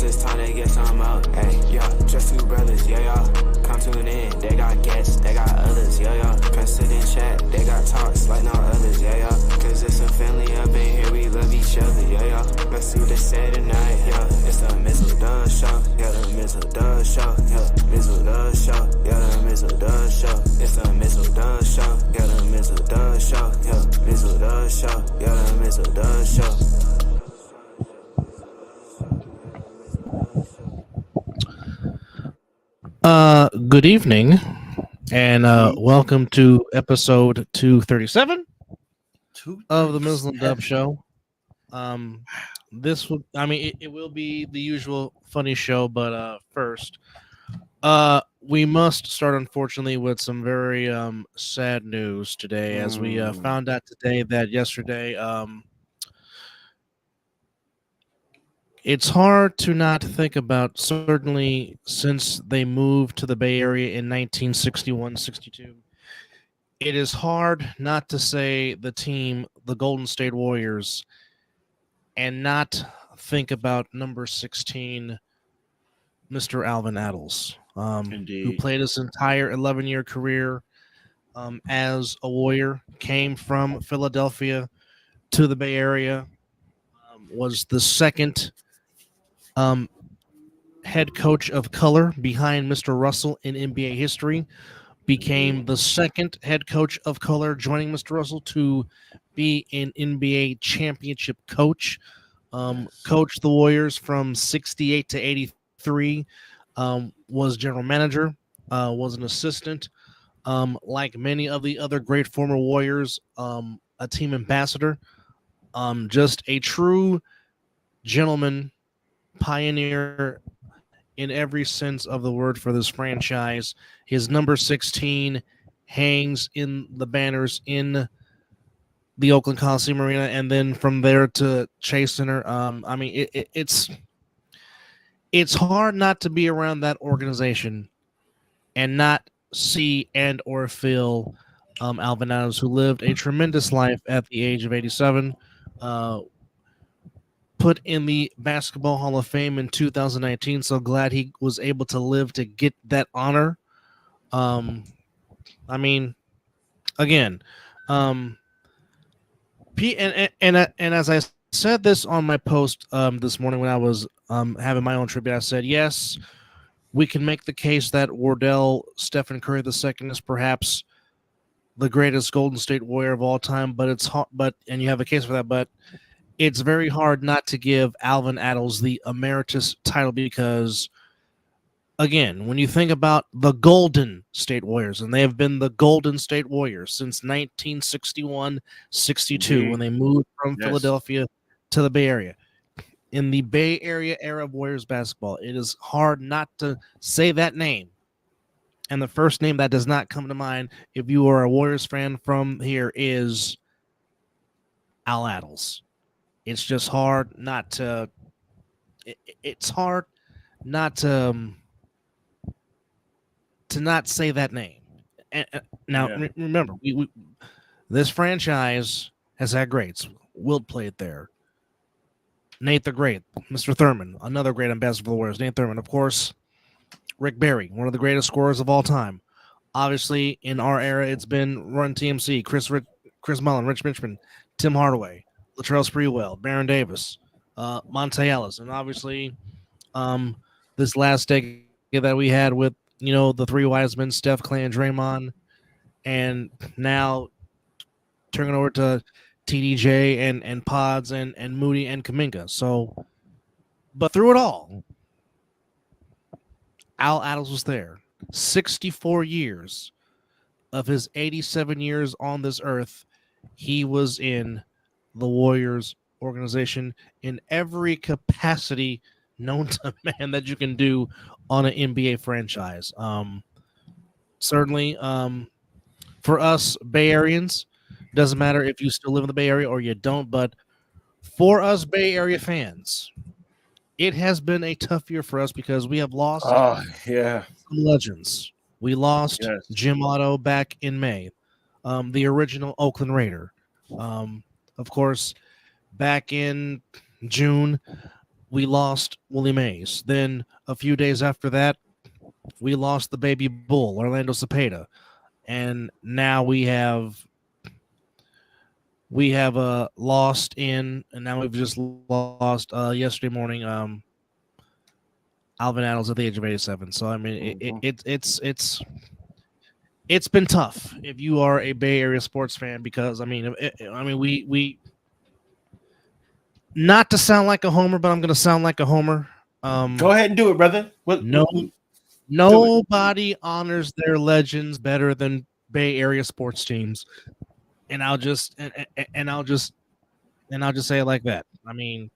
it's time to get some out. Hey, yeah, just two brothers, yeah, yeah. Come tune in, they got guests, they got others, yeah, yeah. President chat, they got talks like no others, yeah, yeah. Cause it's a family up in here, we love each other, yeah, yeah. Let's do this Saturday night, yeah. It's the Mizzle does show, yeah, the Mizzle does show, yeah. Mizzle does show, yeah, the Mizzle does show. It's the Mizzle does show, yeah, the Mizzle does show, yeah. Mizzle does show, yeah, the Mizzle does show. Good evening, and welcome to episode 237 of the Mizzle and Dub Show. This will, it will be the usual funny show, but first, we must start, unfortunately, with some very sad news today, as we found out today that yesterday, it's hard to not think about, certainly since they moved to the Bay Area in 1961-62. It is hard not to say the team, the Golden State Warriors, and not think about number 16, Mr. Alvin Adams, who played his entire 11-year career as a Warrior, came from Philadelphia to the Bay Area, was the second head coach of color behind Mr. Russell in NBA history, became the second head coach of color, joining Mr. Russell to be an NBA championship coach. Coached the Warriors from 68 to 83, was general manager, was an assistant. Like many of the other great former Warriors, a team ambassador, just a true gentleman, pioneer in every sense of the word for this franchise. His number 16 hangs in the banners in the Oakland Coliseum Arena, and then from there to Chase Center. It's hard not to be around that organization and not see and or feel Alvin Adams, who lived a tremendous life at the age of 87. Put in the Basketball Hall of Fame in 2019. So glad he was able to live to get that honor. Again, and as I said this on my post this morning when I was having my own tribute, I said, yes, we can make the case that Wardell Stephen Curry II is perhaps the greatest Golden State Warrior of all time, but it's hard, and you have a case for that, but it's very hard not to give Alvin Adams the emeritus title because, again, when you think about the Golden State Warriors, and they have been the Golden State Warriors since 1961-62, when they moved from Philadelphia to the Bay Area. In the Bay Area era of Warriors basketball, it is hard not to say that name. And the first name that does not come to mind, if you are a Warriors fan from here, is Al Adams. It's just hard not to. It's hard not to not say that name. And remember, we this franchise has had greats. Wilt played there. Nate the Great, Mr. Thurman, another great ambassador for the Warriors. Nate Thurman, of course. Rick Barry, one of the greatest scorers of all time. Obviously, in our era, it's been Run TMC, Chris Mullin, Rich Richmond, Tim Hardaway, Latrell Sprewell, Baron Davis, Monte Ellis, and obviously this last decade that we had with, the three wise men, Steph, Clay, and Draymond, and now turning over to TDJ and Pods and Moody and Kuminga. So, but through it all, Al Adams was there. 64 years of his 87 years on this earth, he was in the Warriors organization in every capacity known to man that you can do on an NBA franchise. Certainly, for us Bay Areans, doesn't matter if you still live in the Bay Area or you don't, but for us Bay Area fans, it has been a tough year for us because we have lost some legends. We lost Jim Otto back in May, the original Oakland Raider. Of course, back in June, we lost Willie Mays. Then a few days after that, we lost the baby bull, Orlando Cepeda. And now we have lost in, and now we've just lost yesterday morning Alvin Adams at the age of 87. So I mean, it's been tough if you are a Bay Area sports fan, because I mean we not to sound like a homer, but I'm going to sound like a homer. Go ahead and do it, brother. Nobody honors their legends better than Bay Area sports teams, and I'll just say it like that. I mean,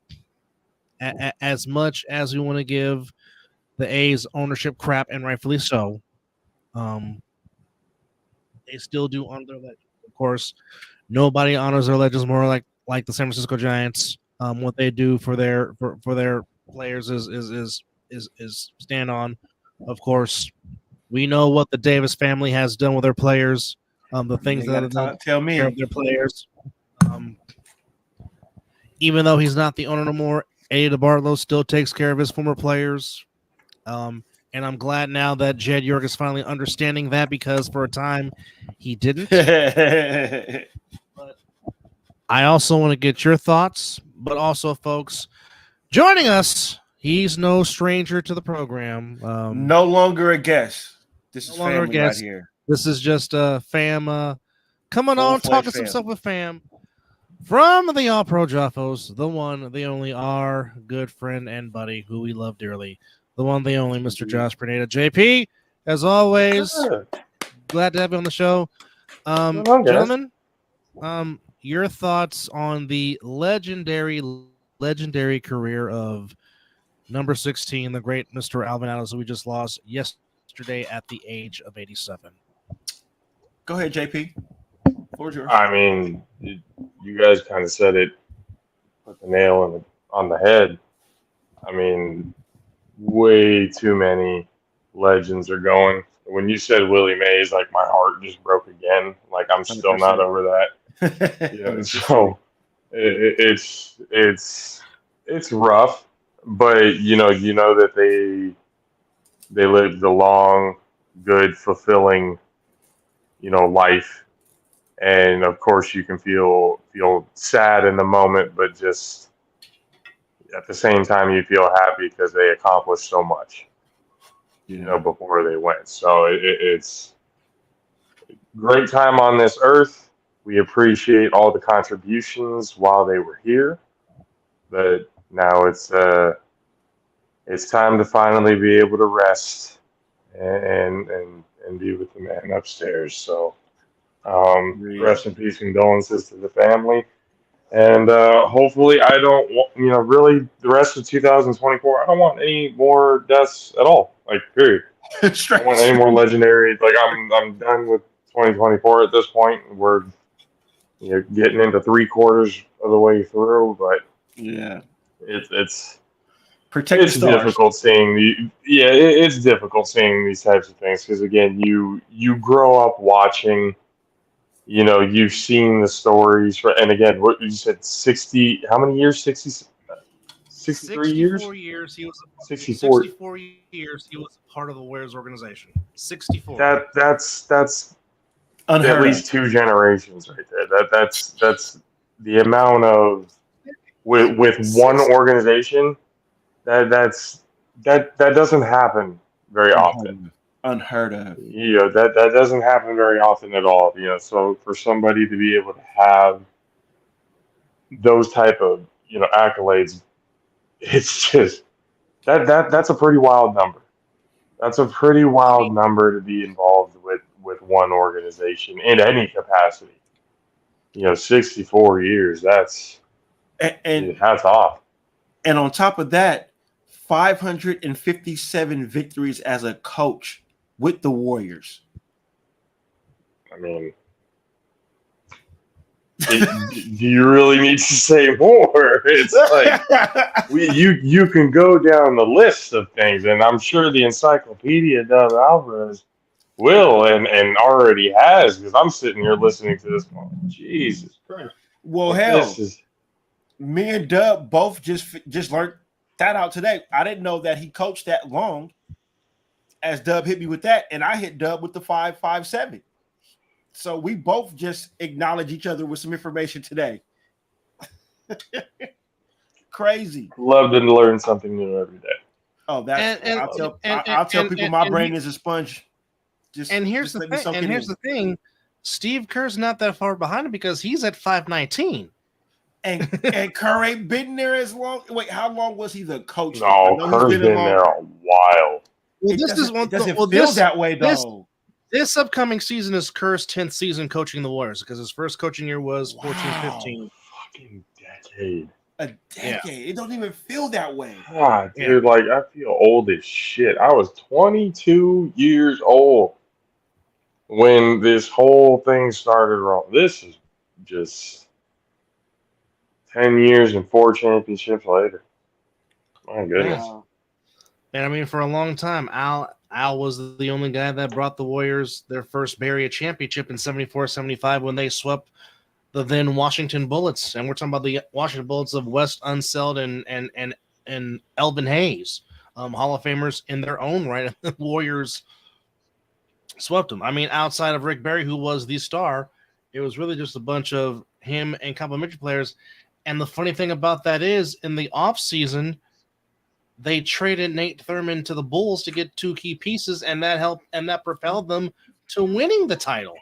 as much as we want to give the A's ownership crap, and rightfully so, they still do honor their legends. Of course, nobody honors their legends more like the San Francisco Giants. What they do for their players is stand on. Of course, we know what the Davis family has done with their players. The things that have done tell me of their players. Even though he's not the owner no more, Eddie DeBartolo still takes care of his former players. And I'm glad now that Jed York is finally understanding that, because for a time he didn't. But I also want to get your thoughts, but also, folks, joining us, he's no stranger to the program. No longer a guest. This is no longer a family guest. right here. This is just a fam coming Full on, fledged talking some fam. stuff with fam. From the All Pro Joffos, the one, the only, our good friend and buddy who we love dearly, the one, the only, Mr. Josh Bernada. JP, as always, glad to have you on the show. Gentlemen, your thoughts on the legendary career of number 16, the great Mr. Alvin Adams, who we just lost yesterday at the age of 87. Go ahead, JP. Floor's yours. I mean, you guys kind of said it, put the nail on the head. I mean, way too many legends are going. When you said Willie Mays, like my heart just broke again. Like I'm still 100%. not over that. You know, so it's rough, but you know that they lived a long, good, fulfilling, life. And of course, you can feel sad in the moment, but just at the same time, you feel happy because they accomplished so much, before they went. So it's a great time on this earth. We appreciate all the contributions while they were here, but now it's time to finally be able to rest and be with the man upstairs. So. Rest in peace, condolences to the family, and hopefully I don't really the rest of 2024 I don't want any more deaths at all, like period. I don't want any more legendary, like I'm done with 2024 at this point. We're getting into 3/4 of the way through, but yeah, it's protect it's difficult seeing it's difficult seeing these types of things, because again you grow up watching. You've seen the stories, and again, what you said, 60, how many years? 63 years? 64 years. He was 64 years. He was part of the Warriors organization. 64. That's unheard at least 2 generations right there. That's the amount of with one organization. That doesn't happen very often. Unheard of. That doesn't happen very often at all. So for somebody to be able to have those type of accolades, it's just that's a pretty wild number. That's a pretty wild number to be involved with one organization in any capacity. 64 years. That's and hats off. And on top of that, 557 victories as a coach with the Warriors. I mean, do you really need to say more? It's like you can go down the list of things, and I'm sure the Encyclopedia Dub Alvarez will and already has, because I'm sitting here listening to this one. Jesus Christ! Well, hell, me and Dub both just learned that out today. I didn't know that he coached that long. As Dub hit me with that, and I hit Dub with the 5.57. So we both just acknowledge each other with some information today. Crazy. Love to learn something new every day. Oh, that's I'll tell people my brain is a sponge. Here's the thing. Steve Kerr's not that far behind him because he's at 5.19. And Kerr ain't been there as long. Wait, how long was he the coach? No, Kerr's been there a while. Well, it doesn't feel that way though. This upcoming season is Kerr's 10th season coaching the Warriors because his first coaching year was 14-15. Fucking decade. A decade. Yeah. It don't even feel that way. God, dude, like I feel old as shit. I was 22 years old when this whole thing started wrong. This is just 10 years and 4 championships later. My goodness. Wow. And I mean, for a long time, Al was the only guy that brought the Warriors their first Bay Area championship in 74-75 when they swept the then Washington Bullets. And we're talking about the Washington Bullets of Wes Unseld and Elvin Hayes, Hall of Famers in their own right. And the Warriors swept them. I mean, outside of Rick Barry, who was the star, it was really just a bunch of him and complimentary players. And the funny thing about that is, in the offseason, they traded Nate Thurmond to the Bulls to get 2 key pieces, and that helped, and that propelled them to winning the title.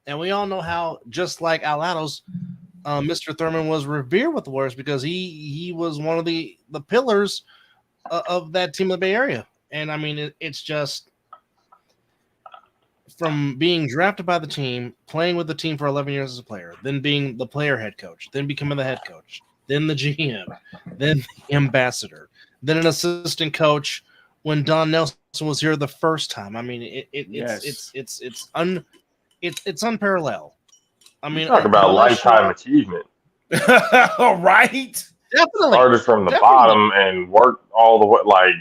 And we all know how, just like Al Attos, Mr. Thurmond was revered with the Warriors because he was one of the pillars of that team in the Bay Area. And I mean, it's just from being drafted by the team, playing with the team for 11 years as a player, then being the player head coach, then becoming the head coach, then the GM, then the ambassador, then an assistant coach when Don Nelson was here the first time. I mean, it's unparalleled. I mean, talk about lifetime achievement. Right? Definitely. Started from the bottom and worked all the way, like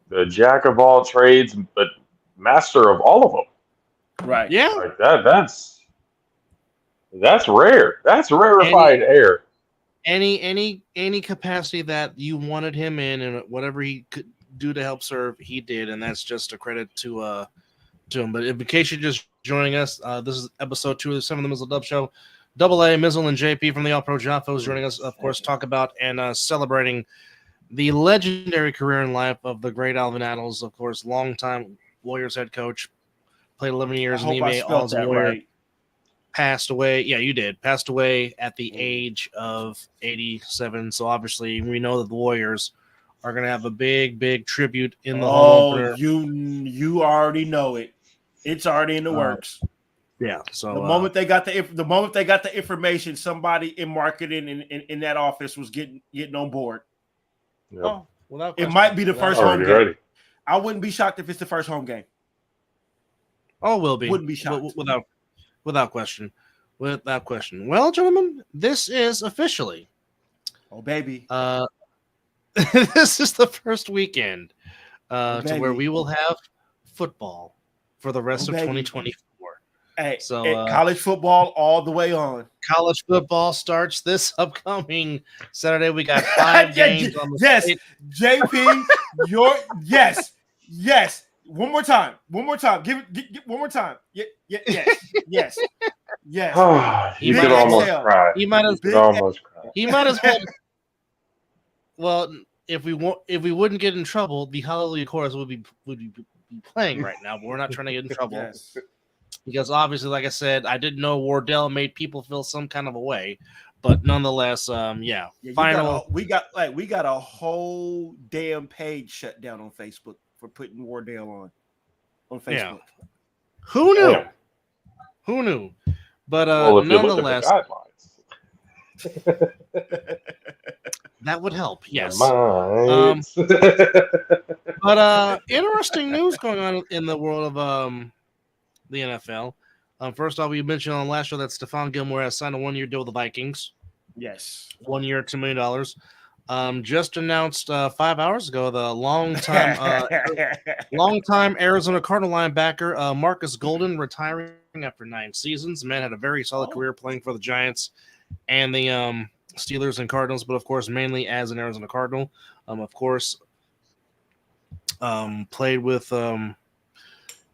the jack of all trades, but master of all of them. Right. Yeah. Like that's rare. That's rarefied air. Any capacity that you wanted him in and whatever he could do to help serve, he did, and that's just a credit to him. But in case you're just joining us, this is episode 2 of the 7 of the Mizzle Dub Show. Double A, Mizzle, and JP from the All Pro Jaffos joining us, of course, talk about and celebrating the legendary career in life of the great Alvin Attles, of course, longtime Warriors head coach, played 11 years in the NBA, all Warrior. Right. Passed away. Yeah, you did. Passed away at the age of 87. So obviously, we know that the Warriors are going to have a big tribute in the home opener. You already know it. It's already in the works. Yeah. So the moment they got the information, somebody in marketing in that office was getting on board. Yep. Oh, without question. It might be the first home game. Ready. I wouldn't be shocked if it's the first home game. Oh, will be. Wouldn't be shocked. Without question. Without question. Well, gentlemen, this is officially. Oh, baby. This is the first weekend to where we will have football for the rest of 2024. Hey, so college football all the way on. College football starts this upcoming Saturday. We got 5 games on the state. JP, yes. One more time. Give one more time. Yes. He could almost cry. He might as well. Well, if we wouldn't get in trouble, the Hallelujah chorus would be playing right now. But we're not trying to get in trouble. Yes. Because obviously, like I said, I didn't know Wardell made people feel some kind of a way, but nonetheless, final. We got a whole damn page shut down on Facebook for putting Wardell on Facebook. Yeah. Who knew? Yeah. Who knew? But nonetheless, that would help. Yes. But interesting news going on in the world of the NFL. First off, we mentioned on the last show that Stephon Gilmore has signed a 1-year deal with the Vikings. Yes. 1 year, $2 million. Just announced 5 hours ago the longtime Arizona Cardinal linebacker Marcus Golden retiring after 9 seasons. The man had a very solid career playing for the Giants and the Steelers and Cardinals, but of course, mainly as an Arizona Cardinal. Of course, played with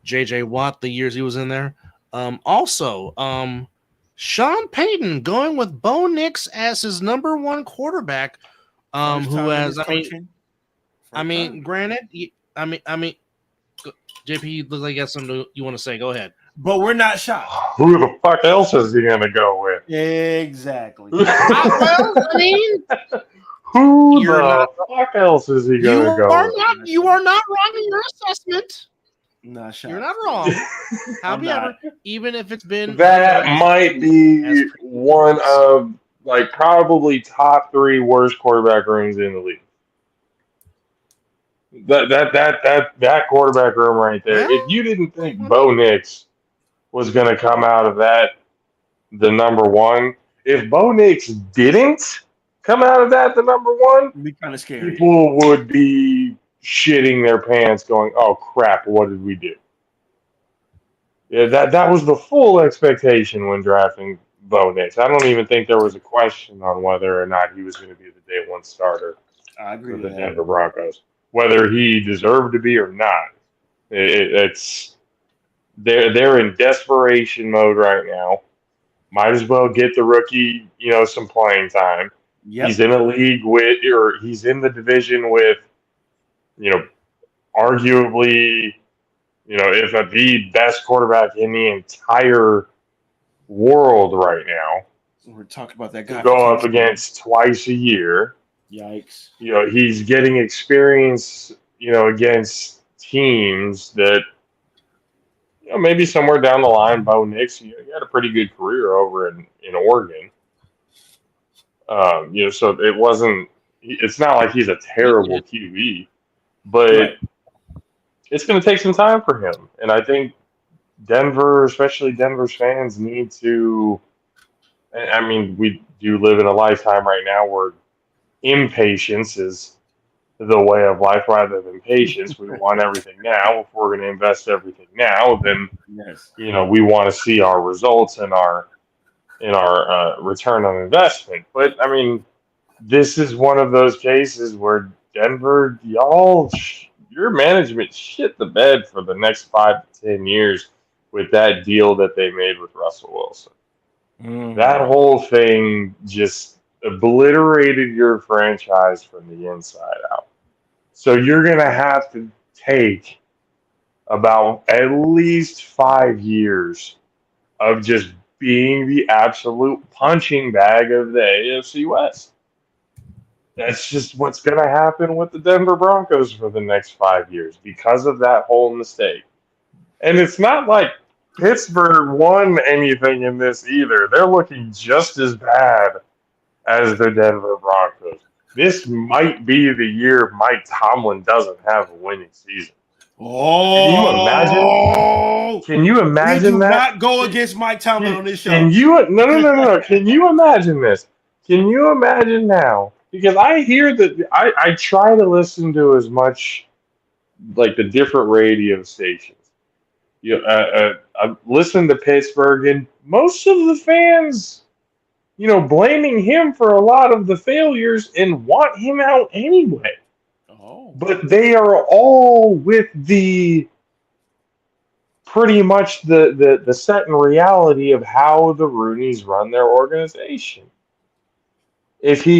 J.J. Watt the years he was in there. Also, Sean Payton going with Bo Nix as his number one quarterback. Who has, granted, JP, you look like you got something you want to say. Go ahead. But we're not shocked. Who the fuck else is he going to go with? Exactly. Who the fuck else is he going to go with? You are not wrong in your assessment. Not shocked. You're not wrong. However, even if it's been that might be one of like probably top 3 worst quarterback rooms in the league. That quarterback room right there. If you didn't think Bo Nix was going to come out of that the number one, if Bo Nix didn't come out of that the number one, it'd be kind of scary. People would be shitting their pants, going, "Oh crap, what did we do?" Yeah, that was the full expectation when drafting Bo Nix. I don't even think there was a question on whether or not he was going to be the day one starter for the Denver Broncos. Whether he deserved to be or not, it's they're in desperation mode right now. Might as well get the rookie, some playing time. Yep. He's in a league he's in the division with, arguably, if not the best quarterback in the entire world right now. We're talking about that guy. Go up against twice a year. Yikes. He's getting experience, against teams that, maybe somewhere down the line, Bo Nix, he had a pretty good career over in Oregon. So it's not like he's a terrible QB, but it's going to take some time for him. And I think Denver, especially Denver's fans, need to, we do live in a lifetime right now where impatience is the way of life rather than patience. We want everything now. If we're going to invest everything now, then we want to see our results and our return on investment. But this is one of those cases where Denver, your management shit the bed for the next 5 to 10 years with that deal that they made with Russell Wilson. That whole thing just obliterated your franchise from the inside out. So you're going to have to take about at least 5 years of just being the absolute punching bag of the AFC West. That's just what's going to happen with the Denver Broncos for the next 5 years because of that whole mistake. And it's not like Pittsburgh won anything in this either. They're looking just as bad as the Denver Broncos. This might be the year Mike Tomlin doesn't have a winning season. Oh, can you imagine we do that? Not go against Mike Tomlin on this show. No. Can you imagine this? Can you imagine now? Because I hear that I try to listen to as much like the different radio stations. I listen to Pittsburgh, and most of the fans, blaming him for a lot of the failures and want him out anyway. But they are all with pretty much the set and reality of how the Rooneys run their organization. If he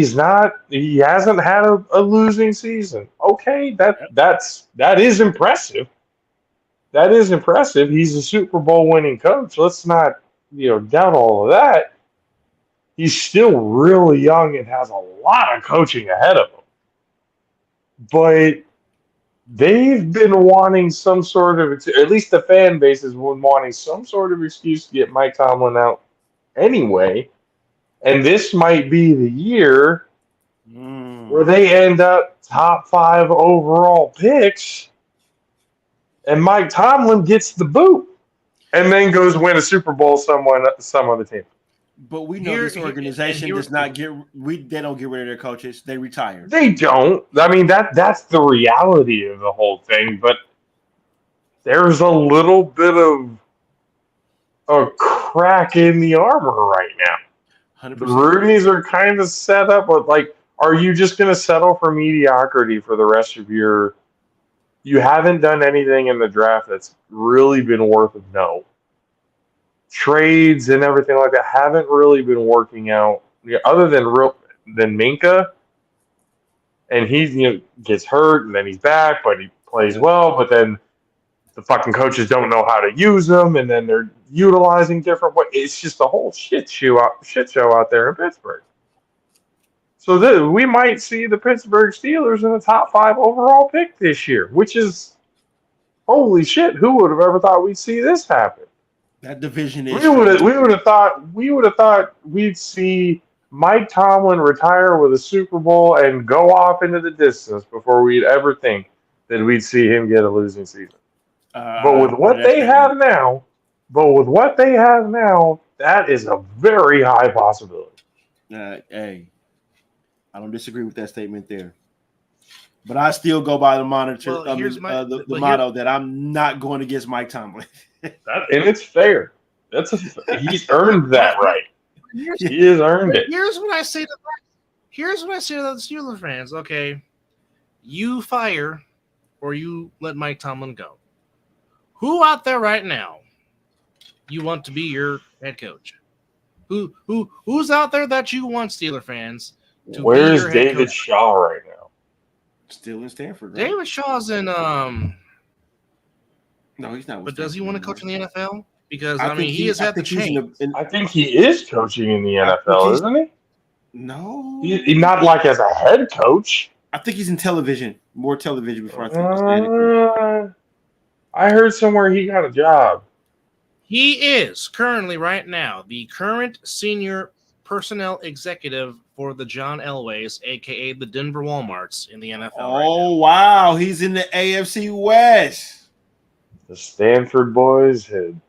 hasn't had a losing season, okay, that is impressive. That is impressive. He's a Super Bowl winning coach. Let's not, doubt all of that. He's still really young and has a lot of coaching ahead of him. But they've been wanting some sort of, at least the fan base has been wanting some sort of excuse to get Mike Tomlin out anyway. And this might be the year where they end up top 5 overall picks, and Mike Tomlin gets the boot, and then goes win a Super Bowl some other team. But we know this organization does not they don't get rid of their coaches. They retire. They don't. That's the reality of the whole thing. But there's a little bit of a crack in the armor right now. 100%. The Rooneys are kind of set up, but like, are you just going to settle for mediocrity for the rest of your? You haven't done anything in the draft that's really been worth a note. Trades and everything like that haven't really been working out. Other than Minka, and he gets hurt and then he's back, but he plays well. But then the fucking coaches don't know how to use him, and then they're utilizing different ways. It's just a whole shit show out there in Pittsburgh. So we might see the Pittsburgh Steelers in the top 5 overall pick this year, which is holy shit. Who would have ever thought we'd see this happen? That division is. We would have thought we'd see Mike Tomlin retire with a Super Bowl and go off into the distance before we'd ever think that we'd see him get a losing season. But with what they have now, that is a very high possibility. Hey, I don't disagree with that statement there. But I still go by the monitor the motto that I'm not going against Mike Tomlin. And it's fair. He's earned that right. He has earned it. Here's what I say to the Steelers fans. Okay, you fire or you let Mike Tomlin go. Who out there right now you want to be your head coach? Who's out there that you want, Steeler fans? Where's David Shaw right now? Still in Stanford. Right? David Shaw's in No, he's not. But does he want to coach in the NFL? Because I mean, he has had the change. I think he is coaching in the NFL, isn't he? No, he's not like as a head coach. I think he's in television, more television before I think. I heard somewhere he got a job. He is currently, right now, the current senior personnel executive for the John Elways, a.k.a. the Denver Walmarts in the NFL. Oh, wow. He's in the AFC West. The Stanford boys had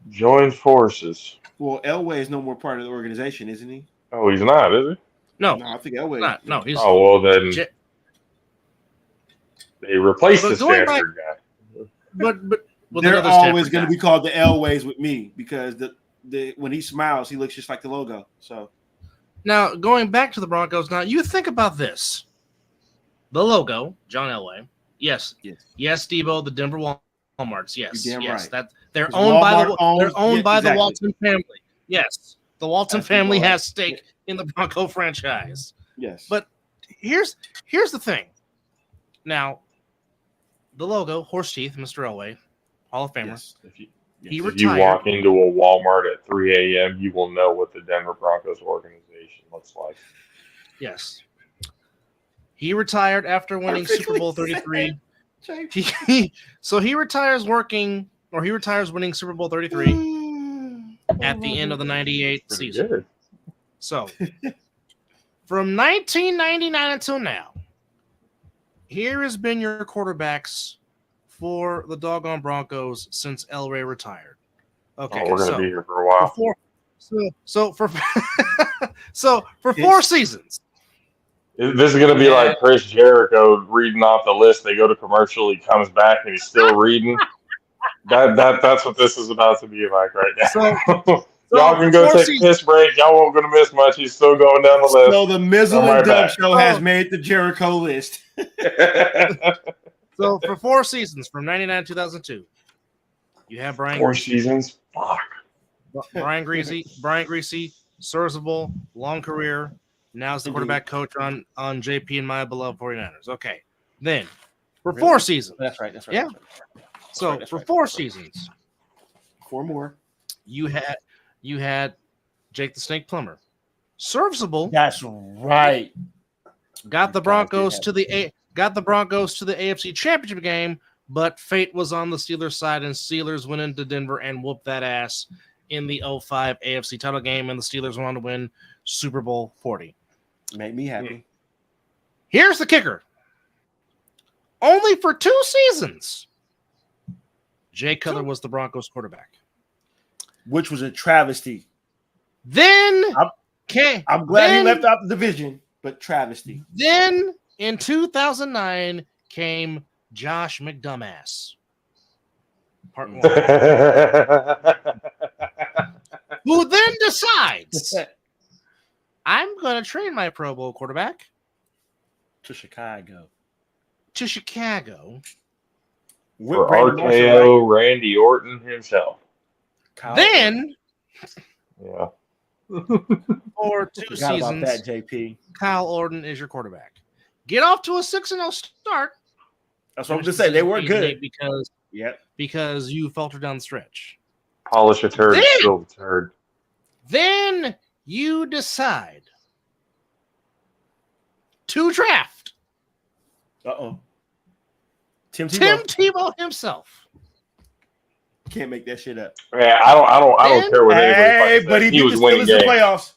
joined forces. Well, Elway is no more part of the organization, isn't he? Oh, he's not, is he? No, I think Elway. Not. No, he's. Oh well, then they replaced the Stanford guy. But they're always going to be called the Elways with me because the when he smiles, he looks just like the logo. So now going back to the Broncos. Now you think about this: the logo, John Elway. Yes, Debo, the Denver Walmarts. Yes, right. That they're owned by the Walton family. Yes, the Walton family has stake in the Bronco franchise. Yes, but here's the thing. Now, the logo, horse teeth, Mr. Elway, Hall of Famer. Yes. If you walk into a Walmart at 3 a.m., you will know what the Denver Broncos organization looks like. Yes. He retired after winning Super Bowl 33. So he retires winning Super Bowl 33 at the end of the 98 season. Good. So from 1999 until now, here has been your quarterbacks for the doggone Broncos since Elway retired. Okay, we're gonna be here for a while. For 4 seasons. This is gonna be like Chris Jericho reading off the list. They go to commercial, he comes back and he's still reading. That's what this is about to be like right now. Y'all can go take a piss break. Y'all won't gonna miss much. He's still going down the list. So the Mizzle and Dub show has made the Jericho list. So for 4 seasons, from 99 to 2002, you have Brian. 4 seasons? Fuck. Brian Greasy, serviceable, long career. Now he's the quarterback coach on JP and my beloved 49ers. Okay. Then for 4 seasons. That's right. Yeah. So for 4 seasons. 4 more. You had Jake the Snake Plumber. Serviceable. That's right. Got the Broncos to the AFC Championship game, but fate was on the Steelers' side, and Steelers went into Denver and whooped that ass in the 05 AFC title game, and the Steelers went on to win Super Bowl 40. Made me happy. Here's the kicker. Only for 2 seasons, Jay Cutler was the Broncos quarterback. Which was a travesty. Then I'm glad he left out the division, but travesty. Then in 2009 came Josh McDumbass. Part 1. Who then decides, I'm going to trade my Pro Bowl quarterback To Chicago. With For Brandon Marshall, RKO Randy Orton himself. Kyle Then, Yeah. for 2 Forgot about seasons, that, JP. Kyle Orton is your quarterback. Get off to a 6-0 start. That's what I'm going to say. They were good. Because you faltered down the stretch. Polish a turd, spill the turd. Then you decide to draft Tim Tebow. Tim Tebow himself. Can't make that shit up. Yeah, I don't care what anybody but he was winning games. Playoffs.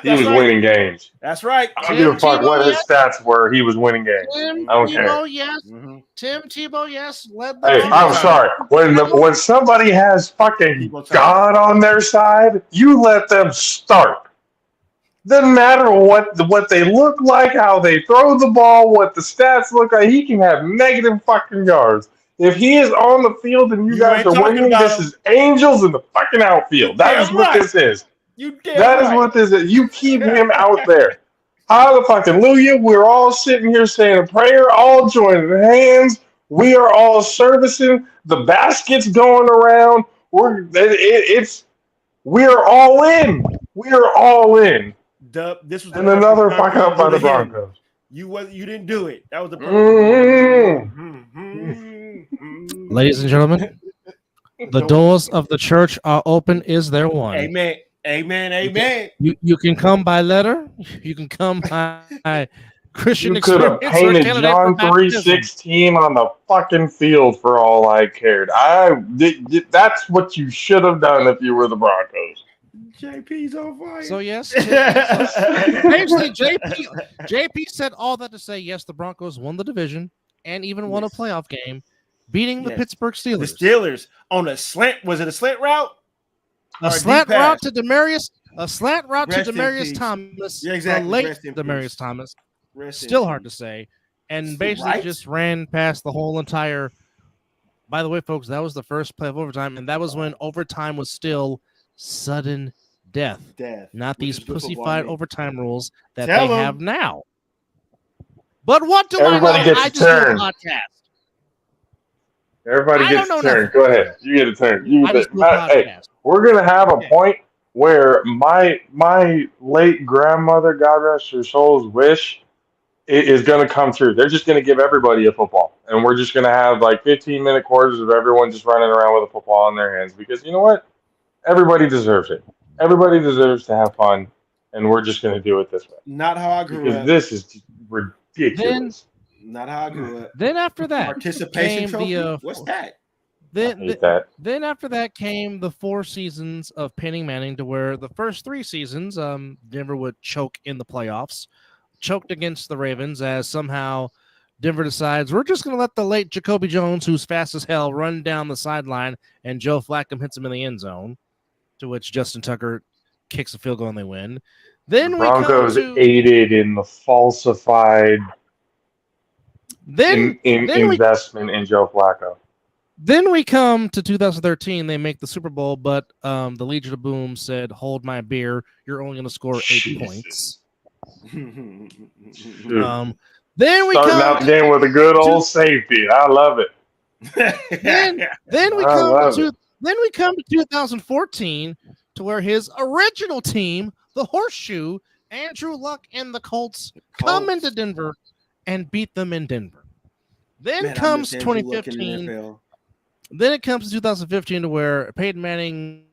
He was winning games. That's right. I don't give a fuck what his stats were. He was winning games. Tim I don't Tebow, care. yes. Mm-hmm. Tim Tebow, yes. Led the Hey, I'm sorry. When somebody has fucking God on their side, you let them start. Doesn't matter what they look like, how they throw the ball, what the stats look like. He can have negative fucking yards. If he is on the field and you guys are winning, this is angels in the fucking outfield. That is what this is. That is what this is. You keep him out there. Hallelujah. We're all sitting here saying a prayer, all joining hands. We are all servicing. The basket's going around. We're all in. We are all in. This was another fuck up by the Broncos. You didn't do it. That was the Ladies and gentlemen, the doors of the church are open. Is there one? Amen. Amen. You can come by letter. You can come by Christian. You could have painted John 3:16 on the fucking field for all I cared. That's what you should have done if you were the Broncos. JP's on fire. So yes, basically JP said all that to say yes. The Broncos won the division and even won a playoff game, beating the Pittsburgh Steelers. The Steelers on a slant. Was it a slant route? A slant route to Demarius. A slant route to Demarius Thomas. Yeah, exactly. The late Demarius Thomas. Still hard to say. And basically just ran past the whole entire. By the way, folks, that was the first play of overtime, and that was when overtime was still sudden death. Not these pussyfied overtime rules that they have now. But what do Everybody I know? Gets I a just turn. do a podcast. Everybody gets a turn. Go ahead. You get a turn. Hey, we're gonna have a point where my late grandmother, God rest her soul's wish, is gonna come true. They're just gonna give everybody a football, and we're just gonna have like 15-minute quarters of everyone just running around with a football in their hands because you know what? Everybody deserves it. Everybody deserves to have fun, and we're just going to do it this way. Not how I grew up. This is ridiculous. Not how I grew up. Then after that, participation trophy. What's that? Then after that came the 4 seasons of Peyton Manning, to where the first 3 seasons, Denver would choke in the playoffs, choked against the Ravens, as somehow Denver decides we're just going to let the late Jacoby Jones, who's fast as hell, run down the sideline, and Joe Flacco hits him in the end zone, to which Justin Tucker kicks a field goal and they win. Then the Broncos aided in the falsified investment in Joe Flacco. Then we come to 2013. They make the Super Bowl, but the Legion of Boom said, "Hold my beer. You're only going to score 8 points." Then we starting out the game with a good old safety. I love it. Then we come to 2014, to where his original team, the Horseshoe, Andrew Luck and the Colts, come into Denver and beat them in Denver. Then comes 2015. Then it comes to 2015, to where Peyton Manning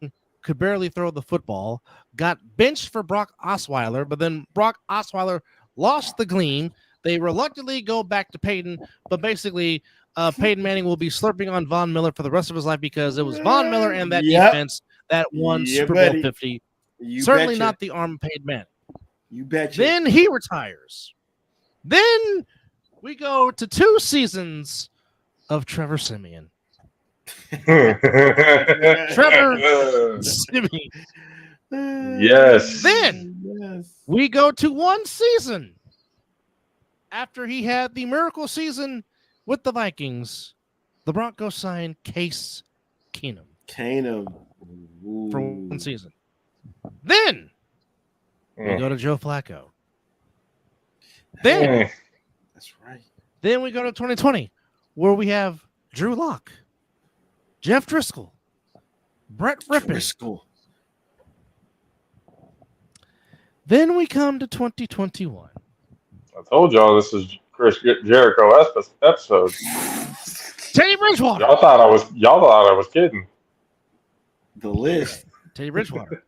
could barely throw the football, got benched for Brock Osweiler, but then Brock Osweiler lost the gleam. They reluctantly go back to Peyton, but basically Peyton Manning will be slurping on Von Miller for the rest of his life, because it was Von Miller and that defense that won Super Bowl 50. Certainly not the arm of Peyton Manning. You betcha. Then he retires. Then we go to 2 seasons of Trevor Siemian. Trevor Siemian. Yes. Then we go to 1 season after he had the miracle season with the Vikings. The Broncos signed Case Keenum Ooh. for one season. Then we go to Joe Flacco. Then That's right. Then we go to 2020, where we have Drew Lock, Jeff Driscoll, Brett Rippon. Driscoll. Then we come to 2021. I told y'all this is Chris Jericho episode. Teddy Bridgewater. Y'all thought I was kidding. The list. Teddy Bridgewater.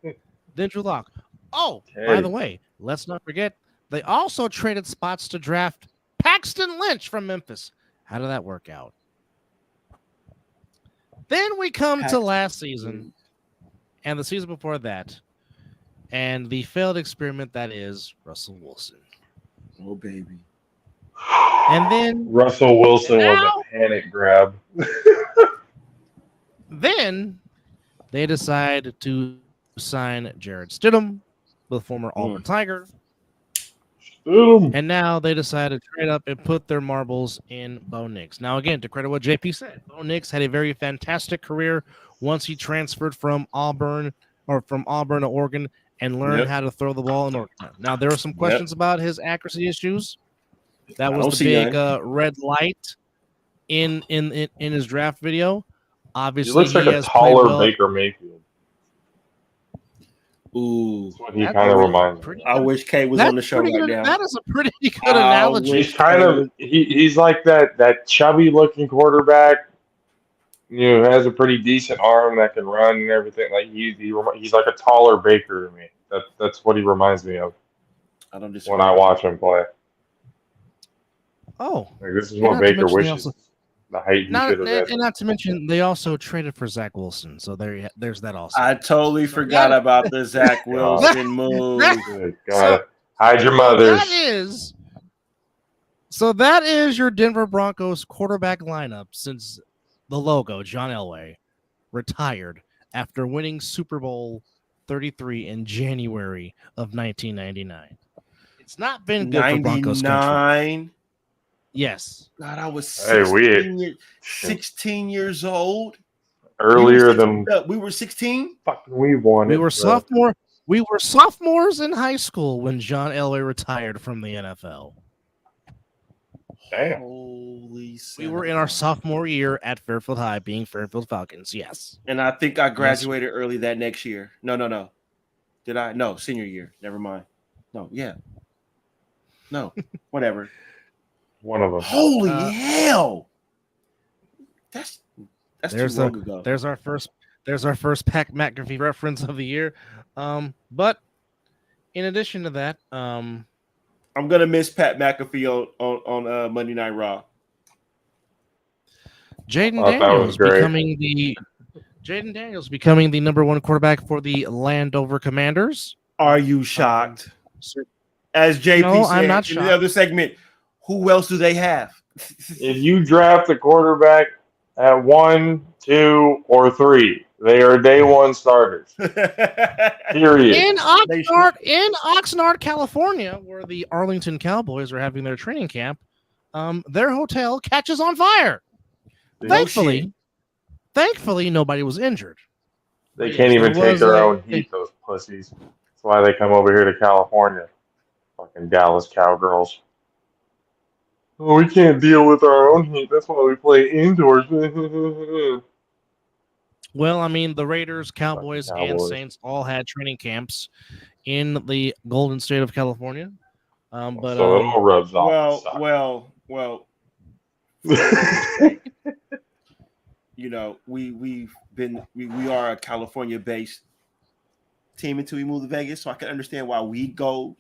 Then Drew Lock. Oh, Teddy. by the way, let's not forget, they also traded spots to draft Paxton Lynch from Memphis. How did that work out? Then we come to last season and the season before that, and the failed experiment that is Russell Wilson. Oh, baby. And then Russell Wilson was a panic grab. Then they decide to sign Jared Stidham, the former Auburn Tiger. And now they decide to trade up and put their marbles in Bo Nix. Now, again, to credit what JP said, Bo Nix had a very fantastic career once he transferred from Auburn to Oregon and learned how to throw the ball in Oregon. Now, there were some questions about his accuracy issues. That was the big red light in his draft video. Obviously, he looks like a taller Baker Mayfield. Ooh, that's what he kind of reminds me. I wish Kay was on the show right now. That is a pretty good analogy. He's kind of he's like that chubby looking quarterback. You know, has a pretty decent arm that can run and everything. Like he's like a taller Baker to me. That's what he reminds me of. I don't disagree when I watch him play. Oh, like, this is what Baker wishes. The height he should have had. And not to mention, they also traded for Zach Wilson. So there's that also. I totally forgot about the Zach Wilson move. God, hide your mothers. That is your Denver Broncos quarterback lineup since the logo, John Elway, retired after winning Super Bowl 33 in January of 1999. It's not been good for Broncos country. Yes. God, I was 16 years old. Earlier than we were 16. Fucking we won. We were sophomore. We were sophomores in high school when John Elway retired from the NFL. Damn. Holy. We were in our sophomore year at Fairfield High, being Fairfield Falcons. Yes. And I think I graduated early that next year. No. Did I? No, senior year. Never mind. No. Yeah. No. Whatever. One of them. Holy hell! That's too long ago. There's our first Pat McAfee reference of the year. But in addition to that, I'm gonna miss Pat McAfee on Monday Night Raw. Jaden Daniels becoming the number one quarterback for the Landover Commanders. Are you shocked? As JP said I'm not in shocked. the other segment, who else do they have? If you draft a quarterback at 1, 2, or 3, they are day one starters. Period. In Oxnard, California, where the Arlington Cowboys are having their training camp, their hotel catches on fire. Thankfully, nobody was injured. They can't even take their own heat, those pussies. That's why they come over here to California. Fucking Dallas Cowgirls. Oh, we can't deal with our own heat. That's why we play indoors. Well, I mean, the Raiders, Cowboys, and Saints all had training camps in the Golden State of California. But so it all rubs off. Well. You know, we are a California-based team until we move to Vegas, so I can understand why we go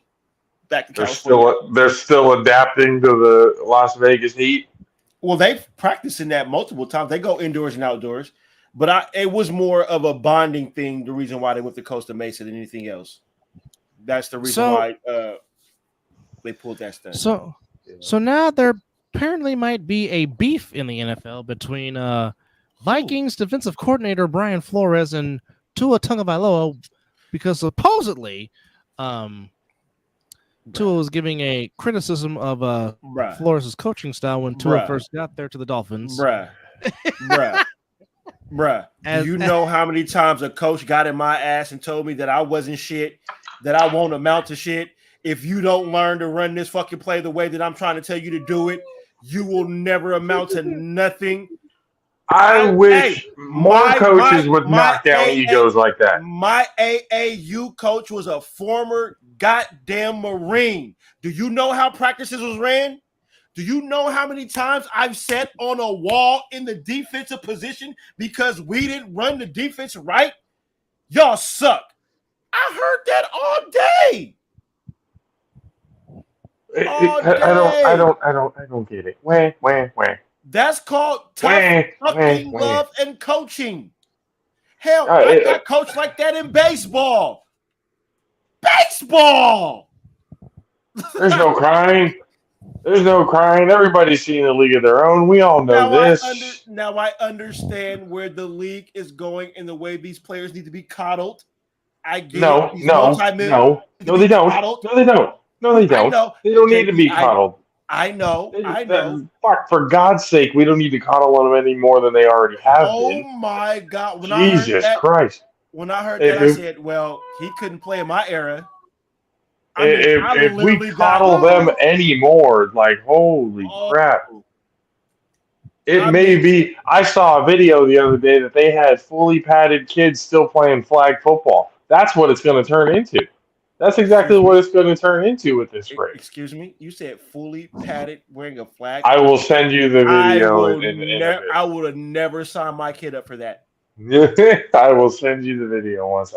back to California. They're still adapting to the Las Vegas heat. Well, they've practiced in that multiple times. They go indoors and outdoors, but it was more of a bonding thing. The reason why they went to Costa Mesa than anything else. That's the reason why they pulled that stunt. So now there apparently might be a beef in the NFL between Vikings defensive coordinator Brian Flores and Tua Tagovailoa because supposedly Tua was giving a criticism of Flores' coaching style when Tua first got there to the Dolphins. Bruh, do you know how many times a coach got in my ass and told me that I wasn't shit, that I won't amount to shit? If you don't learn to run this fucking play the way that I'm trying to tell you to do it, you will never amount to nothing. I wish more coaches would knock down egos like that. My AAU coach was a former goddamn Marine. Do you know how practices was ran? Do you know how many times I've sat on a wall in the defensive position because we didn't run the defense right? Y'all suck. I heard that all day. I don't get it. Wah. That's called tough fucking love and coaching. Hell, I got coached like that in baseball. Baseball. There's no crying. There's no crying. Everybody's seen a league of their own. We all know this. Now I understand where the league is going and the way these players need to be coddled. I get No, they don't. No, they don't. They don't need to be coddled. I know. Fuck, for God's sake, we don't need to coddle on them any more than they already have been. Oh my God! Jesus Christ! When I heard that, I said, "Well, he couldn't play in my era." If we coddle them anymore, like holy crap! It may be. I saw a video the other day that they had fully padded kids still playing flag football. That's what it's going to turn into. That's exactly what it's going to turn into with this spring. Excuse me? You said fully padded wearing a flag? I will send you the video. I would have never signed my kid up for that. I will send you the video once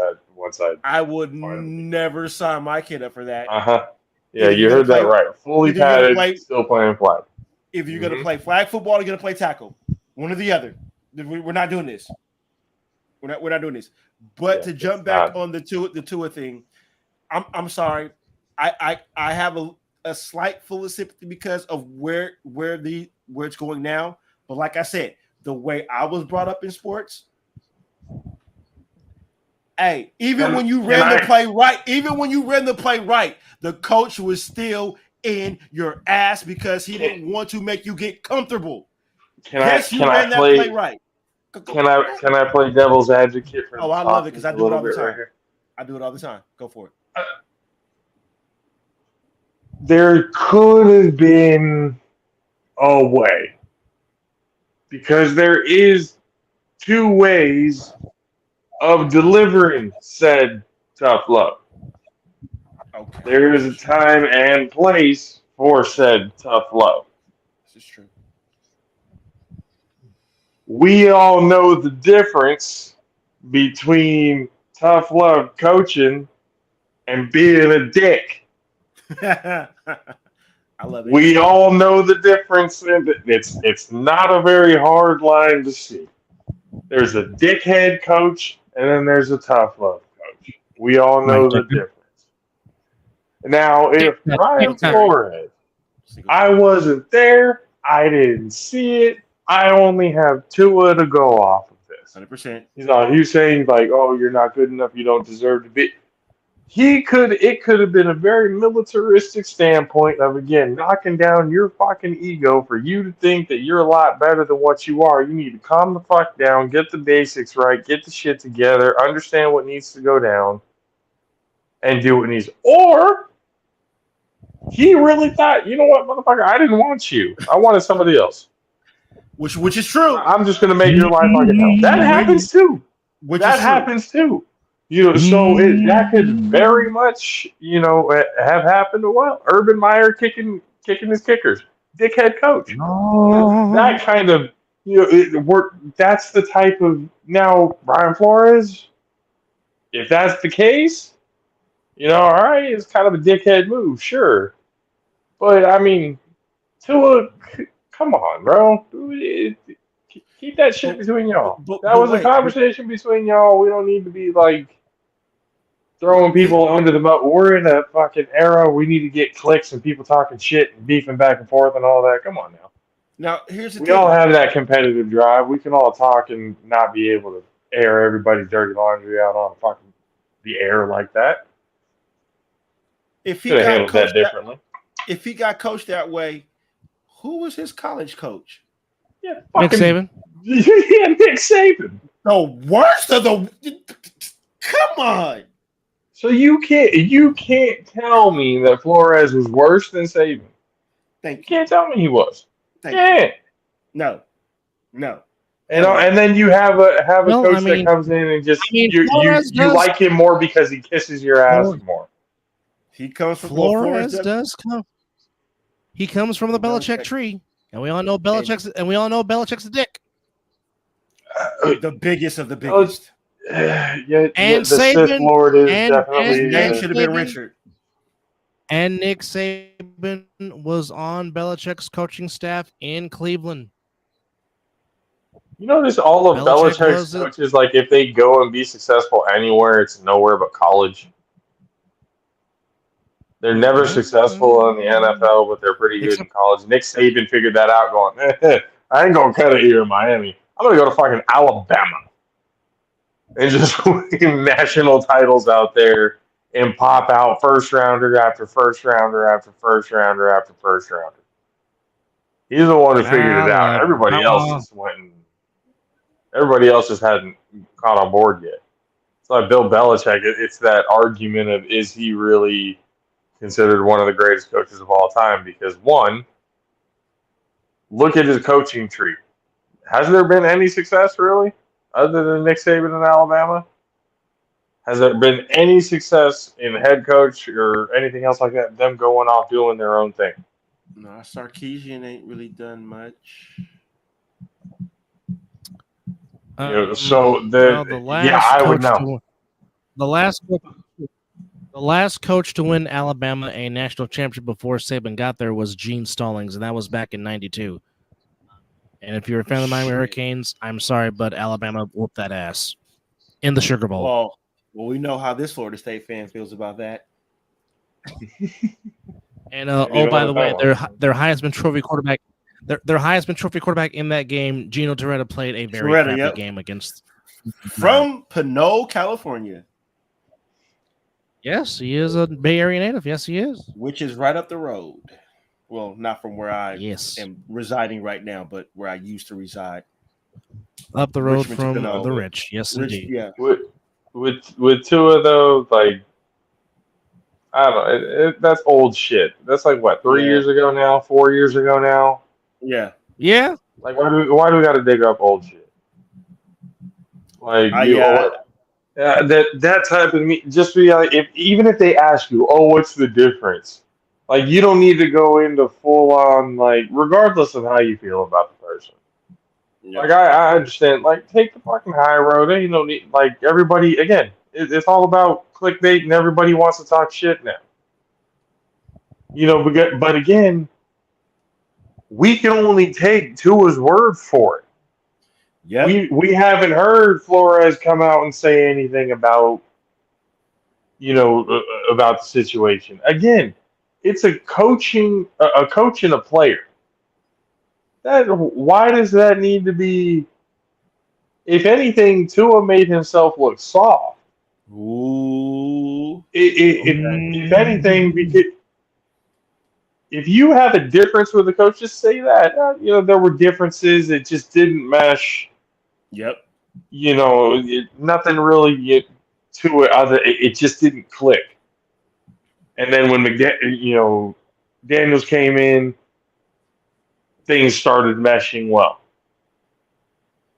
I would never sign my kid up for that. Yeah, you heard that right. Fully padded, still playing flag. If you're going to play flag football, you're going to play tackle. One or the other. We're not doing this. We're not doing this. But to jump back on the Tua thing, I'm sorry. I have a slight full of sympathy because of where it's going now. But like I said, the way I was brought up in sports, even when you ran the play right, the coach was still in your ass because he didn't want to make you get comfortable. Can I play devil's advocate for I love it because I do it all the time. I do it all the time. Go for it. There could have been a way, because there is two ways of delivering said tough love. Okay. There is a time and place for said tough love. This is true. We all know the difference between tough love coaching and being a dick. I love it. We all know the difference. It's not a very hard line to see. There's a dickhead coach, and then there's a tough love coach. We all know the difference. Now, if Brian Flores, I wasn't there, I didn't see it, I only have Tua to go off of this. 100%. He's saying like, "Oh, you're not good enough. You don't deserve to be." It could have been a very militaristic standpoint of, again, knocking down your fucking ego for you to think that you're a lot better than what you are. You need to calm the fuck down, get the basics right, get the shit together, understand what needs to go down, and do what needs. Or he really thought, you know what, motherfucker, I didn't want you. I wanted somebody else. Which is true. I'm just gonna make your life fucking hell. That happens too. That happens too. So that could very much, have happened. Well, Urban Meyer kicking his kickers, dickhead coach. That kind of, that's the type of, now Brian Flores, if that's the case, all right, it's kind of a dickhead move, sure. But I mean, Tua, come on, bro. Keep that shit between y'all. That was a conversation between y'all. We don't need to be like throwing people under the bus. We're in a fucking era. We need to get clicks and people talking shit and beefing back and forth and all that. Come on now. Now, here's the thing. We all have that competitive drive. We can all talk and not be able to air everybody's dirty laundry out on fucking the air like that. If he got handled that differently. If he got coached that way, who was his college coach? Yeah, Nick Saban. Yeah, Nick Saban. The worst of the. Come on. So you can't tell me that Flores was worse than Saban. You Thank you. can't tell me he was. Thank you. Can't. No. And then you have a Well, coach I mean- that comes in and just you Flores does- like him more because he kisses your ass more. He comes from Flores does. does come. He comes from the Belichick tree, and we all know Belichick's a dick. The biggest of the biggest. Yeah, And the Sith Saban- Lord is and- definitely. His name and should have been Saban- Richard. And Nick Saban was on Belichick's coaching staff in Cleveland. You notice all of Belichick Belichick's was a- coaches, like if they go and be successful anywhere, it's nowhere but college. They're never successful in the NFL, but they're pretty good in college. Nick Saban figured that out, going, I ain't gonna cut it here in Miami. I'm gonna go to fucking Alabama and just win national titles out there and pop out first rounder after first rounder after first rounder after first rounder. He's the one who figured it out. Everybody else just went and everybody else just hadn't caught on board yet. It's like Bill Belichick. It's that argument of, is he really considered one of the greatest coaches of all time? Because one, look at his coaching tree. Has there been any success really, other than Nick Saban in Alabama? Has there been any success in head coach or anything else like that? Them going off doing their own thing. No, Sarkisian ain't really done much. So I would know. The last coach to win Alabama a national championship before Saban got there was Gene Stallings, and that was back in '92. And if you're a fan of the Miami Hurricanes, I'm sorry, but Alabama whooped that ass in the Sugar Bowl. Well, we know how this Florida State fan feels about that. And by the way, their Heisman Trophy quarterback, their Heisman Trophy quarterback in that game, Gino Torretta, played a very crappy game against from Pinole, California. Yes, he is a Bay Area native. Yes, he is. Which is right up the road. Well, not from where I am residing right now, but where I used to reside. Up the road from the rich. Yes, indeed. Yeah. With Tua though, like I don't know, that's old shit. That's like what, 3 years ago now, 4 years ago now. Yeah. Yeah. Like why do we got to dig up old shit? Like that type of just be like, even if they ask you, oh, what's the difference? Like you don't need to go into full on, like, regardless of how you feel about the person. Yeah. Like I understand, like, take the fucking high road. Ain't no need, like, everybody again. It's all about clickbait, and everybody wants to talk shit now. You know, but again, we can only take Tua's word for it. Yeah, we haven't heard Flores come out and say anything about, about the situation. Again, it's a coach and a player. Why does that need to be? If anything, Tua made himself look soft. Ooh. If anything, if you have a difference with the coach, just say that. There were differences. It just didn't mesh. Yep. Nothing really to it. It just didn't click. And then when Daniels came in, things started meshing well.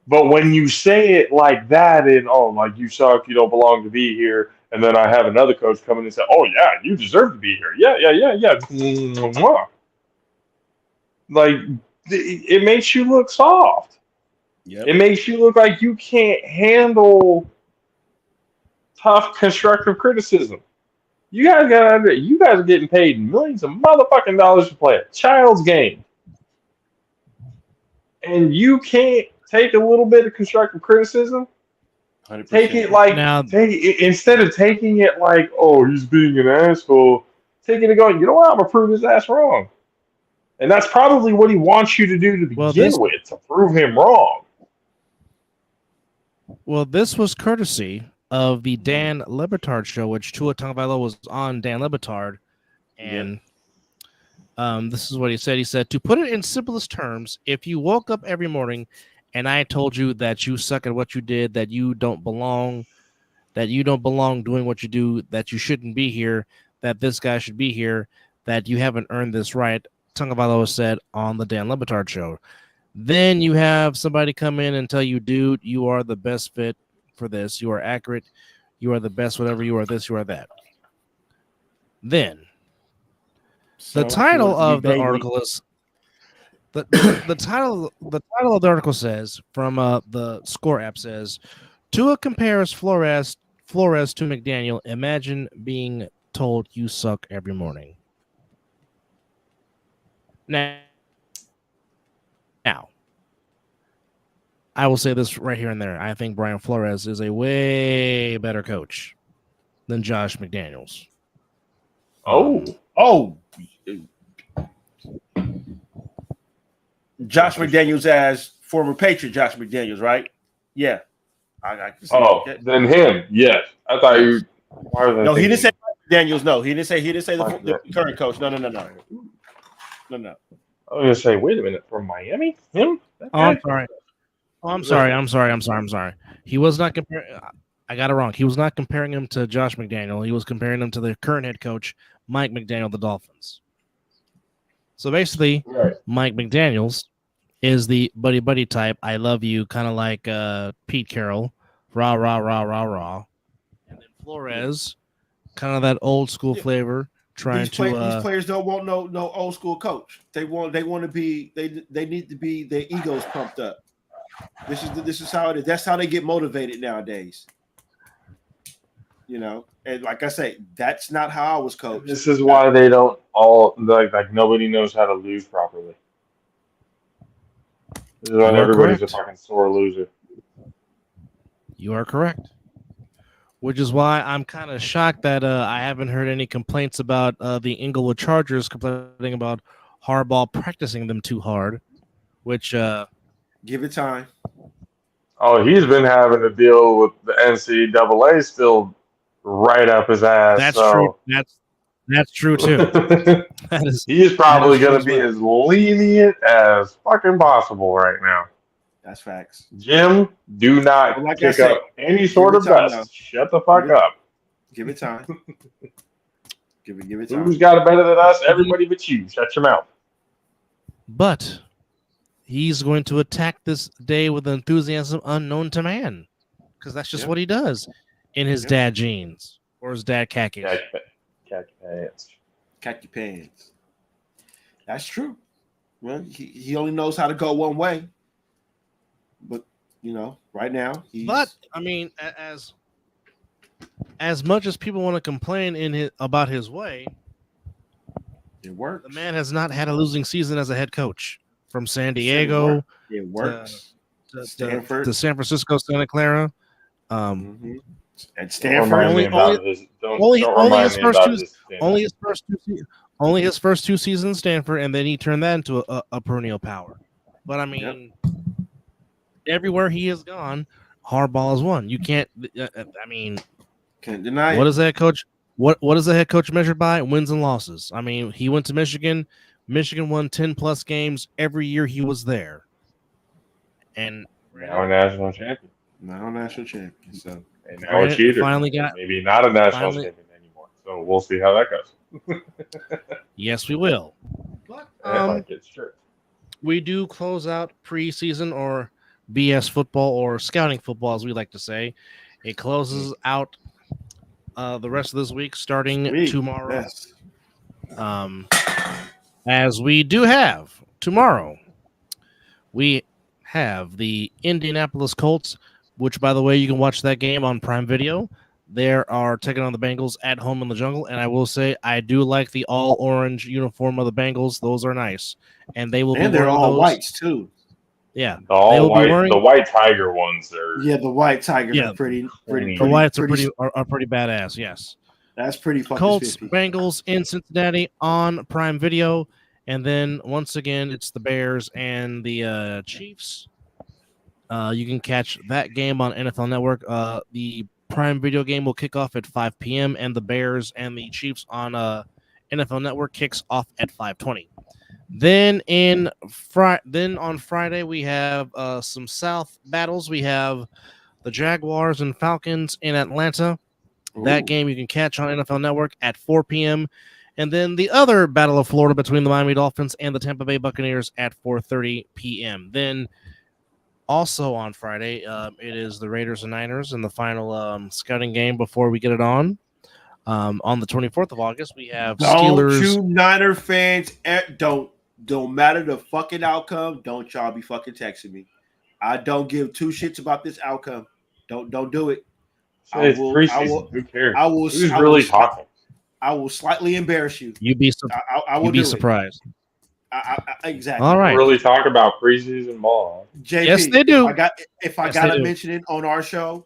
But when you say it like that, and like you suck, you don't belong to be here, and then I have another coach come in and say, oh yeah, you deserve to be here. Yeah. Like it makes you look soft. Yep. It makes you look like you can't handle tough constructive criticism. You guys are getting paid millions of motherfucking dollars to play a child's game. And you can't take a little bit of constructive criticism. 100%. Take it instead of taking it like, oh, he's being an asshole. Take it and go, you know what? I'm gonna prove his ass wrong. And that's probably what he wants you to do to begin with, to prove him wrong. Well, this was courtesy of the Dan Le Batard show, which Tua Tagovailoa was on Dan Le Batard, and this is what he said. He said, to put it in simplest terms, if you woke up every morning and I told you that you suck at what you did, that you don't belong doing what you do, that you shouldn't be here, that this guy should be here, that you haven't earned this right, Tagovailoa said on the Dan Le Batard show. Then you have somebody come in and tell you, dude, you are the best fit for this. You are accurate. You are the best, whatever. You are this, you are that. Then the title of the article is the title of the article says from the Score app says, Tua compares Flores to McDaniel. Imagine being told you suck every morning. Now, I will say this right here and there. I think Brian Flores is a way better coach than Josh McDaniels. Josh McDaniels as former Patriot Josh McDaniels, right? Yeah. I can see that. Then him, yes. I thought you. No, he didn't say McDaniels. No, he didn't say the current coach. No. I was gonna say, wait a minute, from Miami? Him? I'm sorry. He was not comparing. I got it wrong. He was not comparing him to Josh McDaniel. He was comparing him to the current head coach, Mike McDaniel, the Dolphins. So basically, Mike McDaniels is the buddy type. I love you, kind of like Pete Carroll, rah rah rah rah rah. And then Flores, kind of that old school flavor. These players don't want no old school coach. They want to be they need to be their egos pumped up. This is how it is. That's how they get motivated nowadays. You know, and like I say, that's not how I was coached. This is why they don't all like nobody knows how to lose properly. This is why everybody's a fucking sore loser. You are correct. Which is why I'm kind of shocked that I haven't heard any complaints about the Inglewood Chargers complaining about Harbaugh practicing them too hard. Which give it time. Oh, he's been having to deal with the NCAA still right up his ass. That's true. That's true too. He's probably going to be as lenient as fucking possible right now. That's facts. Jim, do not pick up any sort of dust. Shut the fuck up. Give it time. give it time. Who's got it better than us? Everybody but you. Shut your mouth. But he's going to attack this day with enthusiasm unknown to man, because that's just what he does in his dad jeans or his dad khakis. Khaki pants. That's true. Well, he only knows how to go one way. But right now But I mean, as much as people want to complain about his way, it works. The man has not had a losing season as a head coach. From San Diego, it works. To Stanford, to San Francisco, Santa Clara, at Stanford. Only his first two seasons Stanford, and then he turned that into a perennial power. But I mean, everywhere he has gone, Harbaugh has won. You can't. Can't deny. What is that coach? What is the head coach measured by? Wins and losses. I mean, he went to Michigan. Michigan won 10+ games every year he was there. And now a national champion. So and now a cheater. Maybe not a national champion anymore. So we'll see how that goes. Yes, we will. But we do close out preseason or BS football or scouting football, as we like to say. It closes out the rest of this week, starting tomorrow. Yes. As we do have tomorrow, we have the Indianapolis Colts, which, by the way, you can watch that game on Prime Video. They are taking on the Bengals at home in the jungle, and I will say I do like the all-orange uniform of the Bengals. Those are nice, and they will. And they're all whites too. Yeah, the white tiger ones are. Yeah, the white tigers are pretty. The whites are pretty badass. Yes. That's pretty fucking Colts, 50. Bengals in Cincinnati on Prime Video. And then once again, it's the Bears and the Chiefs. You can catch that game on NFL Network. The Prime Video game will kick off at 5 p.m. and the Bears and the Chiefs on NFL Network kicks off at 5:20. Then on Friday we have some South battles. We have the Jaguars and Falcons in Atlanta. That Ooh. game you can catch on NFL Network at 4 p.m. And then the other Battle of Florida between the Miami Dolphins and the Tampa Bay Buccaneers at 4:30 p.m. Then also on Friday, it is the Raiders and Niners in the final scouting game before we get it on. On the 24th of August, we have Don't Steelers. you Niner fans don't matter the fucking outcome. Don't y'all be fucking texting me. I don't give two shits about this outcome. Don't do it. It's preseason. Who cares? I will. Who's really talking? I will slightly embarrass you. You'd be I will be do surprised. Exactly. All right. Really talk about preseason ball. JP, Yes, they do. If I gotta mention it on our show,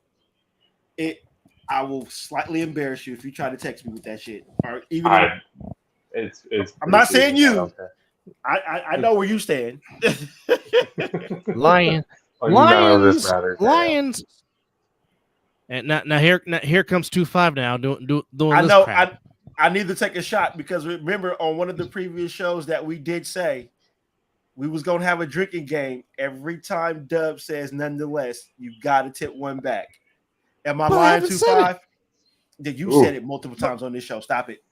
I will slightly embarrass you if you try to text me with that shit. Or even it's I'm not saying you. Okay. I know where you stand. Lions. And now here comes 2-5 now doing I this know crap. I need to take a shot because remember on one of the previous shows that we did say we was gonna have a drinking game. Every time Dub says nonetheless, you gotta tip one back. Am I lying? 2-5? You said it multiple times on this show. Stop it.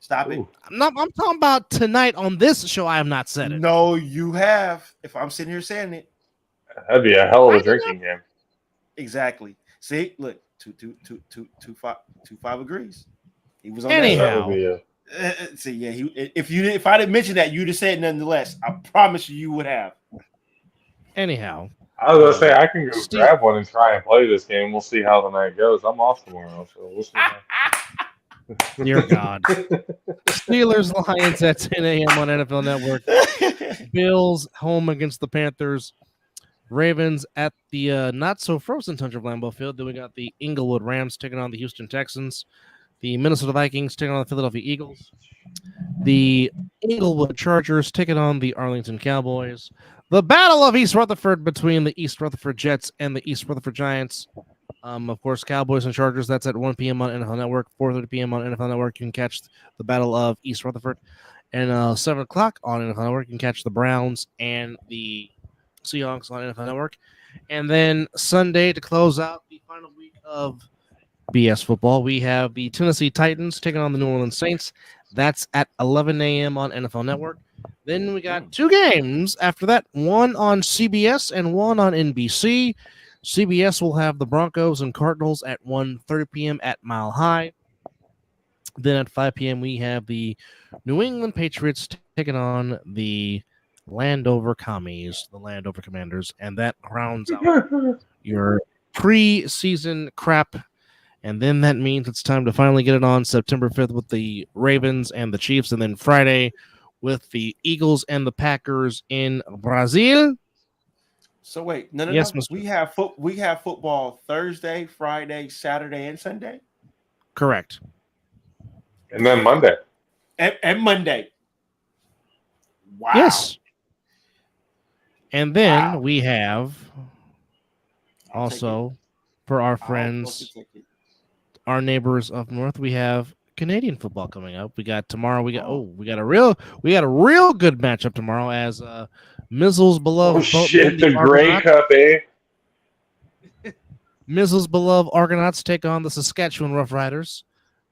I'm talking about tonight on this show. I have not said it. No, you have. If I'm sitting here saying it, that'd be a hell of a drinking game. Exactly. See, look, 2-5 agrees. He was on anyhow. See, yeah. If I didn't mention that, you'd have said nonetheless. I promise you would have. Anyhow, I was gonna say I can go grab one and try and play this game. We'll see how the night goes. I'm off tomorrow, so we'll see. Dear God. Steelers Lions at 10 a.m. on NFL Network. Bills home against the Panthers. Ravens at the not so frozen tundra of Lambeau Field. Then we got the Inglewood Rams taking on the Houston Texans. The Minnesota Vikings taking on the Philadelphia Eagles. The Inglewood Chargers taking on the Arlington Cowboys. The Battle of East Rutherford between the East Rutherford Jets and the East Rutherford Giants. Of course, Cowboys and Chargers. That's at 1 p.m. on NFL Network. 4:30 p.m. on NFL Network. You can catch the Battle of East Rutherford. And 7 o'clock on NFL Network, you can catch the Browns and the Seahawks on NFL Network. And then Sunday to close out the final week of BS football, we have the Tennessee Titans taking on the New Orleans Saints. That's at 11 a.m. on NFL Network. Then we got 2 games after that, one on CBS and one on NBC. CBS will have the Broncos and Cardinals at 1:30 p.m. at Mile High. Then at 5 p.m. we have the New England Patriots taking on the Landover Commies, the Landover Commanders, and that rounds out your preseason crap. And then that means it's time to finally get it on September 5th with the Ravens and the Chiefs, and then Friday with the Eagles and the Packers in Brazil. So wait, no. Yes, We have football Thursday, Friday, Saturday, and Sunday. Correct. And then Monday. And Monday. Wow. Yes. And then we have also for our friends, our neighbors up north, we have Canadian football coming up. We got tomorrow. We got a real good matchup tomorrow as Mizzle's beloved. The Grey Cup, eh? Mizzle's beloved Argonauts take on the Saskatchewan Roughriders.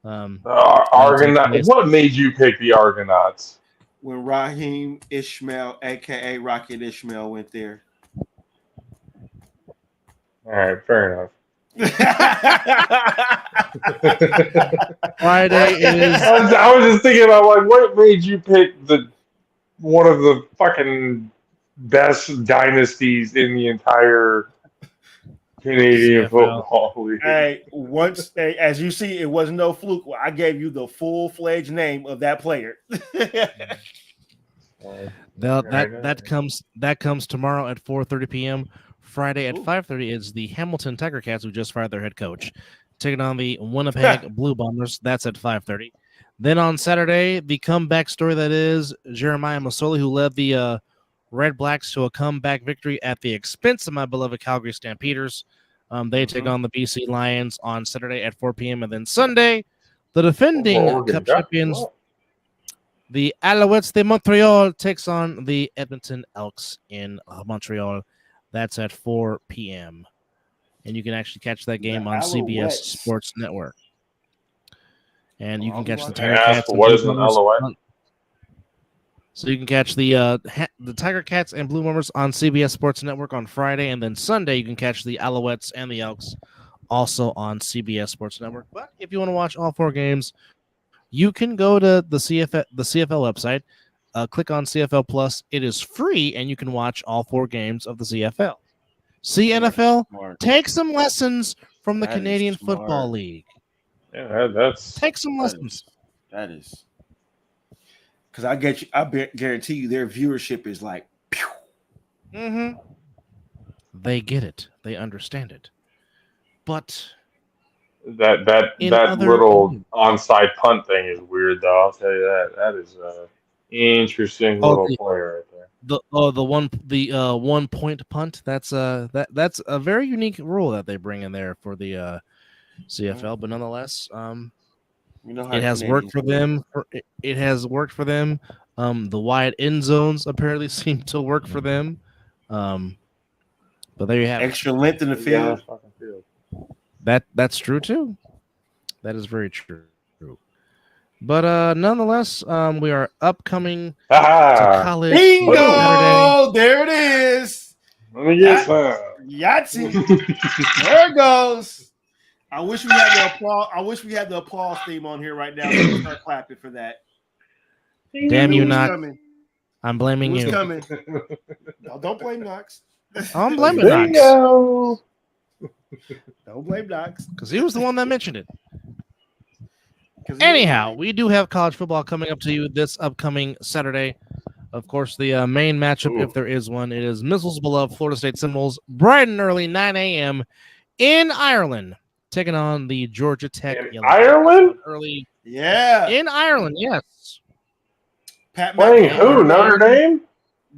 Argonauts. What made you pick the Argonauts? When Raheem Ishmael, aka Rocket Ishmael, went there. All right, fair enough. Friday is. I was just thinking about what made you pick one of the fucking best dynasties in the entire Canadian football league. Hey, as you see, it was no fluke. I gave you the full-fledged name of that player. That comes tomorrow at 4:30 p.m. Friday at 5:30 is the Hamilton Tiger Cats, who just fired their head coach, taking on the Winnipeg Blue Bombers. That's at 5:30. Then on Saturday, the comeback story that is Jeremiah Masoli, who led the Red Blacks to a comeback victory at the expense of my beloved Calgary Stampeders. They take on the BC Lions on Saturday at 4 p.m. And then Sunday, the defending Cup champions. The Alouettes de Montreal takes on the Edmonton Elks in Montreal. That's at 4 p.m. And you can actually catch that game on CBS Alouettes. Sports Network. And you I'll can be catch the watching. Tiger May I ask, Cats and what Blue is an Bombers. Alouette? So you can catch the Tiger Cats and Blue Bombers on CBS Sports Network on Friday, and then Sunday you can catch the Alouettes and the Elks also on CBS Sports Network. But if you want to watch all 4 games, you can go to the CFL website, click on CFL Plus. It is free, and you can watch all 4 games of the CFL. CNFL, Smart. take some lessons from the That is Canadian smart. Football League. Yeah, that's Take some lessons. That is. Because guarantee you their viewership is like, pew. Mm-hmm. They get it. They understand it. But that In that other- little onside punt thing is weird, though. I'll tell you that. That is a interesting little play right there. the 1 point punt, that's that's a very unique rule that they bring in there for the CFL, but nonetheless, You know how it has worked for them. It has worked for them. The wide end zones apparently seem to work for them. But there you have it. Extra length in the Yeah, field. fucking field. That's true too. That is very true. But nonetheless, we are upcoming to Ah, college Bingo! Saturday. There it is. let me get some. Yahtzee. There it goes. I wish we had the applause. I wish we had the applause theme on here right now. So we'll start clapping for that. Damn you, Who's Knox. coming? I'm blaming Who's you. coming? No, don't blame Knox. I'm blaming Knox Bingo! Don't blame Knox. because he was the one that mentioned it. 'Cause he- Anyhow, we do have college football coming up to you this upcoming Saturday. Of course, the main matchup, if there is one, it is Mizzle's beloved Florida State Seminoles, bright and early, 9 a.m. in Ireland, taking on the Georgia Tech. In Yellow Ireland? Jackets. Early yeah. in Ireland, yes. Pat Playing McAfee, who? Notre Dame?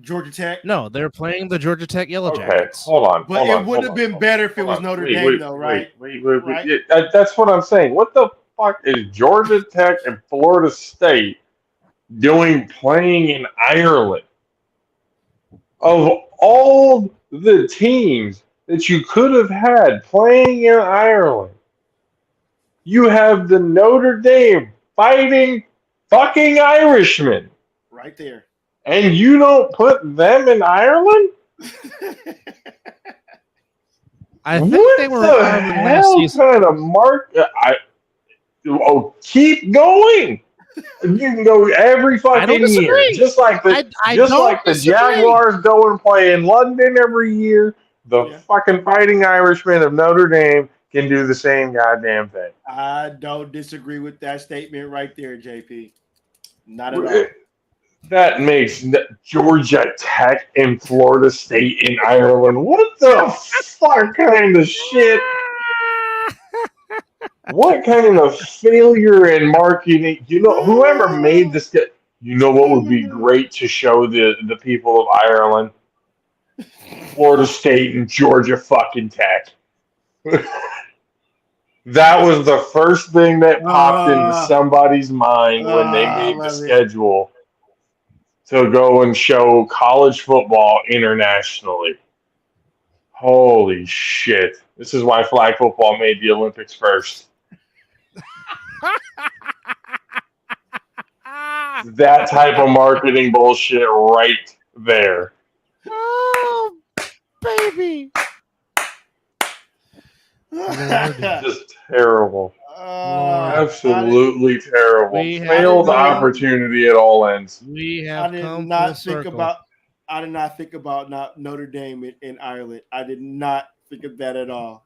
Georgia Tech. No, they're playing the Georgia Tech Yellow Okay, Jackets. hold on. But hold it on, would hold have on, been hold better on, if it hold was on. Notre Wait, Dame, wait, though, wait, right? Wait. Right? Yeah, that's what I'm saying. What the fuck is Georgia Tech and Florida State playing in Ireland? Of all the teams that you could have had playing in Ireland, you have the Notre Dame Fighting fucking Irishmen, Right there. and you don't put them in Ireland? I think What they were the in Ireland last hell season. kind of mark? Keep going. You can go every I don't fucking year, disagree. just like I just don't like the disagree. Jaguars go and play in London every year. The Yeah. fucking Fighting Irishmen of Notre Dame can do the same goddamn thing. I don't disagree with that statement right there, JP. Not at all. That makes Georgia Tech and Florida State in Ireland. What the fuck kind of shit? What kind of failure in marketing? You know, whoever made this, you know what would be great to show the people of Ireland? Florida State and Georgia fucking Tech. That was the first thing that popped into somebody's mind when they made the schedule to go and show college football internationally. Holy shit. This is why flag football made the Olympics first. That type of marketing bullshit right there. Oh, baby. Just terrible. I Absolutely terrible. We have Failed no- opportunity at all ends. We did have come not full think circle. about. I did not think about not Notre Dame in Ireland. I did not think of that at all.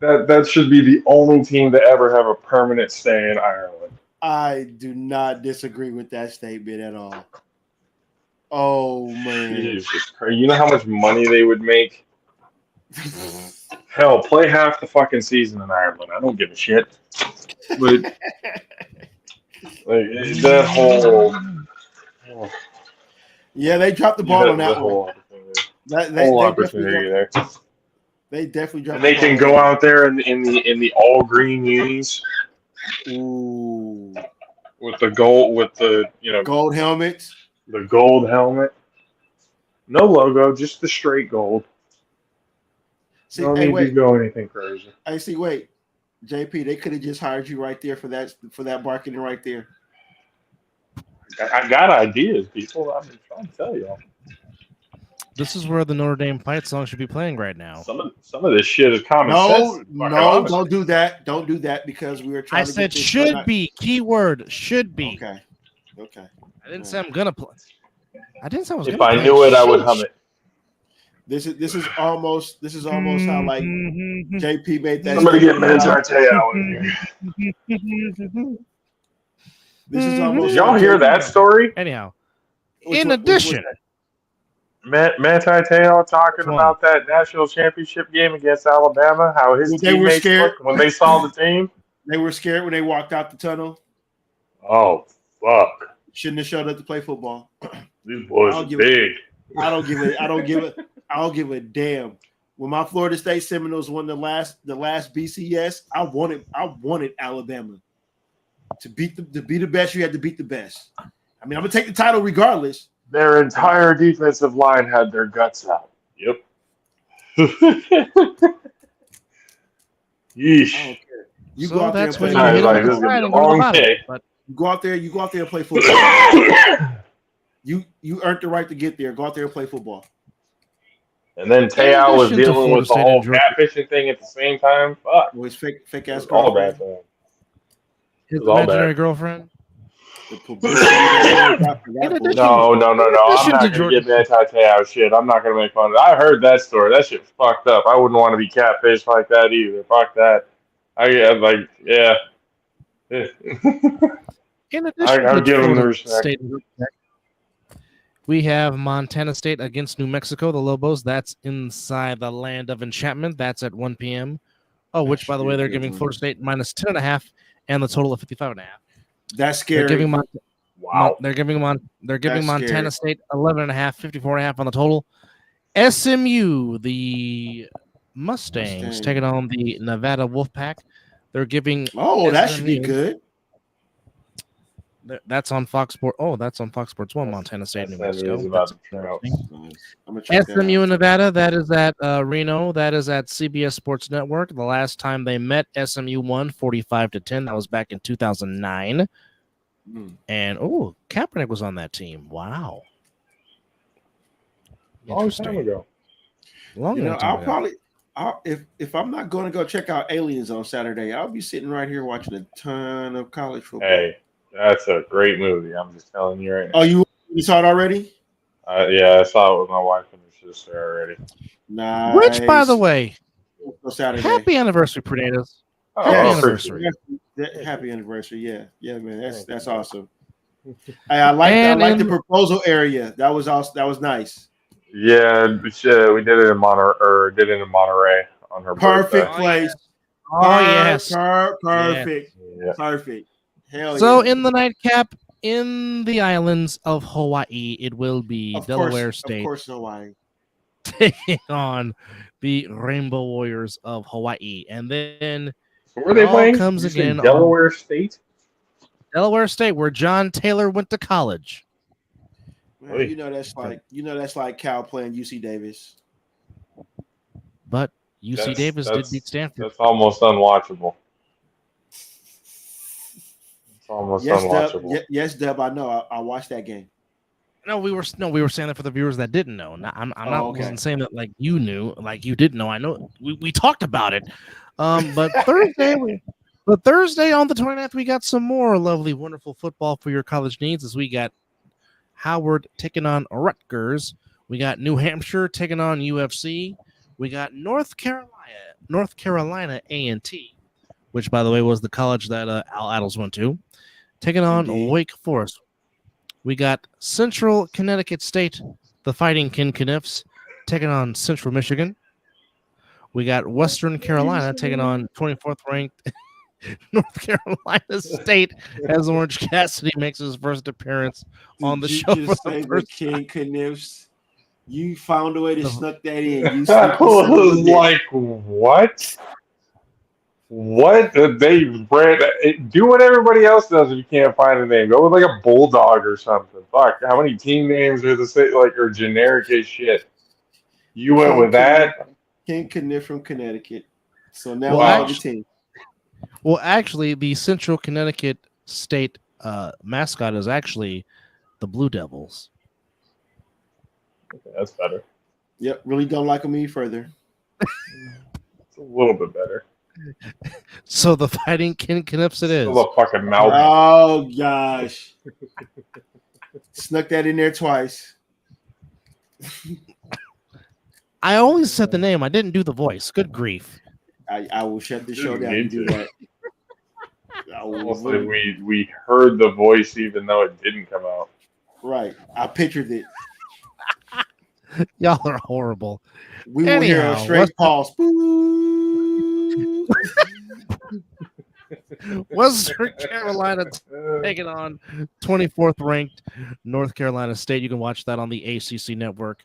That should be the only team to ever have a permanent stay in Ireland. I do not disagree with that statement at all. Oh man. Jesus Christ. You know how much money they would make? Hell, play half the fucking season in Ireland. I don't give a shit. But that whole Yeah, they dropped the ball on that one. whole opportunity, They opportunity there. They definitely dropped. And they can go out there in the all green unis. Ooh. with the gold, with the Gold helmets. the gold helmet. No logo, just the straight gold. See, No hey, need to wait. go anything crazy. I see. Wait, JP, they could have just hired you right there for that marketing right there. I got ideas, people. I've been trying to tell y'all. This is where the Notre Dame fight song should be playing right now. Some of this shit is common sense. No, don't do that. Don't do that because we were trying. I said should be. Keyword should be. Okay. I didn't say I'm gonna play. I didn't say I was. If I knew it, I would hum it. This is almost how like JP made that. Somebody get Manti-Te'o in here. This is almost. Did y'all hear that story? Anyhow, Which in one- addition, Manti-Te'o talking about that national championship game against Alabama, how his They were teammates scared. looked when they saw the team. They were scared when they walked out the tunnel. Oh, fuck. Shouldn't have showed up to play football. These boys are big. I don't give a damn. When my Florida State Seminoles won the last BCS, I wanted Alabama to be the best. You had to beat the best. I mean, I'm gonna take the title regardless. Their entire defensive line had their guts out. Yep. Yeesh. I don't care. You so go out there and that's play. when you hit Like, him this with is pride gonna and be a go long about day. it. But You go out there and play football. You earned the right to get there. Go out there and play football. And then Te'o was addition to dealing with the Florida whole State and catfishing thing at the same time. Fuck. Boys, fake It ass was all girlfriend. bad for him. his was all imaginary bad. girlfriend. The publicity that they got for that In bullshit. addition- No. I'm addition not to going to Jordan- get Manti-Te'o shit. I'm not going to make fun of it. I heard that story. That shit's fucked up. I wouldn't want to be catfished like that either. Fuck that. Yeah. In addition I'll to give him the Florida respect. State, we have Montana State against New Mexico, the Lobos. That's inside the land of enchantment. That's at 1 p.m. Oh, which, by the way, they're giving Florida State minus 10.5 and the total of 55.5. That's scary. They're giving Wow. They're giving That's Montana scary. State 11.5, 54.5 on the total. SMU, the Mustangs, Mustang. taking on the Nevada Wolfpack. They're giving. Oh, that should be SMU good. That's on Fox Sports. Oh, that's on Fox Sports 1, Montana State, New That is Mexico. about That's to turn out. interesting. I'm gonna check that SMU out. in Nevada, that is at Reno. That is at CBS Sports Network. The last time they met, SMU won 45-10. That was back in 2009. And Kaepernick was on that team. Wow. Long time ago. Long You know, time ago. if I'm not going to go check out Aliens on Saturday, I'll be sitting right here watching a ton of college football. Hey, that's a great movie. I'm just telling you right now. Oh, you saw it already? Yeah, I saw it with my wife and her sister already. Nice. Which, by the way, On Saturday. happy anniversary, Predators. Oh, Happy Yes. anniversary. Happy anniversary. Yeah, man. That's awesome. Hey, I like the in- proposal area. That was awesome. That was nice. Yeah, we did it in Monterey on her Perfect birthday. place. Oh, yes. Perfect. Yeah. Perfect. Hell So, yeah. in the nightcap, in the islands of Hawaii, it will be Of Delaware course, State Of course, Hawaii. taking on the Rainbow Warriors of Hawaii. And then So where are they all playing? comes Did you say again on- Delaware State. Delaware State, where John Taylor went to college. Man, Oy. that's like Cal playing UC Davis. But UC Davis did beat Stanford. That's almost unwatchable. It's almost unwatchable. Yes, Deb. I know. I watched that game. No, we were saying that for the viewers that didn't know. I'm not okay. wasn't saying that like you knew, like you didn't know. I know we talked about it. But Thursday on the 29th, we got some more lovely, wonderful football for your college needs as we got Howard taking on Rutgers. We got New Hampshire taking on UFC. We got North Carolina A&T, which, by the way, was the college that Al Addles went to, taking on Indeed. Wake Forest. We got Central Connecticut State, the Fighting Kniffs, taking on Central Michigan. We got Western Carolina taking on 24th ranked North Carolina State as Orange Cassidy makes his first appearance on the Did show you for just the say first King Kniffs? You found a way to The- snuck that in. You I sneaky son of a was bitch. like, what? What they brand? Do what everybody else does if you can't find a name. Go with like a bulldog or something. Fuck, how many team names are the same? Like are generic as shit. You went with that. King Kniff from Connecticut. So now Well, we Wow. know the team. Well, actually, the Central Connecticut State mascot is actually the Blue Devils. Okay, that's better. Yep, really don't like them any further. It's a little bit better. So the Fighting King Kniffs it is. Still a fucking mouth. Oh gosh, snuck that in there twice. I only said the name. I didn't do the voice. Good grief. I will shut the show Didn't down need and do to. that. I will Almost like we heard the voice even though it didn't come out. right. I pictured it. Y'all are horrible. We will hear Anyhow, a straight pause. Western Carolina taking on 24th ranked North Carolina State. You can watch that on the ACC network.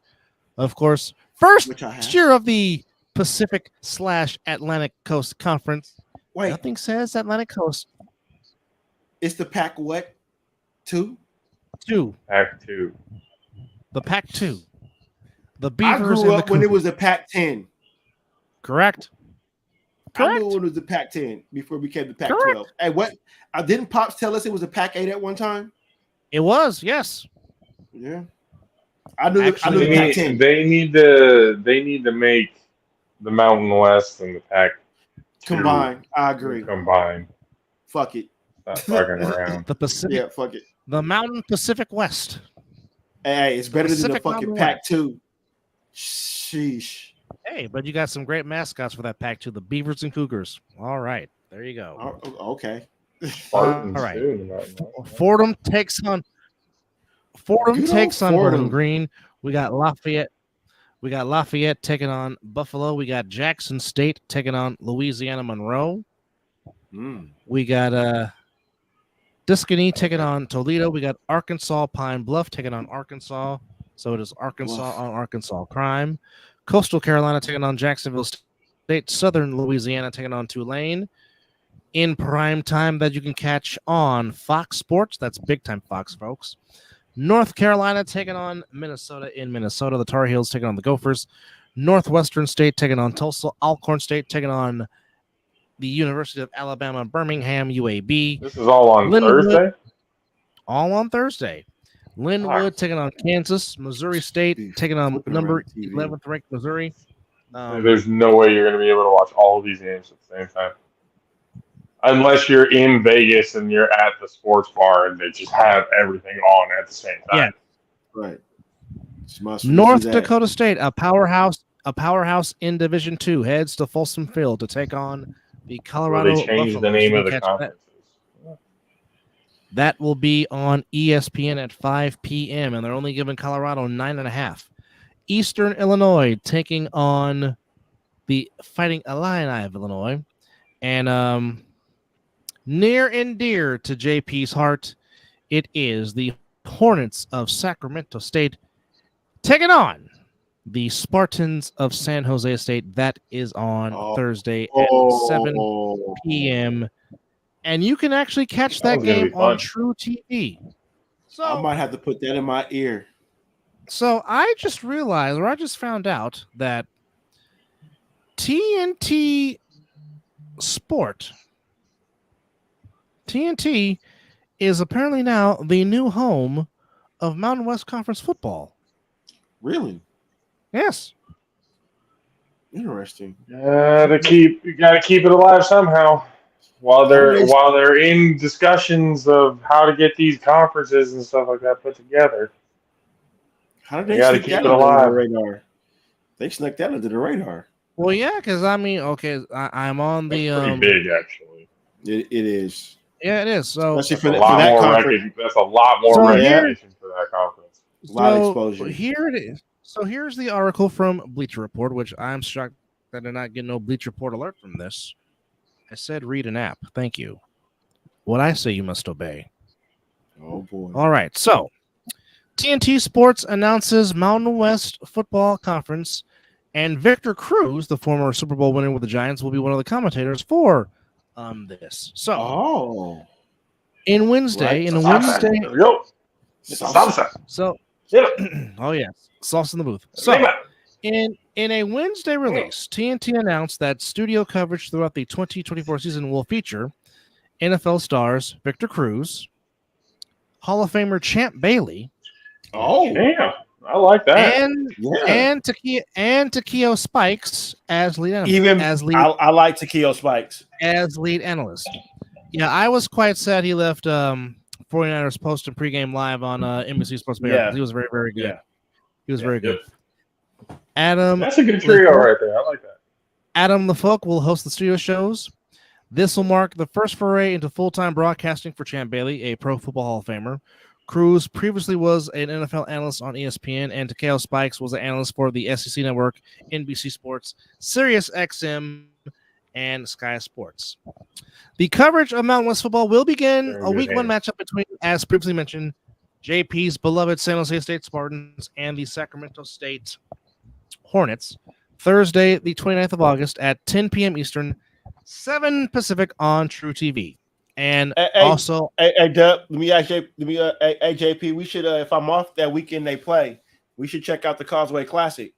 Of course, first Which I have. year of the Pacific/Atlantic Coast Conference. Wait, Nothing says Atlantic Coast. it's the pack what? 2? 2. Act 2. The Pac-2. The I Beavers grew and up the when it Cougars. was the Pac-10. Correct. I Correct. knew when it was the Pac-10 before it became the Correct. Pac-12. Hey, what? Didn't Pops tell us it was a Pac-8 at one time? It was, yes. Yeah. I knew Actually, the They Pac-10. need to make the Mountain West and the Pac Combined. I agree. combined. Fuck it. Not fucking around. The Pacific, Yeah, fuck it. the Mountain Pacific West. Hey, it's better than the Pacific fucking Mountain Pac-2. Sheesh. Hey, but you got some great mascots for that Pac-2, the Beavers and Cougars. All right, there you go. Oh, okay. Spartans all right. too, the Mountain West. Fordham takes on Good old Bowling Fordham. Green. We got Lafayette. We got Lafayette taking on Buffalo. We got Jackson State taking on Louisiana Monroe. We got Discany taking on Toledo. We got Arkansas Pine Bluff taking on Arkansas. So it is Arkansas Bluff. on Arkansas crime. Coastal Carolina taking on Jacksonville State. Southern Louisiana taking on Tulane. In prime time that you can catch on Fox Sports. That's big time Fox, folks. North Carolina taking on Minnesota in Minnesota. The Tar Heels taking on the Gophers. Northwestern State taking on Tulsa. Alcorn State taking on the University of Alabama, Birmingham, UAB. This is all on Linwood. Thursday. All on Thursday. Linwood taking on Kansas. Missouri State taking on Flipping number around the TV. 11th ranked Missouri. There's no way you're going to be able to watch all of these games at the same time. Unless you're in Vegas and you're at the sports bar and they just have everything on at the same time. Yeah. Right. North Dakota State, a powerhouse in Division II, heads to Folsom Field to take on the Or Colorado they changed the Buffaloes. name You of can the catch conferences. That will be on ESPN at 5 p.m., and they're only giving Colorado 9.5. Eastern Illinois taking on the Fighting Illini of Illinois. And near and dear to JP's heart, it is the Hornets of Sacramento State taking on the Spartans of San Jose State. That is on Thursday at 7 p.m., and you can actually catch that was gonna game be fun. on True TV. So I might have to put that in my ear. So I just realized, or I just found out that TNT is apparently now the new home of Mountain West Conference football. Really? Yes. Interesting. You got to keep it alive somehow. While they're in discussions of how to get these conferences and stuff like that put together. How did You they gotta sneak keep that it under alive. the radar? They snuck that under the radar. Well, yeah, because I mean, okay, I'm on the That's pretty big, actually. It is. Yeah, it is. So Especially That's a for lot that more conference. that's a lot more So recognition for that conference. A lot of exposure. Here it is. So here's the article from Bleacher Report, which I'm shocked that I did not get no Bleacher Report alert from this. I said read an app. Thank you. What I say you must obey. Oh boy. All right. So TNT Sports announces Mountain West Football Conference And Victor Cruz, the former Super Bowl winner with the Giants, will be one of the commentators for this. So, in Wednesday, Right. Let's go. Salsa. So, Get it. oh yes, sauce in the booth. So, Lima. in a Wednesday release, TNT announced that studio coverage throughout the 2024 season will feature NFL stars Victor Cruz, Hall of Famer Champ Bailey, Damn. I like that. and Takeo Spikes as lead analyst. I like Takeo Spikes As lead analyst. Yeah, I was quite sad he left 49ers post and pregame live on NBC Sports Bay. Yeah. He was very, very good. Yeah. He was very good. Yep. Adam, That's a good trio right there. I like that. Adam LaFoque will host the studio shows. This will mark the first foray into full-time broadcasting for Champ Bailey, a Pro Football Hall of Famer. Cruz previously was an NFL analyst on ESPN, and Takeo Spikes was an analyst for the SEC Network, NBC Sports, Sirius XM, and Sky Sports. The coverage of Mountain West football will begin a week one matchup between, as previously mentioned, JP's beloved San Jose State Spartans and the Sacramento State Hornets, Thursday, the 29th of August at 10 p.m. Eastern, 7 Pacific on True TV. And also, Dub, let me ask you, JP, we should, if I'm off that weekend they play, we should check out the Causeway Classic.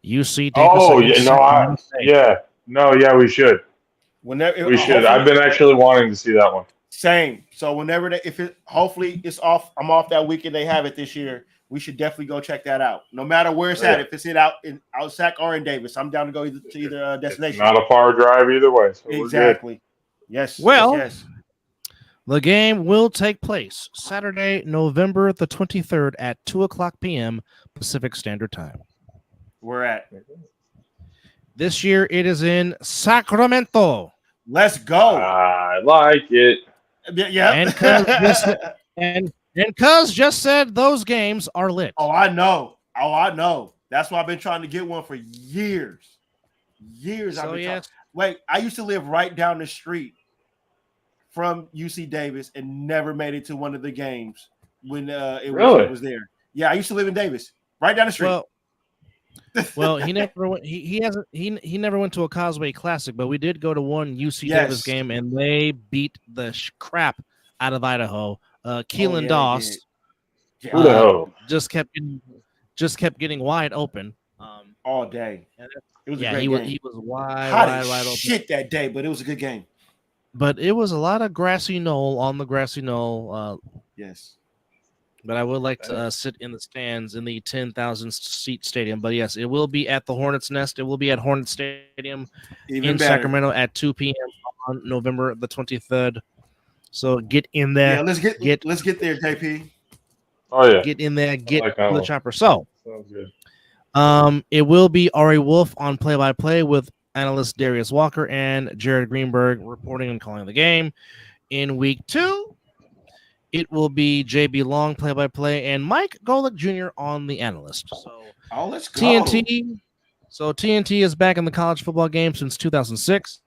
UC Davis. Oh, yeah, we should. Whenever we should. I've been actually wanting to see that one. Same. So whenever hopefully it's off, I'm off that weekend they have it this year. We should definitely go check that out. No matter where it's at, if it's out Sac or in Davis, I'm down to go to either destination. It's not a far drive either way. So exactly. Yes. Well, yes. The game will take place Saturday, November the 23rd at 2:00 p.m. Pacific Standard Time. We're at this year. It is in Sacramento. Let's go. I like it. Yeah. And Cuz just said those games are lit. Oh, I know. That's why I've been trying to get one for years. Wait, I used to live right down the street from UC Davis and never made it to one of the games when it was there. Yeah, I used to live in Davis, right down the street. Well, he never went. He never went to a Causeway Classic, but we did go to one UC Davis game, and they beat the crap out of Idaho. Keelan Doss just kept getting wide open all day. It was a great game. He was wide open. Shit that day, but it was a good game. But it was a lot of grassy knoll on the grassy knoll. Yes. But I would like to sit in the stands in the 10,000 seat stadium. But yes, it will be at the Hornets Nest. It will be at Hornet Stadium in Sacramento at 2 p.m. on November the 23rd. So get in there. Yeah, let's get there, JP. Oh yeah, get in there. Get like the chopper. So sounds good. It will be Ari Wolf on play-by-play with analyst Darius Walker and Jared Greenberg reporting and calling the game. In week 2, it will be JB Long play-by-play and Mike Golick Jr. on the analyst. So let's go. TNT is back in the college football game since 2006.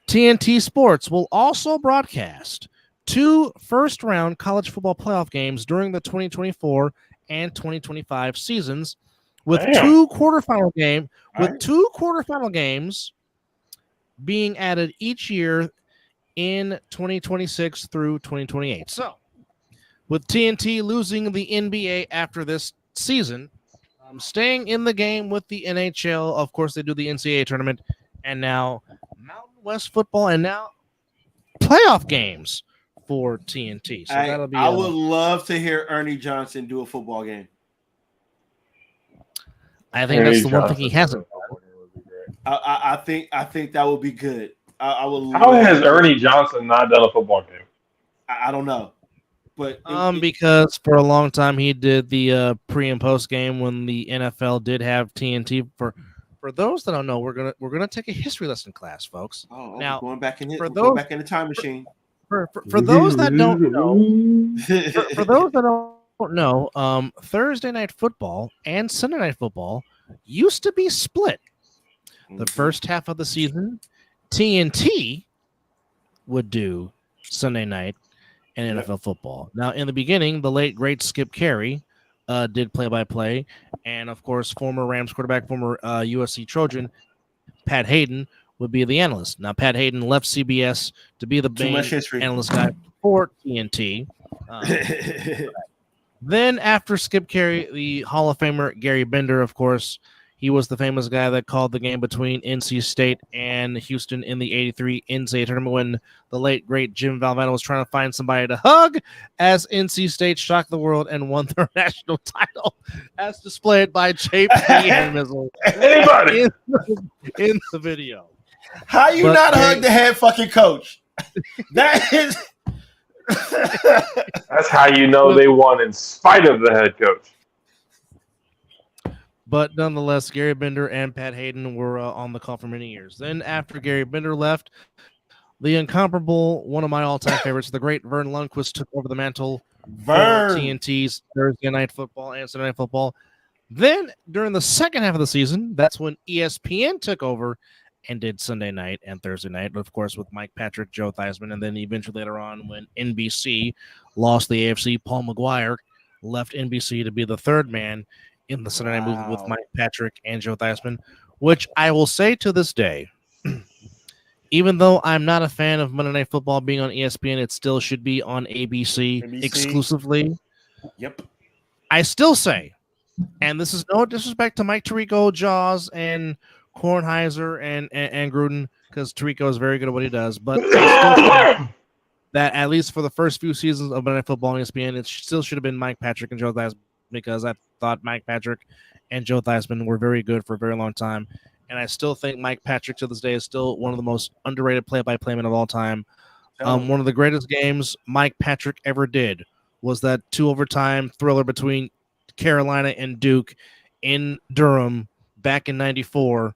TNT Sports will also broadcast 2 first-round college football playoff games during the 2024 and 2025 seasons, with 2 quarterfinal games being added each year in 2026 through 2028. So, with TNT losing the NBA after this season, staying in the game with the NHL, of course, they do the NCAA tournament, and now Mountain West football, and now playoff games for TNT. So that'll be. I would love to hear Ernie Johnson do a football game. I think that's the one thing he hasn't. I think that would be good. I would. How has Ernie Johnson not done a football game? I don't know, but because for a long time he did the pre and post game when the NFL did have TNT. For those that don't know, we're gonna take a history lesson class, folks. Now going back in the time machine. For those that don't know, for those that don't know, Thursday night football and Sunday night football used to be split. The first half of the season, TNT would do Sunday night and NFL football. Now, in the beginning, the late great Skip Carey did play-by-play, and of course, former Rams quarterback, former USC Trojan, Pat Hayden would be the analyst. Now, Pat Hayden left CBS to be the Too main much history. analyst guy for TNT. Then, after Skip Carey, the Hall of Famer Gary Bender, of course, he was the famous guy that called the game between NC State and Houston in the '83 NCAA tournament when the late, great Jim Valvano was trying to find somebody to hug as NC State shocked the world and won their national title, as displayed by JP and Mizzle Anybody? in the video. How you But not Gary- hug the head fucking coach? That is. That's how you know they won in spite of the head coach. But nonetheless, Gary Bender and Pat Hayden were on the call for many years. Then after Gary Bender left, the incomparable, one of my all-time favorites, the great Vern Lundquist took over the mantle for TNT's Thursday Night Football and Sunday Night Football. Then during the second half of the season, that's when ESPN took over and did Sunday night and Thursday night, of course, with Mike Patrick, Joe Theismann, and then eventually later on when NBC lost the AFC, Paul McGuire left NBC to be the third man in the Sunday night movie with Mike Patrick and Joe Theismann, which I will say to this day, even though I'm not a fan of Monday Night Football being on ESPN, it still should be on ABC. Exclusively. Yep. I still say, and this is no disrespect to Mike Tirico, Jaws, and Kornheiser and Gruden, because Tirico is very good at what he does, but I still think that at least for the first few seasons of Monday Night Football on ESPN, it still should have been Mike Patrick and Joe Theismann, because I thought Mike Patrick and Joe Theismann were very good for a very long time. And I still think Mike Patrick to this day is still one of the most underrated play-by-play men of all time. One of the greatest games Mike Patrick ever did was that 2-overtime thriller between Carolina and Duke in Durham back in '94.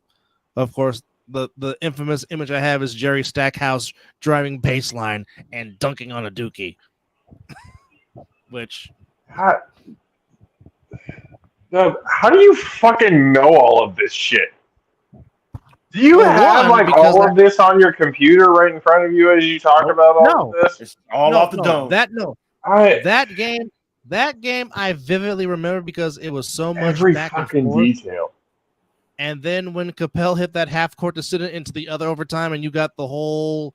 Of course, the infamous image I have is Jerry Stackhouse driving baseline and dunking on a Dookie. Which... How do you fucking know all of this shit? Do you have all of this on your computer right in front of you as you talk about all of this? It's all off the dome. That game I vividly remember because it was so much every back fucking and forth. detail. And then when Capel hit that half court to sit it into the other overtime, and you got the whole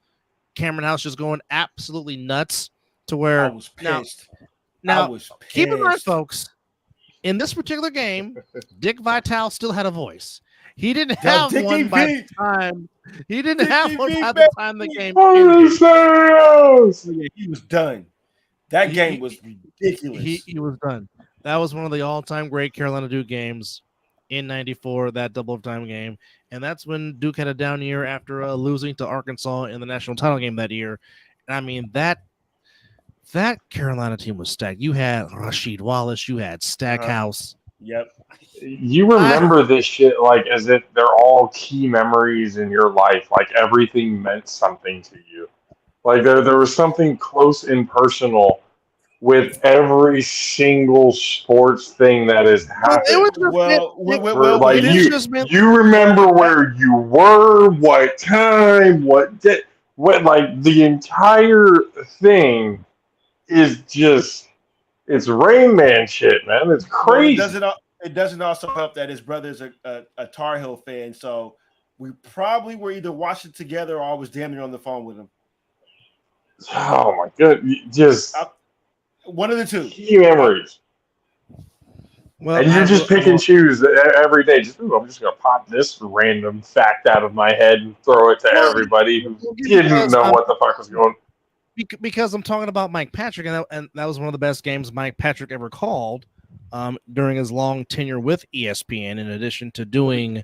Cameron House just going absolutely nuts to where I was pissed. Now keep in mind, folks, in this particular game, Dick Vitale still had a voice. He didn't have one by the time. He didn't have one by the time the game ended. He was done. That game was ridiculous. He was done. That was one of the all-time great Carolina Duke games in '94. That double overtime game, and that's when Duke had a down year after losing to Arkansas in the national title game that year. And I mean that Carolina team was stacked. You had Rasheed Wallace. You had Stackhouse. Yep. You remember this shit like as if they're all key memories in your life. Like everything meant something to you. Like there was something close and personal with every single sports thing that has happened. You remember where you were, what time, what day, like the entire thing is just, it's Rain Man shit, man. It's crazy. It doesn't also help that his brother's a Tar Heel fan, so we probably were either watching together or I was damn near on the phone with him. Oh my god! Just one of the two. Key memories. Well, and you just pick and choose every day. I'm just gonna pop this random fact out of my head and throw it to everybody who didn't know what the fuck was going. Because I'm talking about Mike Patrick, and that was one of the best games Mike Patrick ever called. During his long tenure with ESPN, in addition to doing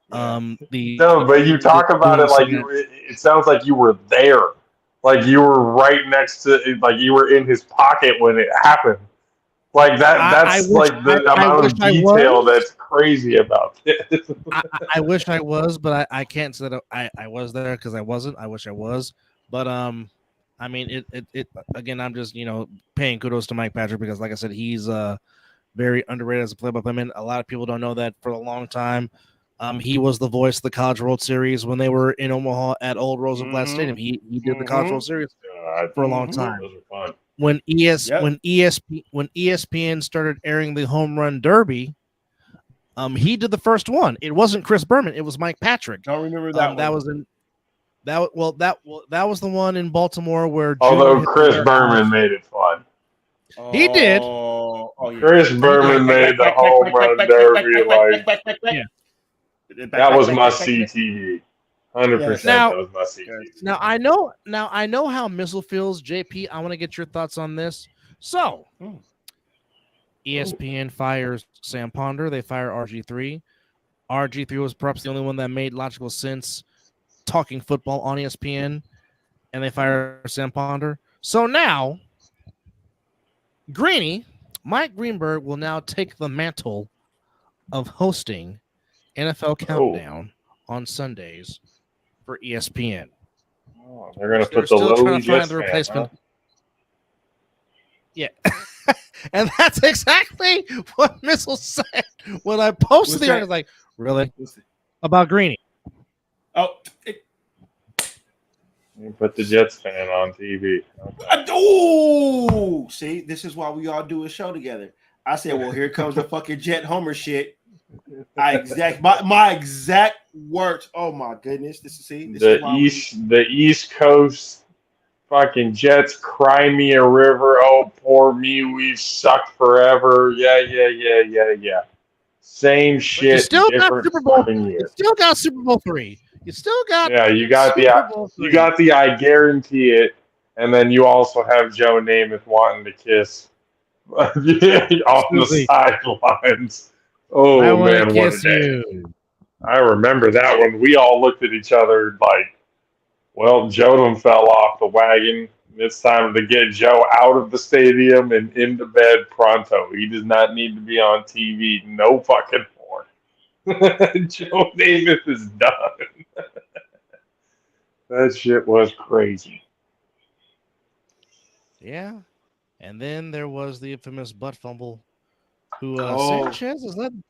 but you talk about it like it sounds like you were there, like you were right next to, like you were in his pocket when it happened. Like that's the amount of detail that's crazy about it. I wish I was, but I can't say that I was there because I wasn't. I wish I was, but I mean it again. I'm just paying kudos to Mike Patrick because, like I said, he's very underrated as a play-by-play man. A lot of people don't know that for a long time. He was the voice of the College World Series when they were in Omaha at Old Rosenblatt Stadium. He did the College World Series for a long time. Those are fun. when ESPN started airing the Home Run Derby, he did the first one. It wasn't Chris Berman, it was Mike Patrick. Don't remember that one. That was the one in Baltimore where Although Chris Berman made it fun. He did. Oh, yeah. Chris Berman made the Home Run Derby like that was must-see TV. 100%. That was must-see TV. Now I know how Mizzle feels. JP, I want to get your thoughts on this. So, ESPN fires Sam Ponder. They fire RG3. RG3 was perhaps the only one that made logical sense talking football on ESPN, and they fire Sam Ponder. So now, Mike Greenberg will now take the mantle of hosting NFL Countdown on Sundays for ESPN. Oh, they're going to put the lowly Jets fan, huh? Yeah. And that's exactly what Mizzle said when I posted the article. Like, really? About Greeny? Oh, you put the Jets fan on TV. Okay. Oh, see, this is why we all do a show together. I said, well, here comes the fucking Jet Homer shit. My exact words. Oh my goodness! The East Coast fucking Jets cry me a river. Oh, poor me, we've sucked forever. Yeah. Same shit. You still got Super Bowl. Year. You still got Super Bowl 3. You still got. Yeah, you got the I guarantee it, and then you also have Joe Namath wanting to kiss on the sidelines. Oh man, what a day! I remember that one. We all looked at each other like, well, Jodem fell off the wagon. It's time to get Joe out of the stadium and into bed pronto. He does not need to be on TV no fucking more. Joe Namath is done. That shit was crazy. Yeah. And then there was the infamous butt fumble who Sanchez is letting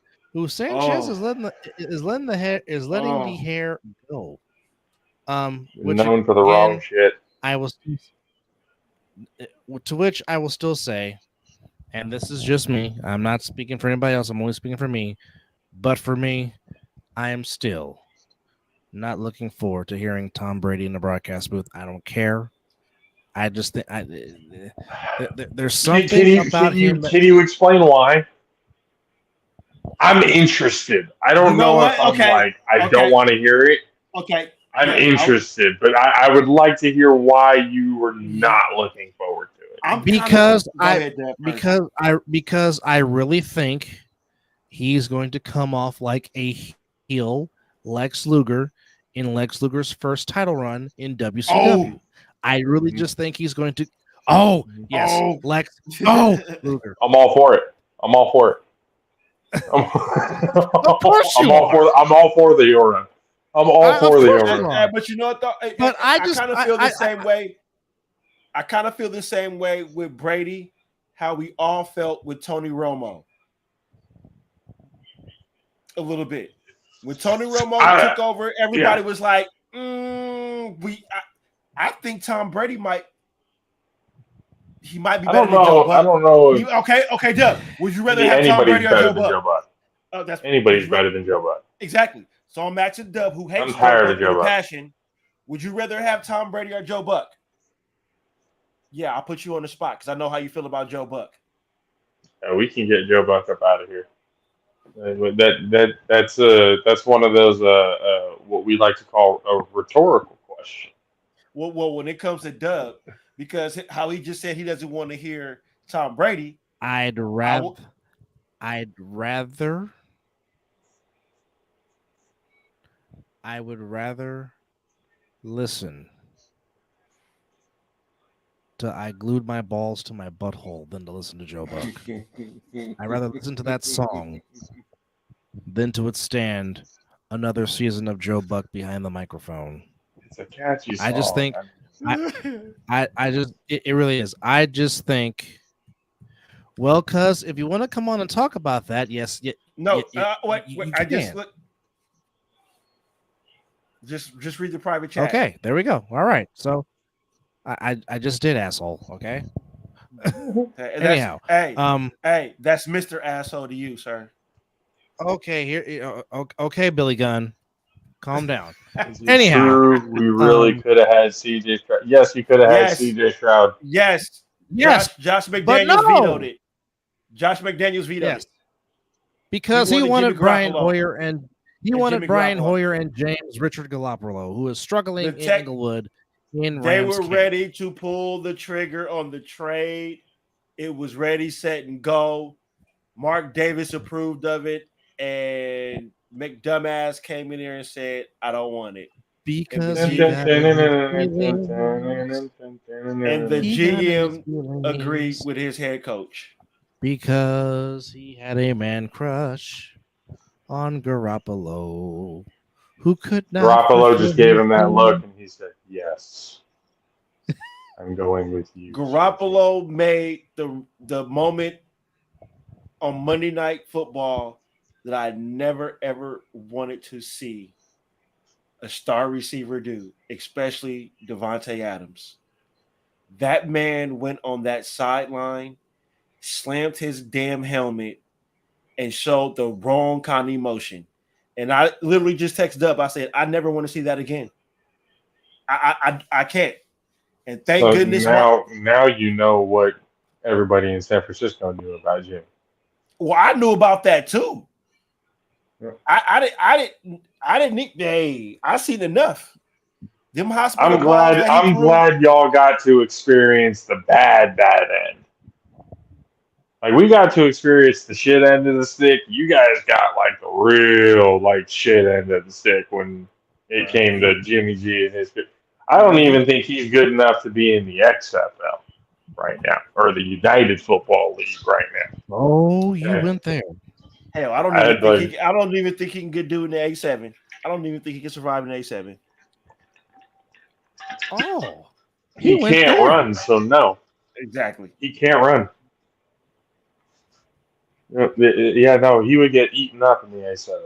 the hair go. Known for the wrong shit. To which I will still say, and this is just me, I'm not speaking for anybody else, I'm only speaking for me, but for me, I am still not looking forward to hearing Tom Brady in the broadcast booth. I don't care. I just think there's something about him. Can you explain why? I'm interested. I don't know if I'm I don't want to hear it. Okay. I'm interested, but I would like to hear why you were not looking forward to it. Because I really think he's going to come off like a heel Lex Luger in Lex Luger's first title run in WCW. I really just think he's going to. Lex. Luger. I'm all for it. Of course you are. I'm all for the Euro. I'm all for the Euro. But you know what? But I kind of feel the same way. I kind of feel the same way with Brady, how we all felt with Tony Romo. A little bit. When Tony Romo took over, everybody was like, I think Tom Brady might be better than Joe Buck. I don't know. Okay, Doug. Would you rather have Tom Brady or Joe Buck? Anybody's better than Joe Buck. Exactly. So I'm matching Dub, who hates Joe Buck with passion. Would you rather have Tom Brady or Joe Buck? Yeah, I'll put you on the spot because I know how you feel about Joe Buck. We can get Joe Buck up out of here. That's one of those what we like to call a rhetorical question. Well, when it comes to Dub, because how he just said he doesn't want to hear Tom Brady. I'd rather listen to I glued my balls to my butthole than to listen to Joe Buck. I'd rather listen to that song than to withstand another season of Joe Buck behind the microphone. It's a catchy song. I just think it really is. I just think, well, cuz if you want to come on and talk about that, yes. Wait. Just read the private chat. Okay, there we go. All right. So I just did, asshole. Okay. Anyhow, hey, that's Mr. Asshole to you, sir. Okay, here. Okay, Billy Gunn, calm down. Is it Anyhow, true we really could have had CJ Stroud? Yes, you could have had Yes. CJ Stroud. Yes. yes, Josh but McDaniels no. vetoed it. Josh McDaniels vetoed Yes, it. because he wanted Brian Hoyer and Garoppolo. Hoyer and James Richard Garoppolo, who is struggling in Inglewood in They Rams were camp. ready to pull the trigger on the trade. It was ready, set, and go. Mark Davis approved of it, and McDumbass came in there and said, "I don't want it." Because and he the, got and the GM agreed with his head coach. Because he had a man crush on Garoppolo, who could not. Garoppolo just gave him that look, and he said, "Yes, I'm going with you." Garoppolo made the moment on Monday Night Football that I never ever wanted to see a star receiver do, especially Devontae Adams. That man went on that sideline, slammed his damn helmet, and showed the wrong kind of emotion. And I literally just texted up. I said, I never want to see that again. I can't. And thank goodness. Now you know what everybody in San Francisco knew about Jim. Well, I knew about that too. Yeah. I didn't need. Hey, I seen enough. Them hospital. I'm glad y'all got to experience the bad end. Like, we got to experience the shit end of the stick. You guys got like the real shit end of the stick when it came to Jimmy G and his. I don't even think he's good enough to be in the XFL right now, or the United Football League right now. Oh, you went there. Hell, I don't even think he can do in the A7. I don't even think he can survive in the A7. Oh, he can't run, so no. Exactly. He can't run. Yeah, no, he would get eaten up in the A7.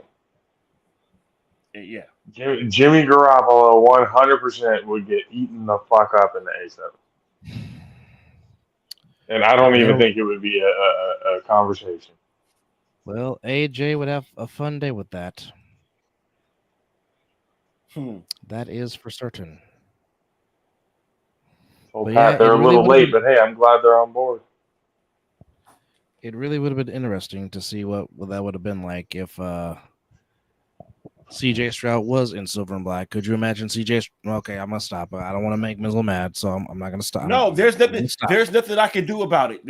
Yeah. Jimmy Garoppolo 100% would get eaten the fuck up in the A7. And I don't even think it would be a conversation. Well, AJ would have a fun day with that. That is for certain. Well, Pat, they're a little late, but hey, I'm glad they're on board. It really would have been interesting to see what that would have been like if CJ Stroud was in silver and black. Could you imagine CJ? Okay, I'm gonna stop. I don't want to make Mizzle mad, so I'm not gonna stop. No, there's nothing. There's nothing I can do about it.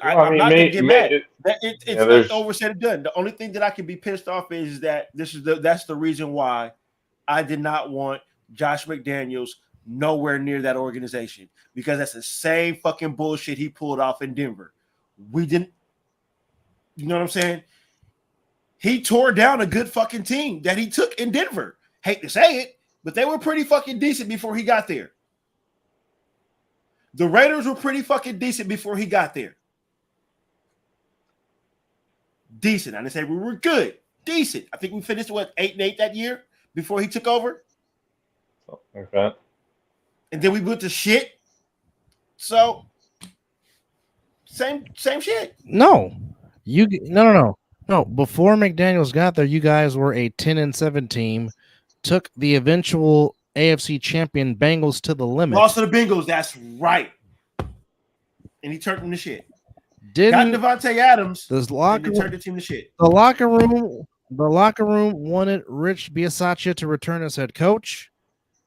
I'm not gonna get mad. It's over said and done. The only thing that I can be pissed off is that that's the reason why I did not want Josh McDaniels nowhere near that organization, because that's the same fucking bullshit he pulled off in Denver. We didn't. You know what I'm saying? He tore down a good fucking team that he took in Denver. Hate to say it, but they were pretty fucking decent before he got there. The Raiders were pretty fucking decent before he got there. Decent. I didn't say we were good. Decent. I think we finished 8-8 that year before he took over. Okay. And then we went to shit. So same shit. No. No, before McDaniels got there, you guys were a 10-7 team, took the eventual AFC champion Bengals to the limit. Lost to the Bengals, that's right. And he turned them to shit. Got Devontae Adams, and turned the team to shit. The locker room wanted Rich Bisaccia to return as head coach.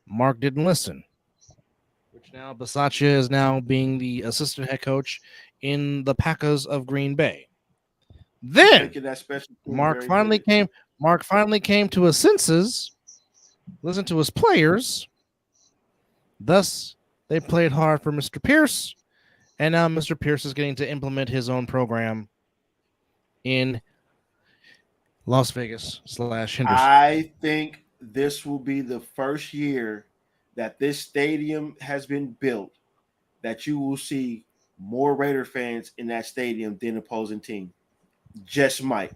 Mark didn't listen. Which now Bisaccia is now being the assistant head coach in the Packers of Green Bay. Then Mark finally came to his senses, listened to his players. Thus, they played hard for Mr. Pierce, and now Mr. Pierce is getting to implement his own program in Las Vegas / Henderson. I think this will be the first year that this stadium has been built that you will see more Raider fans in that stadium than opposing team. Just might.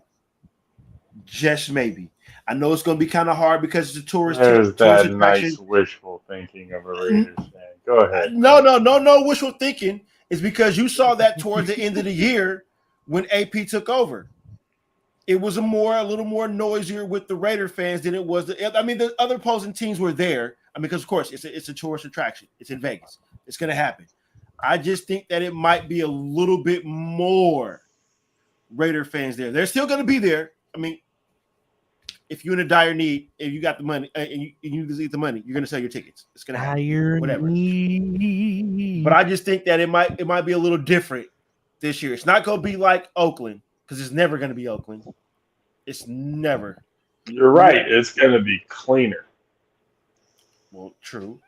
Just maybe. I know it's going to be kind of hard because it's a tourist. There's that nice wishful thinking of a Raiders fan. Go ahead. No wishful thinking. is because you saw that towards the end of the year when AP took over. It was a little more noisier with the Raider fans than it was. The other opposing teams were there. Because of course it's a tourist attraction. It's in Vegas. It's going to happen. I just think that it might be a little bit more Raider fans there. They're still going to be there. If you're in a dire need, if you got the money and you just eat the money, you're going to sell your tickets. It's going to happen. Whatever. But I just think that it might be a little different this year. It's not going to be like Oakland because it's never going to be Oakland. It's never. You're right. It's going to be cleaner. Well, true.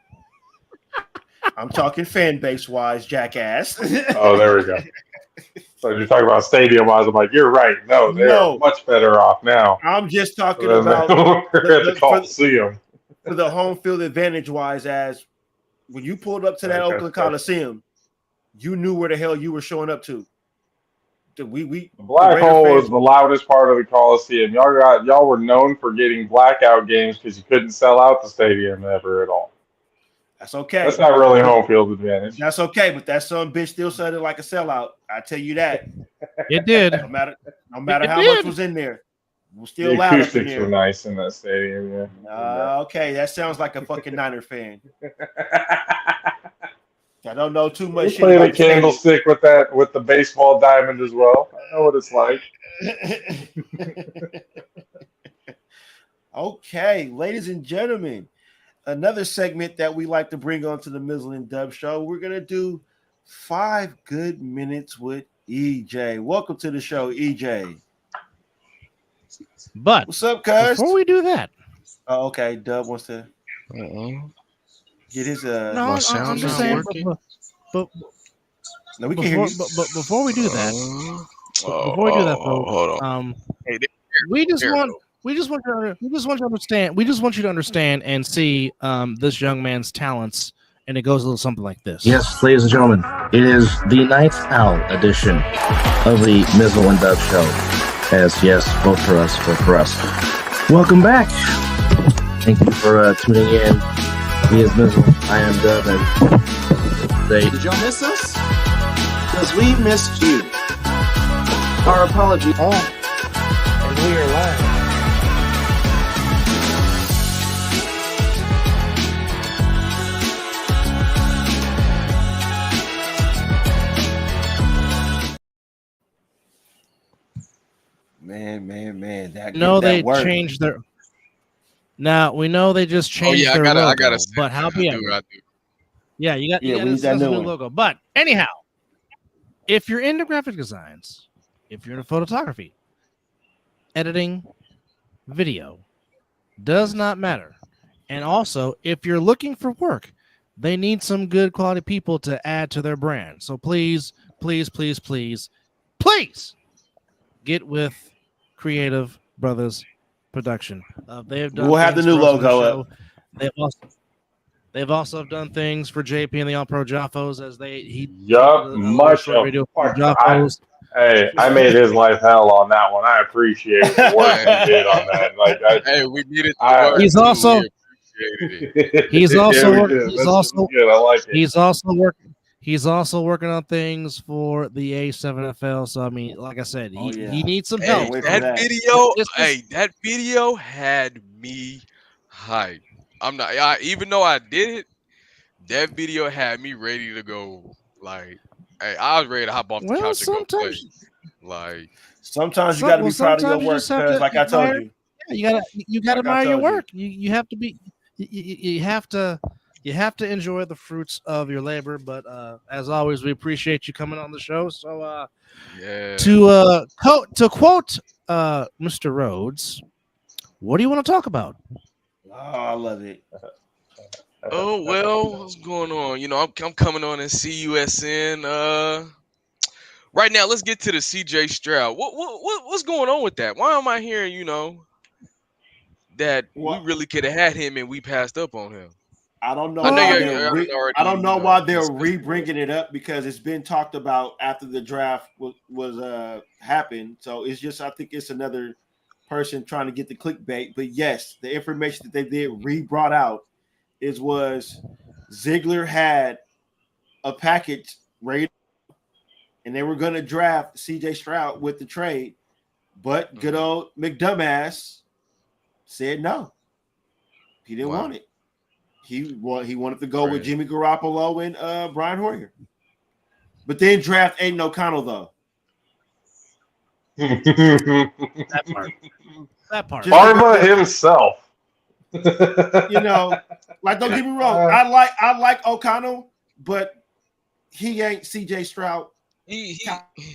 I'm talking fan base wise, jackass. Oh, there we go. So you're talking about stadium wise. I'm like, you're right. No, they're much better off now. I'm just talking about at the Coliseum. For the home field advantage wise, as when you pulled up to that Oakland Coliseum, you knew where the hell you were showing up to. The black hole is the loudest part of the Coliseum. Y'all were known for getting blackout games because you couldn't sell out the stadium ever at all. That's okay. That's not really home field advantage. That's okay, but that son bitch still sounded like a sellout. I tell you that. It did. No matter how much was in there, it was still loud. The acoustics were nice in that stadium. Yeah. Okay, that sounds like a fucking Niner fan. I don't know too much. You play the candlestick with the baseball diamond as well. I know what it's like. Okay, ladies and gentlemen, another segment that we like to bring onto the Mizzle and Dub show. We're gonna do 5 good minutes with EJ. Welcome to the show, EJ. But what's up, cuz? Before we do that, okay, Dub wants to get his No, I'm just saying. But no, we can hear you. But before we do that, hold on. We just want you to understand and see this young man's talents, and it goes a little something like this. Yes, ladies and gentlemen, it is the Ninth Owl edition of the Mizzle and Dub show. As yes, vote for us. Welcome back. Thank you for tuning in. He is Mizzle. I am Dub. And did y'all miss us? Because we missed you. Our apology. And we are live. Man. They changed their. Now we know they just changed their logo. I gotta but how be it? Yeah, you got we need that new logo. But anyhow, if you're into graphic designs, if you're into photography, editing, video, does not matter. And also, if you're looking for work, they need some good quality people to add to their brand. So please get with Creative Brothers Production. We'll have the new logo up. They've also done things for JP and the All Pro Jaffos as I made his life hell on that one. I appreciate the work he did on that. We needed. He's also working on things for the A7FL. So I mean, like I said, he needs some help. That video had me hyped. I'm not. Even though I did it, that video had me ready to go. I was ready to hop off the couch and go play. Sometimes you got to be proud of your work, because like I told you, you gotta admire your work. You have to be. You have to enjoy the fruits of your labor. But as always, we appreciate you coming on the show. So to quote Mr. Rhodes, what do you want to talk about? Oh, I love it. Oh well, what's going on? I'm coming on and CUSN. Right now, let's get to the CJ Stroud. What's going on with that? Why am I hearing that we really could have had him and we passed up on him? I don't know. I don't know why they're re-bringing it up, because it's been talked about after the draft was happened. So it's just, I think it's another person trying to get the clickbait. But yes, the information that they did brought out was Ziegler had a package ready and they were going to draft C.J. Stroud with the trade, but good old McDumbass said no. He didn't want it. He wanted to go with Jimmy Garoppolo and Brian Hoyer. But then draft Aiden O'Connell, though. That part. Barba himself. You know, like, don't get me wrong. I like O'Connell, but he ain't CJ Stroud. He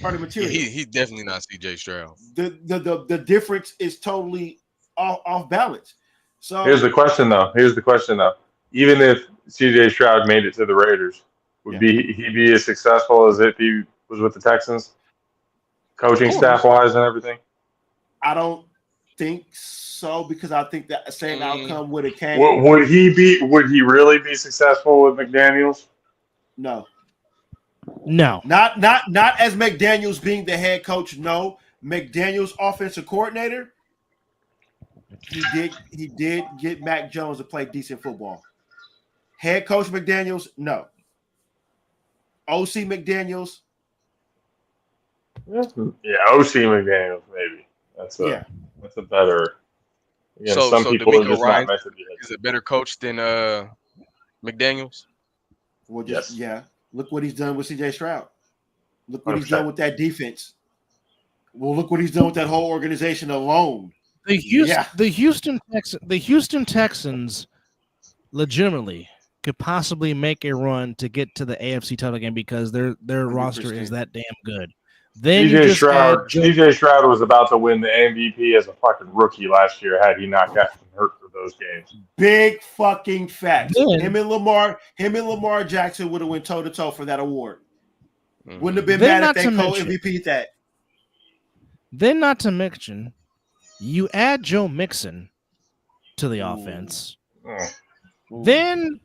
material. He's definitely not CJ Stroud. The difference is totally off balance. So here's the question though. Even if CJ Stroud made it to the Raiders, would he be as successful as if he was with the Texans, coaching staff wise and everything? I don't think so, because I think that same outcome would have came. Would he really be successful with McDaniels? No. No. Not as McDaniels being the head coach. No. McDaniels offensive coordinator. He did get Mac Jones to play decent football. Head coach McDaniels, no. OC McDaniels. Yeah, OC McDaniels, maybe. That's a better. Again, so some people DeMeco are just Ryans not meant to be. Is a better coach than McDaniels? Well, look what he's done with CJ Stroud. Look what 100%. he's done with that defense. Well, look what he's done with that whole organization alone. The Houston Texans legitimately could possibly make a run to get to the AFC title game because their 100%. Roster is that damn good. Then CJ Stroud was about to win the MVP as a fucking rookie last year had he not gotten hurt for those games. Big fucking fact. Him and Lamar Jackson would have went toe to toe for that award. Wouldn't have been mad if they co-MVP'd that. Then, not to mention, you add Joe Mixon to the offense. Then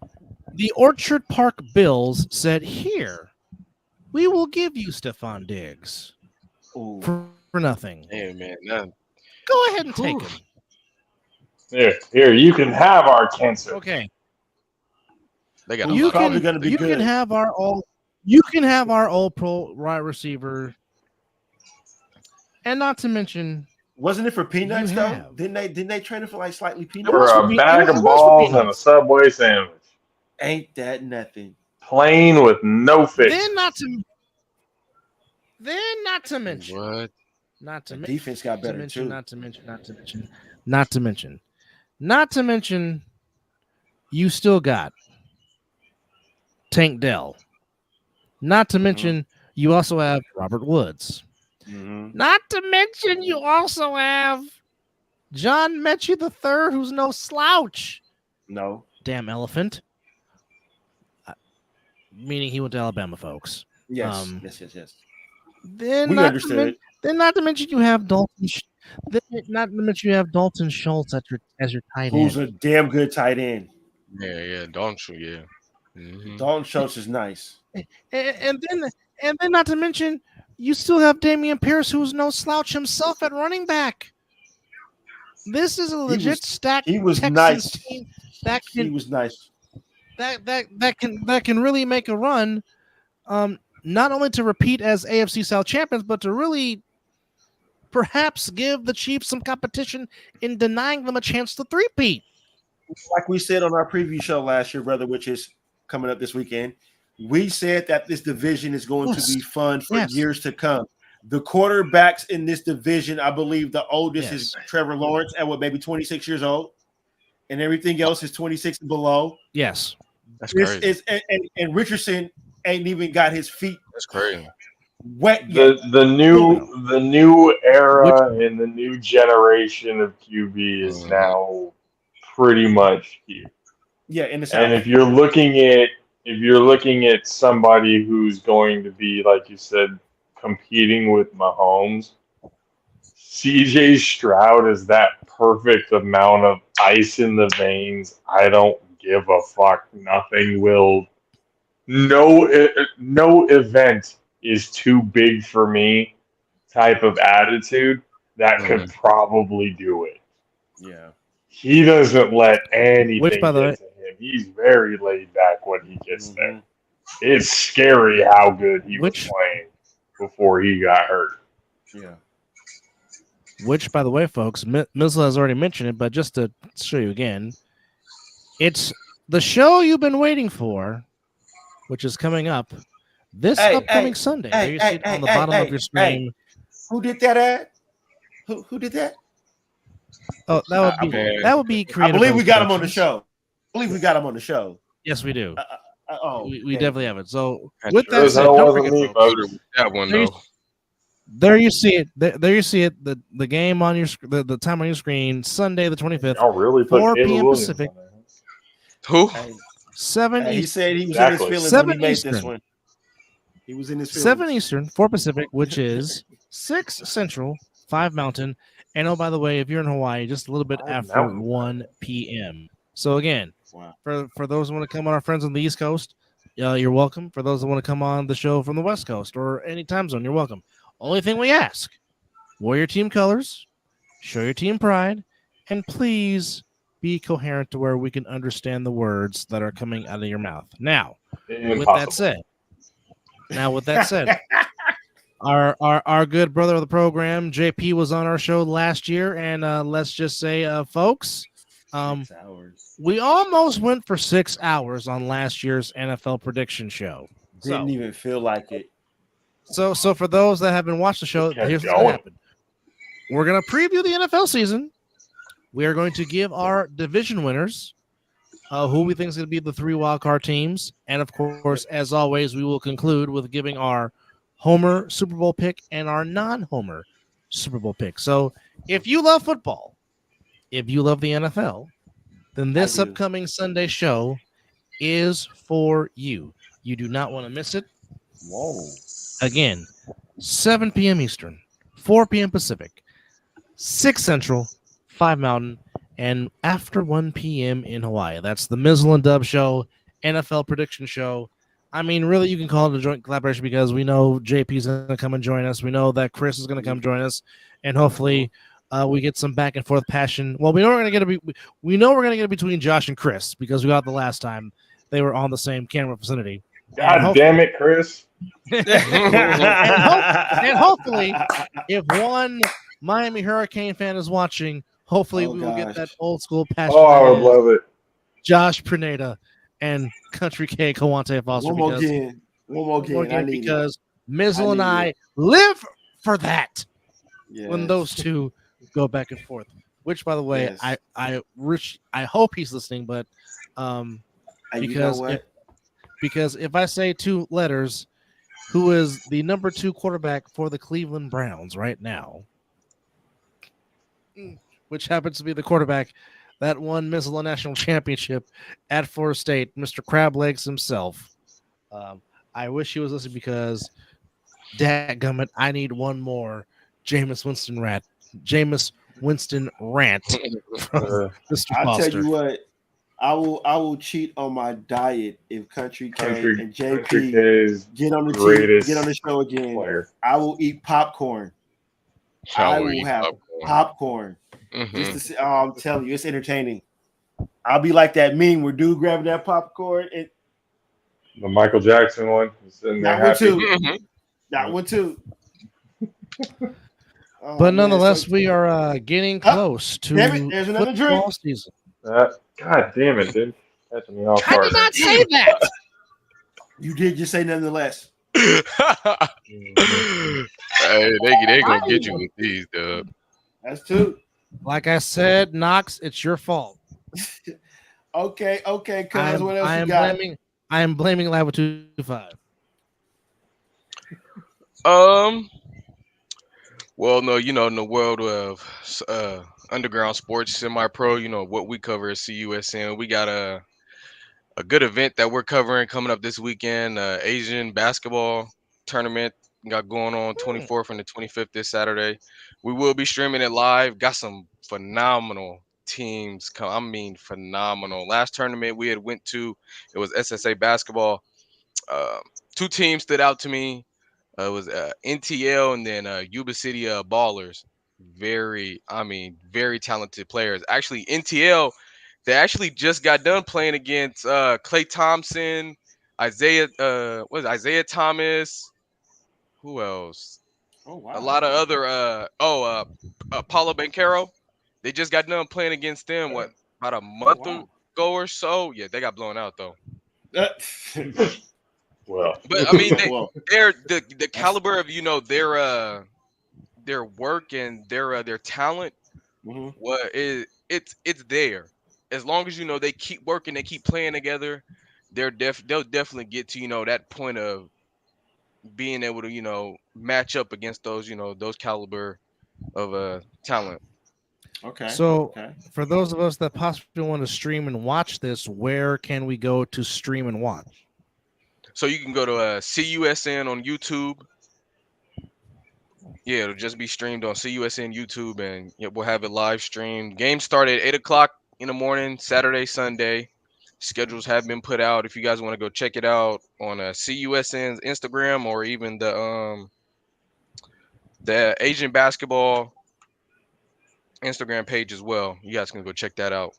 the Orchard Park Bills said, "Here, we will give you Stephon Diggs for nothing." Hey, man. Go ahead and take him. Here, you can have our cancer. Okay. They got you can have our all pro wide receiver. And not to mention, wasn't it for peanuts though? Didn't they trade it for like slightly peanuts? For a bag of balls and a Subway sandwich. Ain't that nothing? Plain with no fish. Then not to mention. What? Defense got better too. Not to mention, you still got Tank Dell. Not to mention, you also have Robert Woods. Not to mention, you also have John Mechie III, who's no slouch. No. Damn elephant. Meaning he went to Alabama, folks. Yes. Then we understood. Not to mention you have Dalton. Not to mention you have Dalton Schultz as your tight end. Who's a damn good tight end. Yeah, Dalton Schultz, yeah. Dalton Schultz is nice. And then not to mention you still have Damian Pierce, who's no slouch himself at running back. This is a legit stack. He was Texans nice. Team he was nice. That can really make a run, not only to repeat as AFC South champions, but to really perhaps give the Chiefs some competition in denying them a chance to three-peat. Like we said on our preview show last year, brother, which is coming up this weekend, we said that this division is going to be fun for years to come. The quarterbacks in this division, I believe the oldest is Trevor Lawrence at maybe 26 years old, and everything else is 26 and below. Yes. That's crazy. And Richardson ain't even got his feet. That's crazy. Wet yet. The new era and the new generation of QB is now pretty much here. Yeah, in the South. And if you're looking at somebody who's going to be, like you said, competing with Mahomes, CJ Stroud is that perfect amount of ice in the veins. I don't give a fuck. No event is too big for me type of attitude that could probably do it. Yeah. He doesn't let anything Which, by the way, get to him. He's very laid back when he gets there. It's scary how good he was playing. before he got hurt. Yeah. Which, by the way, folks, Mizzle has already mentioned it, but just to show you again, it's the show you've been waiting for, which is coming up this upcoming Sunday. There you see it on the bottom of your screen. Who did that ad? Who did that? Oh, that would be creative. I believe we got him on the Productions. show. I believe we got him on the show. Yes, we do. We definitely have it. So That's with true. that said, That don't wasn't forget, me, folks, folks. That one There you- though. there you see it. There you see it. The game on your the time on your screen, Sunday the 25th, Y'all really put 4 Caleb p.m. Williams Pacific. on there. Who? 7 He Eastern. said he was Exactly. in his feelings 7 when he made this Eastern. one. He was in his feelings. 7 Eastern, 4 Pacific, which is 6 Central, 5 Mountain. And oh, by the way, if you're in Hawaii, just a little bit 5 after Mountain. 1 p.m. So again, Wow. for those who want to come on, our friends on the East Coast, you're welcome. For those that want to come on the show from the West Coast or any time zone, you're welcome. Only thing we ask, wear your team colors, show your team pride, and please be coherent to where we can understand the words that are coming out of your mouth. Now, with that said, our good brother of the program, JP, was on our show last year, and let's just say, folks, 6 hours. we almost went for 6 hours on last year's NFL prediction show. Didn't even feel like it. So for those that haven't watched the show, Kept here's what's going going. to happen. We're going to preview the NFL season. We are going to give our division winners, who we think is going to be the 3 wildcard teams. And, of course, as always, we will conclude with giving our Homer Super Bowl pick and our non-Homer Super Bowl pick. So if you love football, if you love the NFL, then this I do. upcoming Sunday show is for you. You do not want to miss it. Whoa. Again, 7 p.m. Eastern, 4 p.m. Pacific, 6 Central, 5 Mountain, and after 1 p.m. in Hawaii. That's the Mizzle and Dub Show, NFL prediction show. I mean, really, you can call it a joint collaboration because we know JP's going to come and join us. We know that Chris is going to come join us, and hopefully we get some back and forth passion. Well, we know we're going to get it between Josh and Chris because we got it the last time they were on the same camera vicinity. God damn it, Chris. And hopefully, if one Miami Hurricane fan is watching, hopefully we will get that old school passion. Oh, I would love it. Josh Perneda and Country K Kawante Foster. One more game. I need because Mizzle and I live for that. it. When Yes. those two go back and forth. Which, by the way, Yes. I hope he's listening, but And you know because what? because if I say 2 letters, who is the number 2 quarterback for the Cleveland Browns right now, which happens to be the quarterback that won Mizzle National Championship at Florida State, Mr. Crablegs himself. I wish he was listening because, dadgummit, I need one more Jameis Winston rant from Mr. I'll Foster. tell you what. I will cheat on my diet if Country K and Country JP K is get on the greatest get on the show again. player. I will eat popcorn. I will have popcorn. Mhm. Just to see, I'm telling you, it's entertaining. I'll be like that meme where dude grabbing that popcorn. The Michael Jackson one. Sitting there That one happy. too. Mhm. That one too. But nonetheless, we are getting close to Damn it, there's another football drink. season. God damn it, dude. Catching me off I guard. did not say that. You did just say nonetheless. Hey, they gonna get you with these, dub. That's two. Like I said, Knox, it's your fault. Okay, cuz what else I you am got? blaming Lava 25. Well, no, in the world of underground sports, semi-pro, what we cover at CUSN, we got a good event that we're covering coming up this weekend. Asian basketball tournament got going on 24th and the 25th this Saturday. We will be streaming it live. Got some phenomenal teams I mean, phenomenal. Last tournament we had went to, it was SSA basketball. 2 teams stood out to me. It was NTL and then Yuba City Ballers. Very talented players. Actually, NTL, they actually just got done playing against Klay Thompson, Isaiah Thomas. Who else? Oh A wow. lot of other Paulo Banquero. They just got done playing against them about a month wow. ago or so. Yeah, they got blown out though. Uh, Well, But I mean well, they're the that's caliber of their work and their talent. mhm. It's there. As long as they keep working, they keep playing together, they'll definitely get to that point of being able to match up against those those caliber of talent. Okay. So, Okay. for those of us that possibly want to stream and watch this, where can we go to stream and watch? So you can go to CUSN on YouTube. Yeah, it'll just be streamed on CUSN YouTube, and yeah, we'll have it live streamed. Games start at 8 o'clock in the morning, Saturday, Sunday. Schedules have been put out. If you guys want to go check it out on CUSN's Instagram or even the Asian basketball Instagram page as well, you guys can go check that out.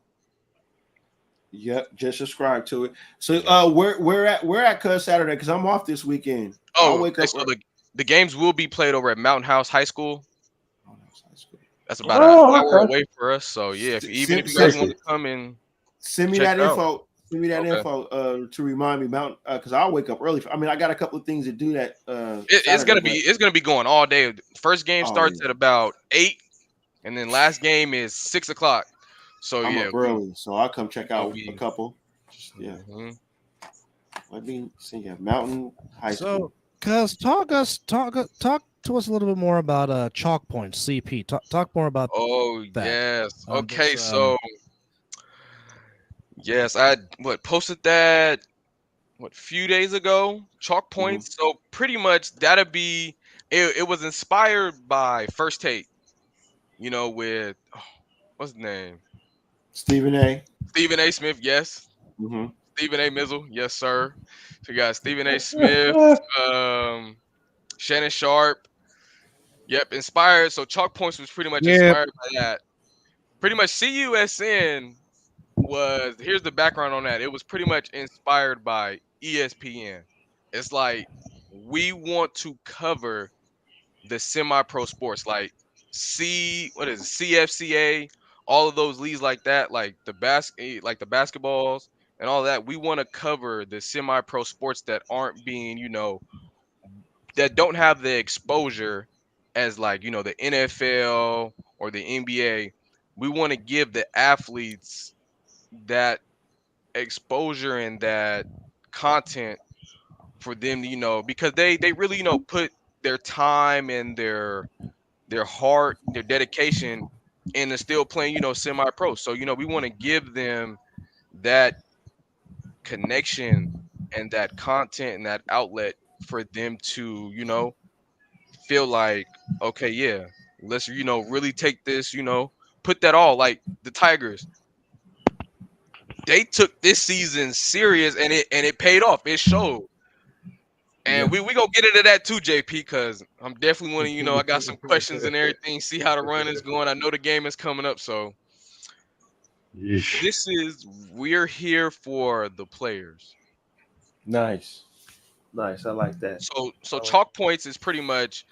Yep. Just subscribe to it. So Yeah. we're at Cuz Saturday because I'm off this weekend. I'll Oh, wake okay, up. so the games will be played over at Mountain House High School. Oh, that's good. That's about an oh, hour okay. away for us. So yeah, even if Send, you guys send, want Tricky. to come and send me check that it out. info. Send me that Okay. info to remind me Mount because I'll wake up early. I mean, I got a couple of things to do that It's Saturday, gonna be going all day. First game oh yeah, starts at about 8, and then last game is 6 o'clock. So I'm yeah, up early, so I'll come check so out a couple. Yeah, mhm. let me see. Yeah, Mountain High So, School. Cuz, talk to us a little bit more about Chalk Point CP. Talk more about Oh that. yes. Okay, This so yes, I posted that few days ago. Chalk Mm-hmm. points. So pretty much that'll be it was inspired by First Take, with what's his name? Stephen A. Stephen A. Smith, yes. Mm-hmm. Stephen A. Mizzle, yes, sir. So you got Stephen A. Smith, um, Shannon Sharp. Yep, inspired. So Chalk Points was pretty much yeah, inspired by that. Pretty much CUSN here's the background on that. It was pretty much inspired by ESPN. It's like we want to cover the semi-pro sports like what is it, CFCA, all of those leagues like that, like like the basketballs and all that. We want to cover the semi-pro sports that aren't being, that don't have the exposure as like, the NFL or the NBA. We want to give the athletes that exposure and that content for them, because they really, put their time and their heart, their dedication into still playing, semi-pro. So, we want to give them that connection and that content and that outlet for them to, feel like, okay, yeah, let's, really take this, put that all like the Tigers. They took this season serious and it paid off. It showed. And Yeah. we gonna get into that too, JP, because I'm definitely wanting, I got some questions and everything, see how the run is going. I know the game is coming up, so Yeesh. we're here for the players. Nice. I like that. So Chalk Points is pretty much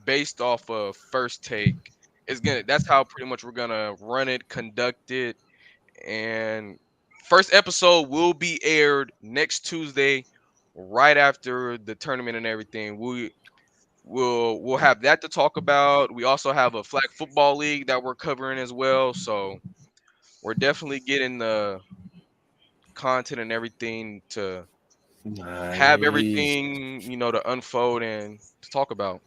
based off of First Take. That's how pretty much we're gonna run it, conduct it, and first episode will be aired next Tuesday, right after the tournament and everything. We'll have that to talk about. We also have a flag football league that we're covering as well. So we're definitely getting the content and everything to have Nice. everything, to unfold and to talk about.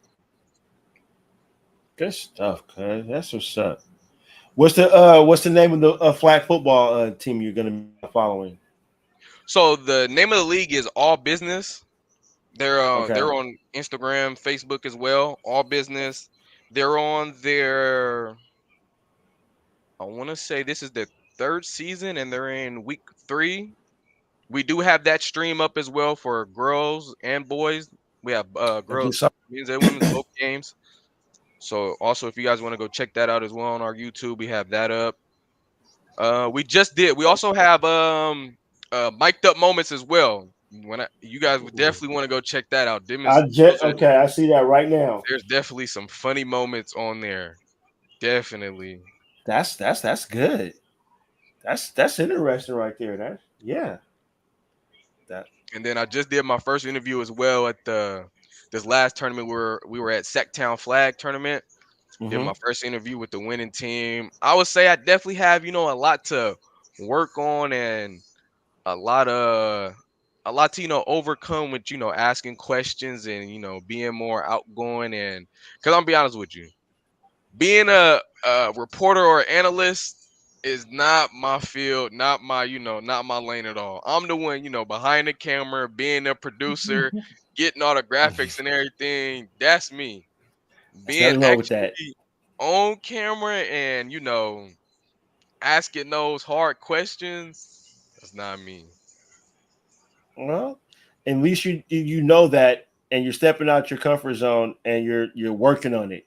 Good stuff, cuz. That's what's up. What's the name of the flag football team you're gonna be following? So the name of the league is All Business. Okay. They're on Instagram, Facebook as well. All Business. They're on their, I want to say this is the third season and they're in week 3. We do have that stream up as well for girls and boys. We have I do girls, some- men's and women's, both games. So also, if you guys want to go check that out as well on our YouTube, we have that up. We also have mic'd up moments as well. You guys would definitely want to go check that out. Okay, I see that right now. There's definitely some funny moments on there. Definitely. That's good. That's interesting right there. That And then I just did my first interview as well at this last tournament where we were at Sacktown Flag tournament. Did my first interview with the winning team. I would say I definitely have, a lot to work on and a lot to overcome with asking questions and being more outgoing. And because I'm be honest with you, being a reporter or analyst is not my field, not my not my lane at all. I'm the one behind the camera, being a producer, getting all the graphics and everything. That's me. Being nothing wrong with that. actually on camera and asking those hard questions, that's not me. Well, at least you know that, and you're stepping out your comfort zone, and you're working on it.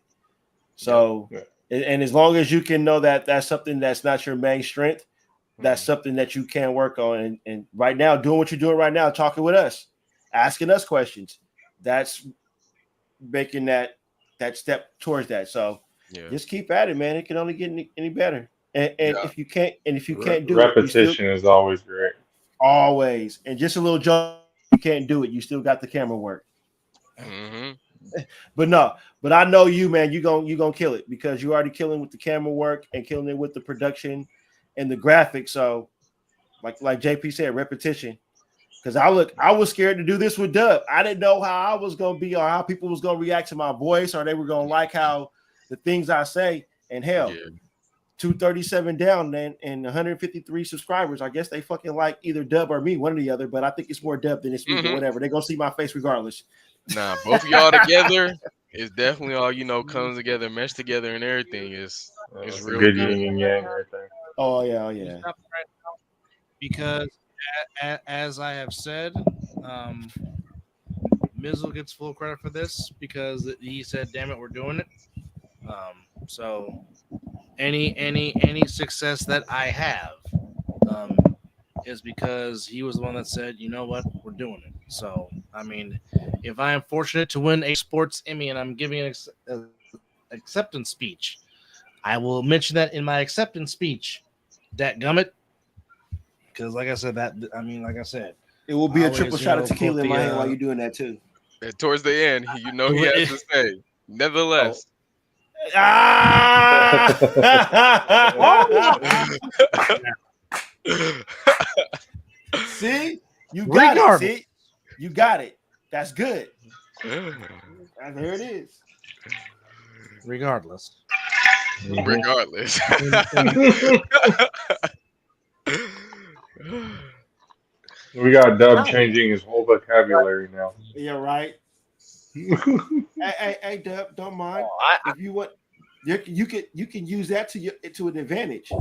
So, and as long as you can know that that's something that's not your main strength, that's something that you can work on. And right now, doing what you're doing right now, talking with us, asking us questions, that's making that step towards that. So just keep at it, man. It can only get any better. And if you can't do repetition is always great. Always. And just a little joke, you can't do it. You still got the camera work. But I know you, man. You gonna kill it because you already killing with the camera work and killing it with the production and the graphics. So, like JP said, repetition. Because I was scared to do this with Dub. I didn't know how I was gonna be or how people was gonna react to my voice or they were gonna like how the things I say. And hell, 237 down and 153 subscribers. I guess they fucking like either Dub or me, one or the other. But I think it's more Dub than it's me. But whatever, they gonna see my face regardless. Nah, both of y'all together is definitely all comes together, mesh together, and everything is real good yin and yang right there. Oh yeah. Because as I have said, Mizzle gets full credit for this because he said, "Damn it, we're doing it." So any success that I have is because he was the one that said, "You know what, we're doing it." So I mean, if I am fortunate to win a sports Emmy and I'm giving an acceptance speech, I will mention that in my acceptance speech. That gummit. Because, like I said, it will be a triple shot of tequila in my hand while you're doing that too. And towards the end, he has to say, nevertheless. See, you got it. See, you got it. That's good. And there it is. Regardless. We got Dub changing his whole vocabulary now. Yeah, right. hey, Dub, don't mind. If you want, you can use that to an advantage.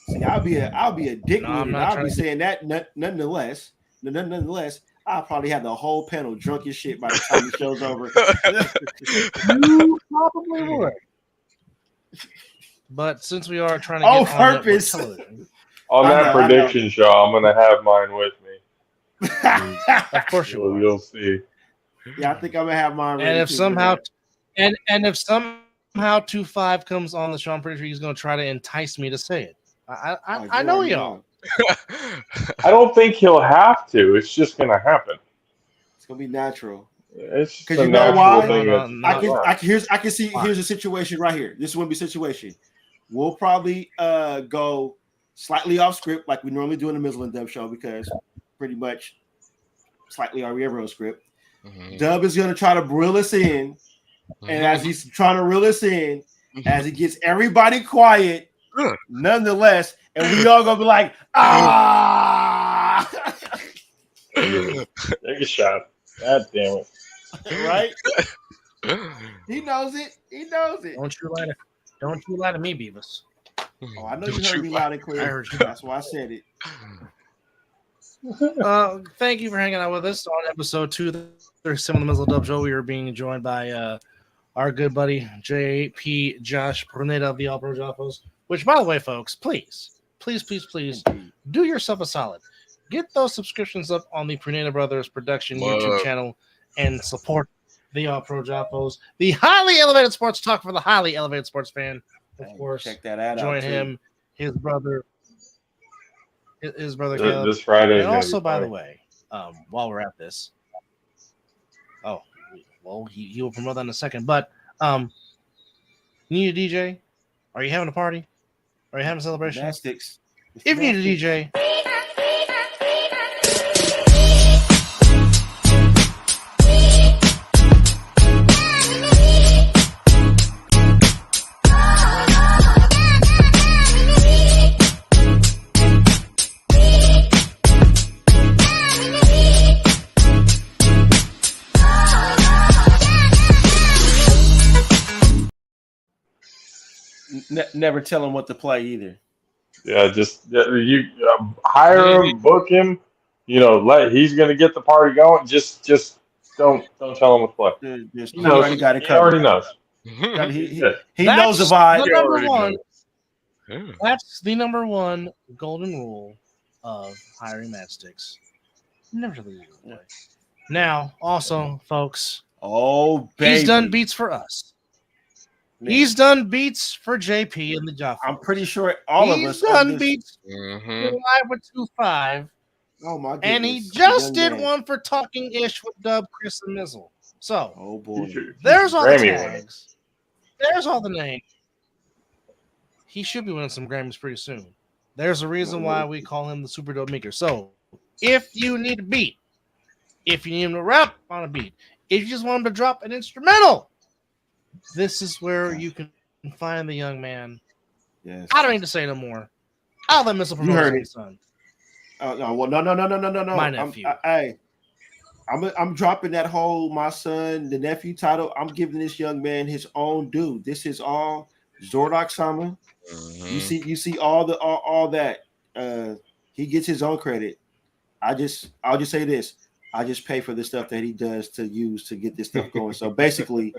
See, I'll be a dick with it. I'll be saying that nonetheless. Nonetheless, I'll probably have the whole panel drunk as shit by the time the show's over. You probably would. But since we are trying to get on purpose on that prediction show, I'm gonna have mine with me. Of course you will. You'll see. Yeah, I think I'm gonna have mine. And if somehow 2-5 comes on the show, I'm pretty sure he's gonna try to entice me to say it. I know y'all. I don't think he'll have to. It's just gonna happen. It's gonna be natural. It's because you know why? I can see. Here's a situation right here. This wouldn't be a situation. We'll probably go slightly off script like we normally do in the Mizzle and Dub show because pretty much slightly are we ever on script. Dub is gonna try to reel us in, and as he's trying to reel us in, as he gets everybody quiet, nonetheless, and we all gonna be like, Take a shot. God damn it. Right? He knows it. He knows it. Don't you lie to me, Beavis. Oh, I know you heard me loud and clear. I heard you. That's why I said it. Thank you for hanging out with us on episode 237 of the Mizzle Dub Show. We are being joined by our good buddy JP Josh Perneda of the All Pro Jaffos. Which, by the way, folks, please do yourself a solid. get those subscriptions up on the Prenata Brothers Production Whoa. YouTube channel and support the All Pro Jappos, the highly elevated sports talk for the highly elevated sports fan. Of course, check that ad join out. him, his brother Caleb. This Friday. And also, by the way, while we're at this, he will promote that in a second. But you need a DJ? Are you having a party? Are you having a celebration? Gymnastics. If you need a DJ, never tell him what to play either. Yeah, you hire him, book him. He's gonna get the party going. Just don't tell him what to play. He already got it He covered. already knows. He knows the vibe. The number one. Yeah. That's the number one golden rule of hiring matchsticks. Never tell the user to play. Now, also, folks, baby. he's done beats for us. Man. He's done beats for JP and the Jaffa. I'm pretty sure all of us. He's done beats Mm-hmm. live with 2-5. Oh my goodness. And he just did one for Talking Ish with Dub, Chris, and Mizzle. So, oh boy. there's all the Grammy tags. There's all the names. He should be winning some Grammys pretty soon. There's a reason why we call him the Super Dope Maker. So, if you need a beat, if you need him to rap on a beat, if you just want him to drop an instrumental, this is where you can find the young man. Yes. I don't need to say no more. I'll let Mizzle promote heard his it. son. No. My nephew. I'm dropping that whole my son, the nephew title. I'm giving this young man his own due. This is all Zordox Sama. Mm-hmm. You see all that. He gets his own credit. I'll just say this. I just pay for the stuff that he does to use to get this stuff going. So basically,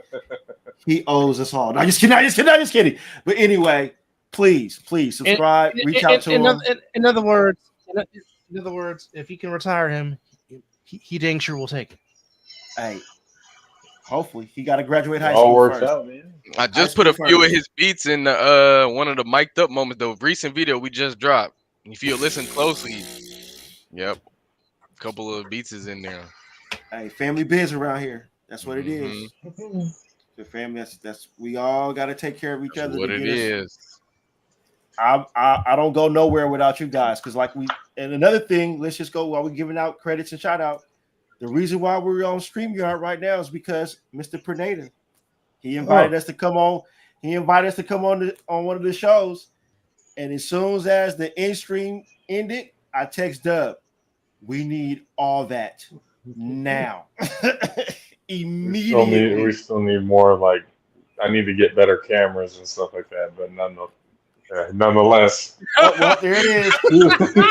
he owes us all. No, just kidding. But anyway, please subscribe. Reach out to him. In other words, if he can retire him, he dang sure will take it. Hey, hopefully he got to graduate high All school works first. out, man. I just put a few of his beats in one of the mic'd up moments, the recent video we just dropped. If you listen closely, yep, a couple of beats is in there. Hey, family biz around here. That's what it is. The family. That's we all got to take care of each other. What it is. I don't go nowhere without you guys because and another thing, let's just go while we're giving out credits and shout out. The reason why we're on StreamYard right now is because Mr. Pernada, he invited us to come on. He invited us to come on one of the shows, and as soon as the end stream ended, I text Dub, we need all that now. Immediately. We still need more. I need to get better cameras and stuff like that, but nonetheless. Well, there it is.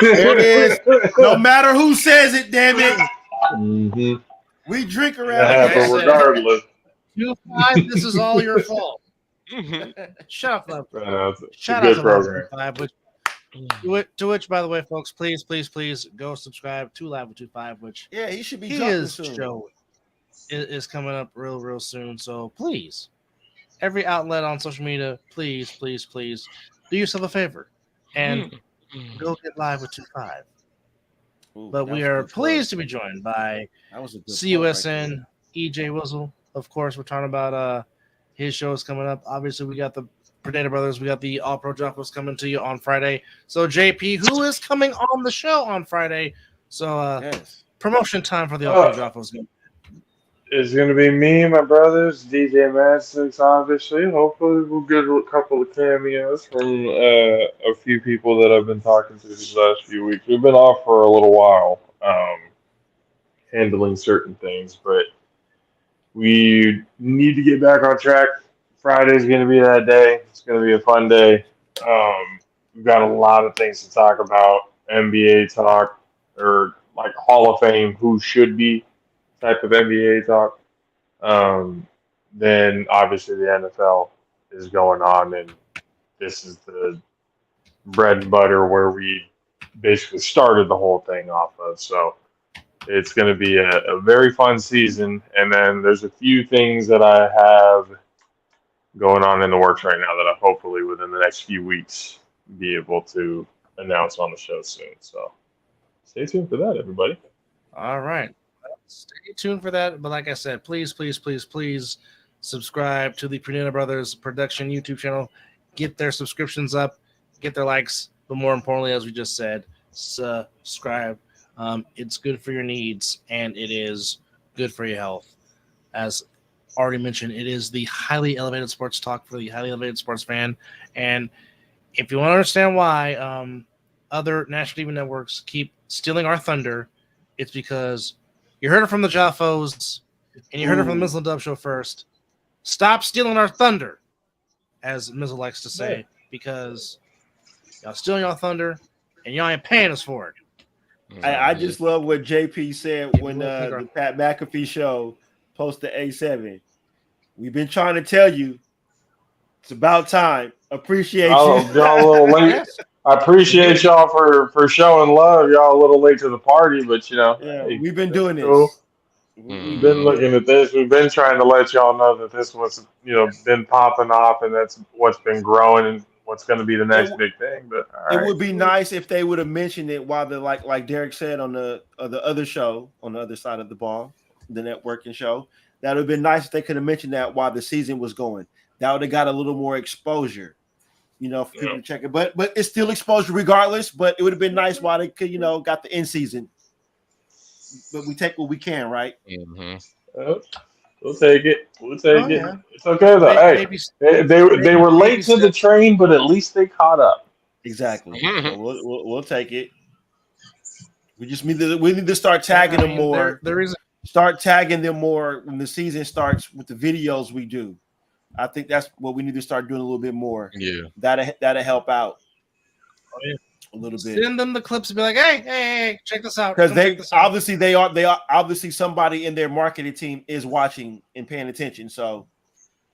There it is. No matter who says it, damn it. Mm-hmm. We drink around here. Regardless. 2-5, this is all your fault. Shut up, love. Shout out to program. 2-5, to which, by the way, folks, please go subscribe to Live with 2-5, which he should be his soon. show is coming up real soon. So please, every outlet on social media, please do yourself a favor and go get Live with 2-5. But we are pleased to be joined by CUSN, right EJ Mizzle. Of course, we're talking about his shows coming up. Obviously, we got the Predator Brothers. We got the All Pro Jappos coming to you on Friday. So, JP, who is coming on the show on Friday? So, promotion time for the All Pro Jappos. It's going to be me, my brothers, DJ Madstix, obviously. Hopefully, we'll get a couple of cameos from a few people that I've been talking to these last few weeks. We've been off for a little while, handling certain things, but we need to get back on track. Friday's going to be that day. It's going to be a fun day. We've got a lot of things to talk about. NBA talk, or Hall of Fame, who should be type of NBA talk. Then obviously the NFL is going on, and this is the bread and butter where we basically started the whole thing off of. So it's going to be a very fun season. And then there's a few things that I have going on in the works right now that I hopefully within the next few weeks be able to announce on the show soon. So stay tuned for that, everybody. All right. Stay tuned for that. But like I said, please subscribe to the Prenetta Brothers Production YouTube channel. Get their subscriptions up, get their likes, but more importantly, as we just said, subscribe. It's good for your needs, and it is good for your health. As already mentioned, it is the highly elevated sports talk for the highly elevated sports fan. And if you want to understand why other national TV networks keep stealing our thunder, it's because you heard it from the Jaffos, and you heard it from the Mizzle and Dub Show first. Stop stealing our thunder, as Mizzle likes to say, because y'all stealing our thunder, and y'all ain't paying us for it. I just love what JP said when the Pat McAfee show posted A7. We've been trying to tell you it's about time. Appreciate you. Y'all a little late. I appreciate y'all for showing love. Y'all a little late to the party, but hey, we've been doing this. Cool. We've been looking at this. We've been trying to let y'all know that this was, been popping off, and that's what's been growing and what's going to be the next big thing. But it would be nice if they would have mentioned it while they're like Derek said on the other show on the other side of the ball, the networking show. That would have been nice if they could have mentioned that while the season was going. That would have got a little more exposure, for people to check it. But it's still exposure regardless. But it would have been nice while they could, got the end season. But we take what we can, right? Mm-hmm. We'll take it. Yeah. It's okay though. They were late to the train, but at least they caught up. Exactly. So we'll take it. We need to start tagging them more. Start tagging them more when the season starts with the videos we do. I think that's what we need to start doing a little bit more. Yeah, that'll help out. A little bit. Send them the clips and be like, hey, check this out. Because they are obviously somebody in their marketing team is watching and paying attention. So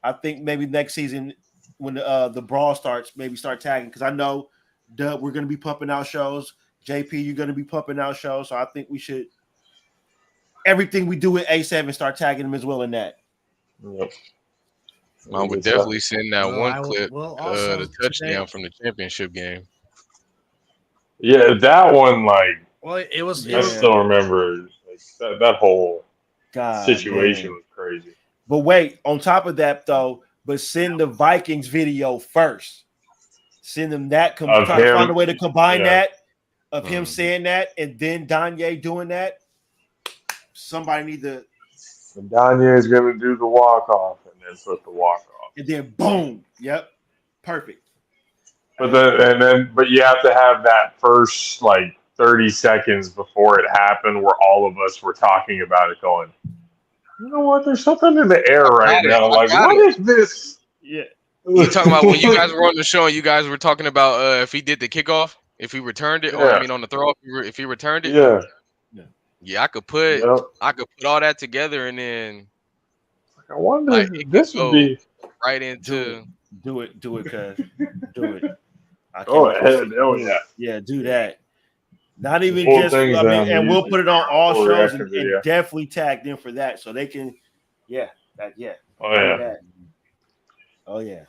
I think maybe next season when the brawl starts, maybe start tagging. Because I know Dub, we're going to be pumping out shows. JP, you're going to be pumping out shows. So I think we should everything we do with A7 start tagging them as well in that. Yep. I would definitely send that one clip, the touchdown from the championship game. Yeah, that one, it was. I still remember that whole situation was crazy. But wait, on top of that, though, send the Vikings video first. Send them that. Try to find a way to combine that of him saying that and then Danye doing that. Somebody need to. And Danye is going to do the walk off and then put the walk off. And then boom. Yep. Perfect. But you have to have that first 30 seconds before it happened where all of us were talking about it going, you know what, there's something in the air right now. What is this? Yeah. You talking about when you guys were on the show and you guys were talking about if he did the kickoff, if he returned it, or on the throw, if he returned it. Yeah, I could put all that together and then I wonder if this would be right into do it, cuz do it. Yeah, do that. Not even just and we'll put it on all shows and definitely tag them for that so they can Oh yeah.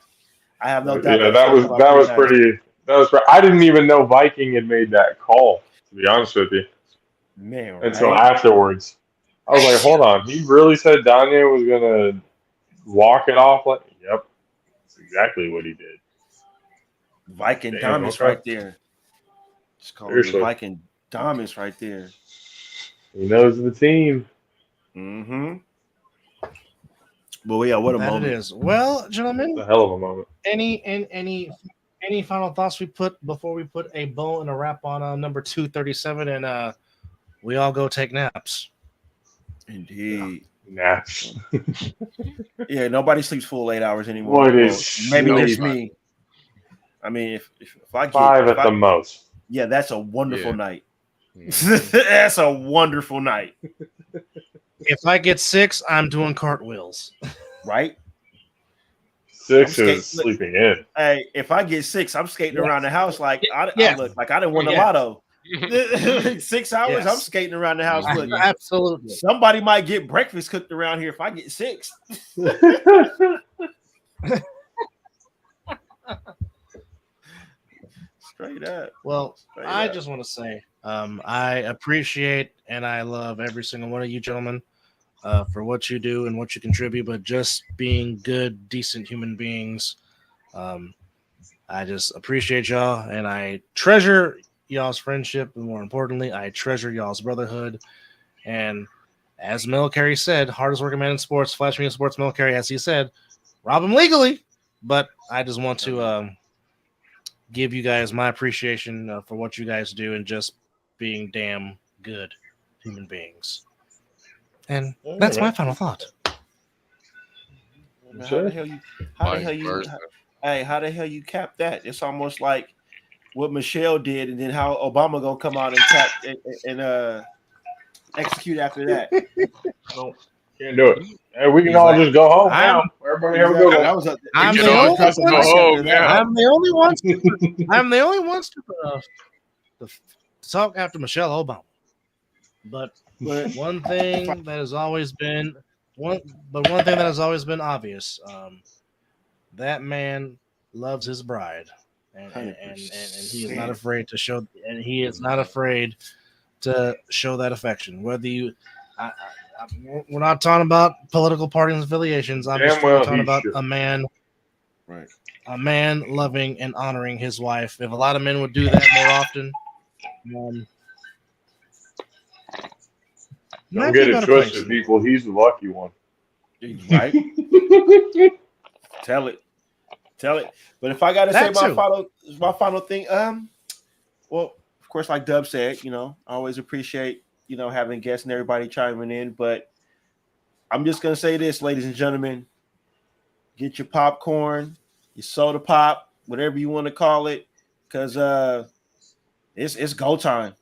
I have no doubt. Yeah, that was pretty. I didn't even know Viking had made that call, to be honest with you. Man, right? Until afterwards. I was like, hold on, he really said Danye was gonna walk it off? Yep. That's exactly what he did. Viking Damas right there. Just call it Viking Damas right there. He knows the team. Mm-hmm. But yeah, what a moment it is. Well, gentlemen, it's a hell of a moment. Any final thoughts before we put a bow and a wrap on number 237 and we all go take naps? Indeed. Naps. Yeah, nobody sleeps full 8 hours anymore. Maybe just me. I mean, if I get 5 at the most. Yeah, that's a wonderful night. That's a wonderful night. If I get 6, I'm doing cartwheels. Right? 6 is sleeping in. Hey, if I get 6, I'm skating around the house like I look like I didn't win the lotto. 6 hours, Yes. I'm skating around the house. Look, Absolutely. somebody might get breakfast cooked around here if I get 6. Straight up. Well, Straight I up. just want to say I appreciate and I love every single one of you gentlemen for what you do and what you contribute, but just being good, decent human beings. I just appreciate y'all, and I treasure y'all's friendship, and more importantly, I treasure y'all's brotherhood. And as Mel Carey said, hardest working man in sports, Flash Me in Sports, Mel Carey, as he said, rob him legally. But I just want to give you guys my appreciation for what you guys do and just being damn good human beings. And that's my final thought. How the hell you? How the hell you cap that? It's almost like what Michelle did, and then how Obama gonna come out and tap and execute after that. No, can't do it. Hey, we can all just go home now. Everybody have a good one. I'm the only one. I'm the only one to talk after Michelle Obama. But one thing that has always been obvious. That man loves his bride, and he is not afraid to show. And he is not afraid to show that affection. Whether you, we're not talking about political parties and affiliations. I'm just talking about a man, right? A man loving and honoring his wife. If a lot of men would do that more often, don't get it twisted, people. He's the lucky one, right? Tell it. But if I gotta say my final thing, well, of course, like Dub said, I always appreciate having guests and everybody chiming in. But I'm just gonna say this, ladies and gentlemen: get your popcorn, your soda pop, whatever you want to call it, because it's go time.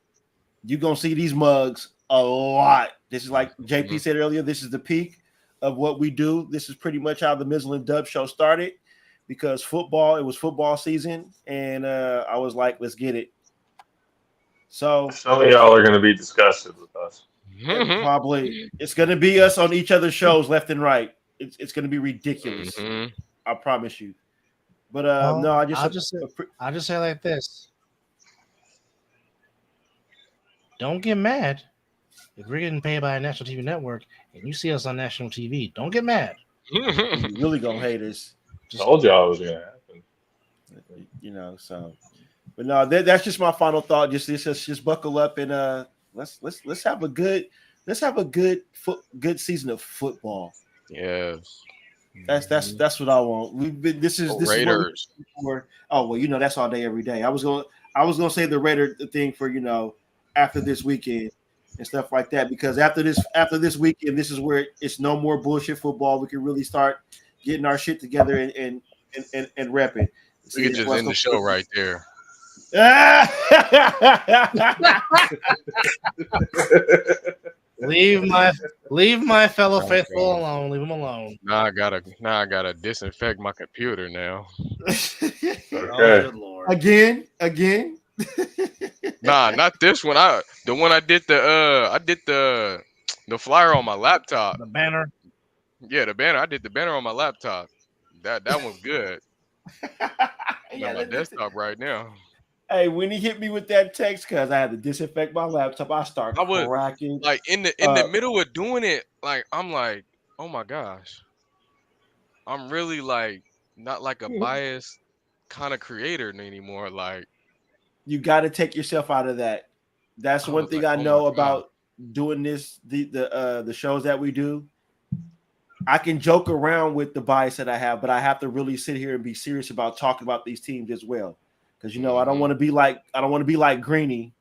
You're gonna see these mugs a lot. This is like JP said earlier. This is the peak of what we do. This is pretty much how the Mizzle and Dub show started. Because it was football season, and I was like, let's get it. So some of y'all are going to be disgusted with us. Probably. It's going to be us on each other's shows left and right. It's going to be ridiculous. I promise you. But no, I'll just say like this. Don't get mad if we're getting paid by a national TV network and you see us on national TV. Don't get mad. You're really going to hate us. Told y'all it was gonna happen. So, but no, that's just my final thought. Just buckle up and let's have a good good season of football. Yes, that's what I want. This is Raiders. Oh well, that's all day every day. I was gonna say the Raider thing for after this weekend and stuff like that, because after this weekend, this is where it's no more bullshit football. We can really start getting our shit together and repping. We could just end the show right there. Leave my fellow faithful alone. Leave him alone. Now I gotta disinfect my computer now. Okay. Oh, good Lord. Again. Nah, not this one. The one I did the flyer on my laptop. The banner. Yeah, the banner. I did the banner on my laptop. That was good. Yeah, on my desktop right now. Hey, when he hit me with that text, because I had to disinfect my laptop, I started cracking. Like in the middle of doing it, like I'm like, oh my gosh, I'm really like not like a biased kind of creator anymore. Like, you got to take yourself out of that. That's one thing I know about doing this. The shows that we do. I can joke around with the bias that I have, but I have to really sit here and be serious about talking about these teams as well. Because I don't want to be like Greeny.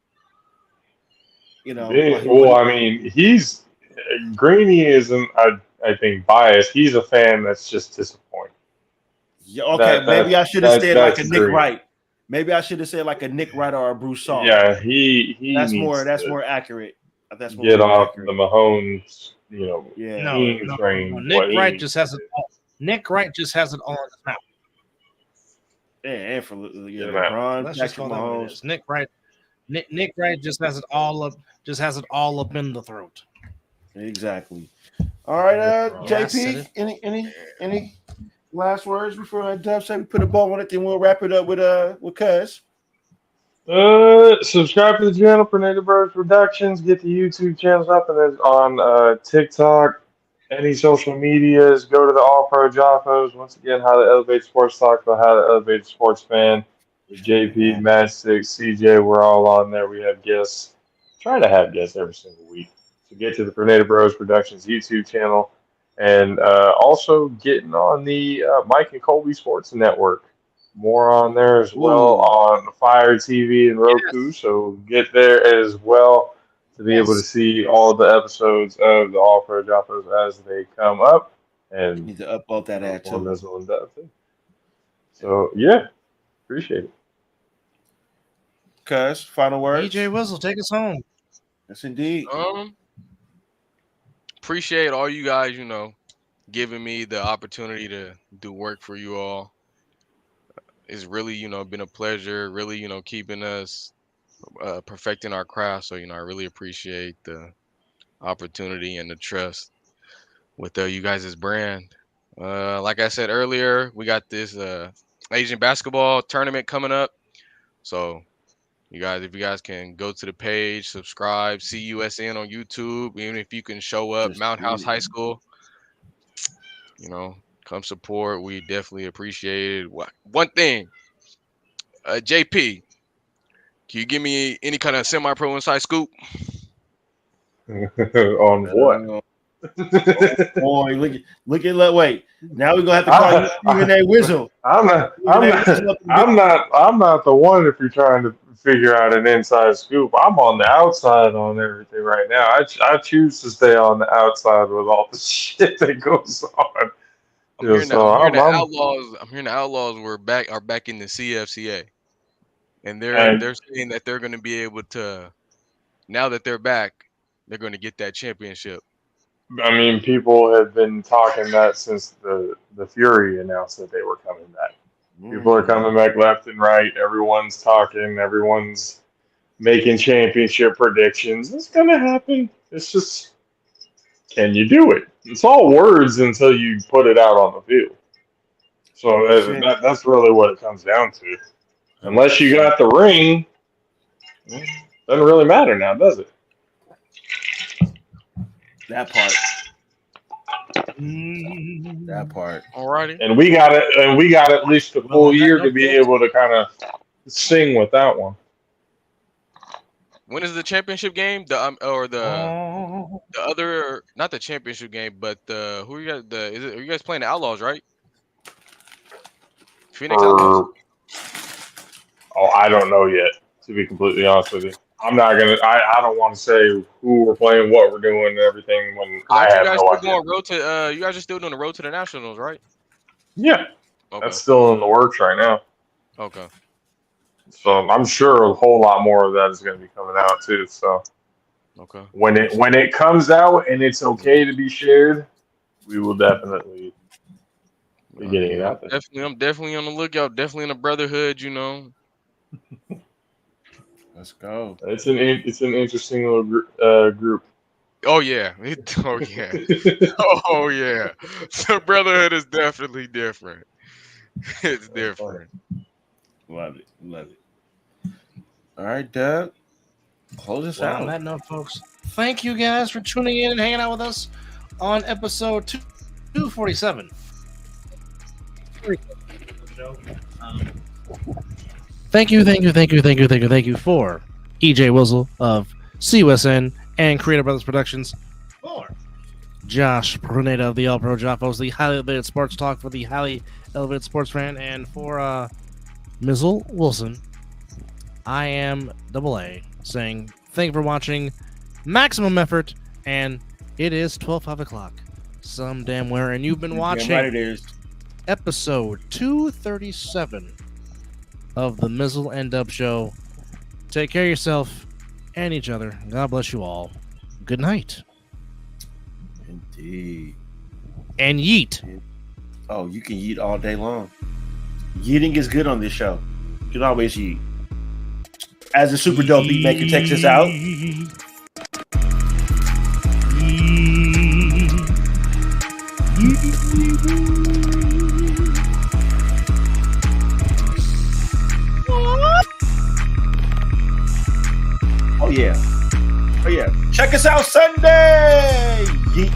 Well, I mean, Greeny isn't, I think, biased. He's a fan that's just disappointed. Yeah, okay, maybe I should have said like a Nick Wright. Maybe I should have said like a Nick Wright or a Broussard. Yeah, he that's more accurate. That's more get off accurate. the Mahomes, Nick Wright just has it. Nick Wright just has it all in his mouth. Yeah, and for LeBron, let's just call that what it is. Nick Wright Nick Wright just has it all up. Just has it all up in the throat. Exactly. All right, Yeah, I said JP. it. Any last words before Dub say we put a bow on it? Then we'll wrap it up with Cuz. Subscribe to the channel for Native Birds Productions. Get the YouTube channels up and then on TikTok, any social medias. Go to the All Pro Joffos. Once again, How to Elevate Sports Talk about How to Elevate Sports Fan. With JP, Matt Six, CJ, we're all on there. We have guests. Try to have guests every single week. So get to the For Native Bros Productions YouTube channel, and also getting on the Mike and Colby Sports Network. More on there as well on Fire TV and Roku. Yes. So get there as well to be able to see all the episodes of the All Pro Joffos as they come up. And Need to upload that ad too. Mizzle and Dub too. So yeah, appreciate it. Cuz, final words. EJ Whistle, take us home. Yes, indeed. Appreciate all you guys, giving me the opportunity to do work for you all. It's really, been a pleasure, really, keeping us perfecting our craft. So, I really appreciate the opportunity and the trust with you guys' brand. Like I said earlier, we got this Asian basketball tournament coming up. So, if you guys can go to the page, subscribe, CUSN on YouTube, even if you can show up, Mount House High School, come support. We definitely appreciate it. One thing, JP, can you give me any kind of semi-pro inside scoop? On what? Boy, look at wait. Now we're gonna have to call you Stephen A. Whistle. I'm not the one if you're trying to figure out an inside scoop. I'm on the outside on everything right now. I choose to stay on the outside with all the shit that goes on. I'm hearing the Outlaws are back in the CFCA, and they're saying that they're going to be able to, now that they're back, they're going to get that championship. I mean, people have been talking that since the Fury announced that they were coming back. People are coming back left and right. Everyone's talking. Everyone's making championship predictions. It's going to happen. It's just, can you do it? It's all words until you put it out on the field. So that's really what it comes down to. Unless you got the ring, doesn't really matter now, does it? That part. That part. Alrighty. And we got it. And we got at least a full year to be able to kind of sing with that one. When is the championship game? The other, not the championship game, but who you guys? Are you guys playing the Outlaws, right? Phoenix Outlaws. Oh, I don't know yet. To be completely honest with you, I'm not gonna. I don't want to say who we're playing, what we're doing, and everything. When I have no idea. You guys are still doing the road to the Nationals, right? Yeah, okay. That's still in the works right now. Okay. So I'm sure a whole lot more of that is going to be coming out too. So okay, when it comes out and it's okay to be shared, we will definitely be getting it out there. I'm definitely on the lookout. Definitely in the brotherhood, Let's go. It's an interesting little group. Oh yeah. Oh yeah. Oh yeah. The brotherhood is definitely different. It's different. Love it. All right, Doug. Close us out. On that note, folks, thank you guys for tuning in and hanging out with us on episode 247. Thank you for EJ Wizzle of CUSN and Creative Brothers Productions, for Josh Pruneda of the All Pro Joffos, the highly elevated sports talk for the highly elevated sports fan, and for Mizzle Wilson. I am AA saying thank you for watching. Maximum effort, and it is 5 o'clock. Some damn where, and you've been watching it is. episode 237 of the Mizzle and Dub Show. Take care of yourself and each other. God bless you all. Good night. Indeed. And yeet. Oh, you can yeet all day long. Yeeting is good on this show. You can always yeet. as a super dope beat maker takes us out. Oh yeah. Check us out Sunday. Yeet.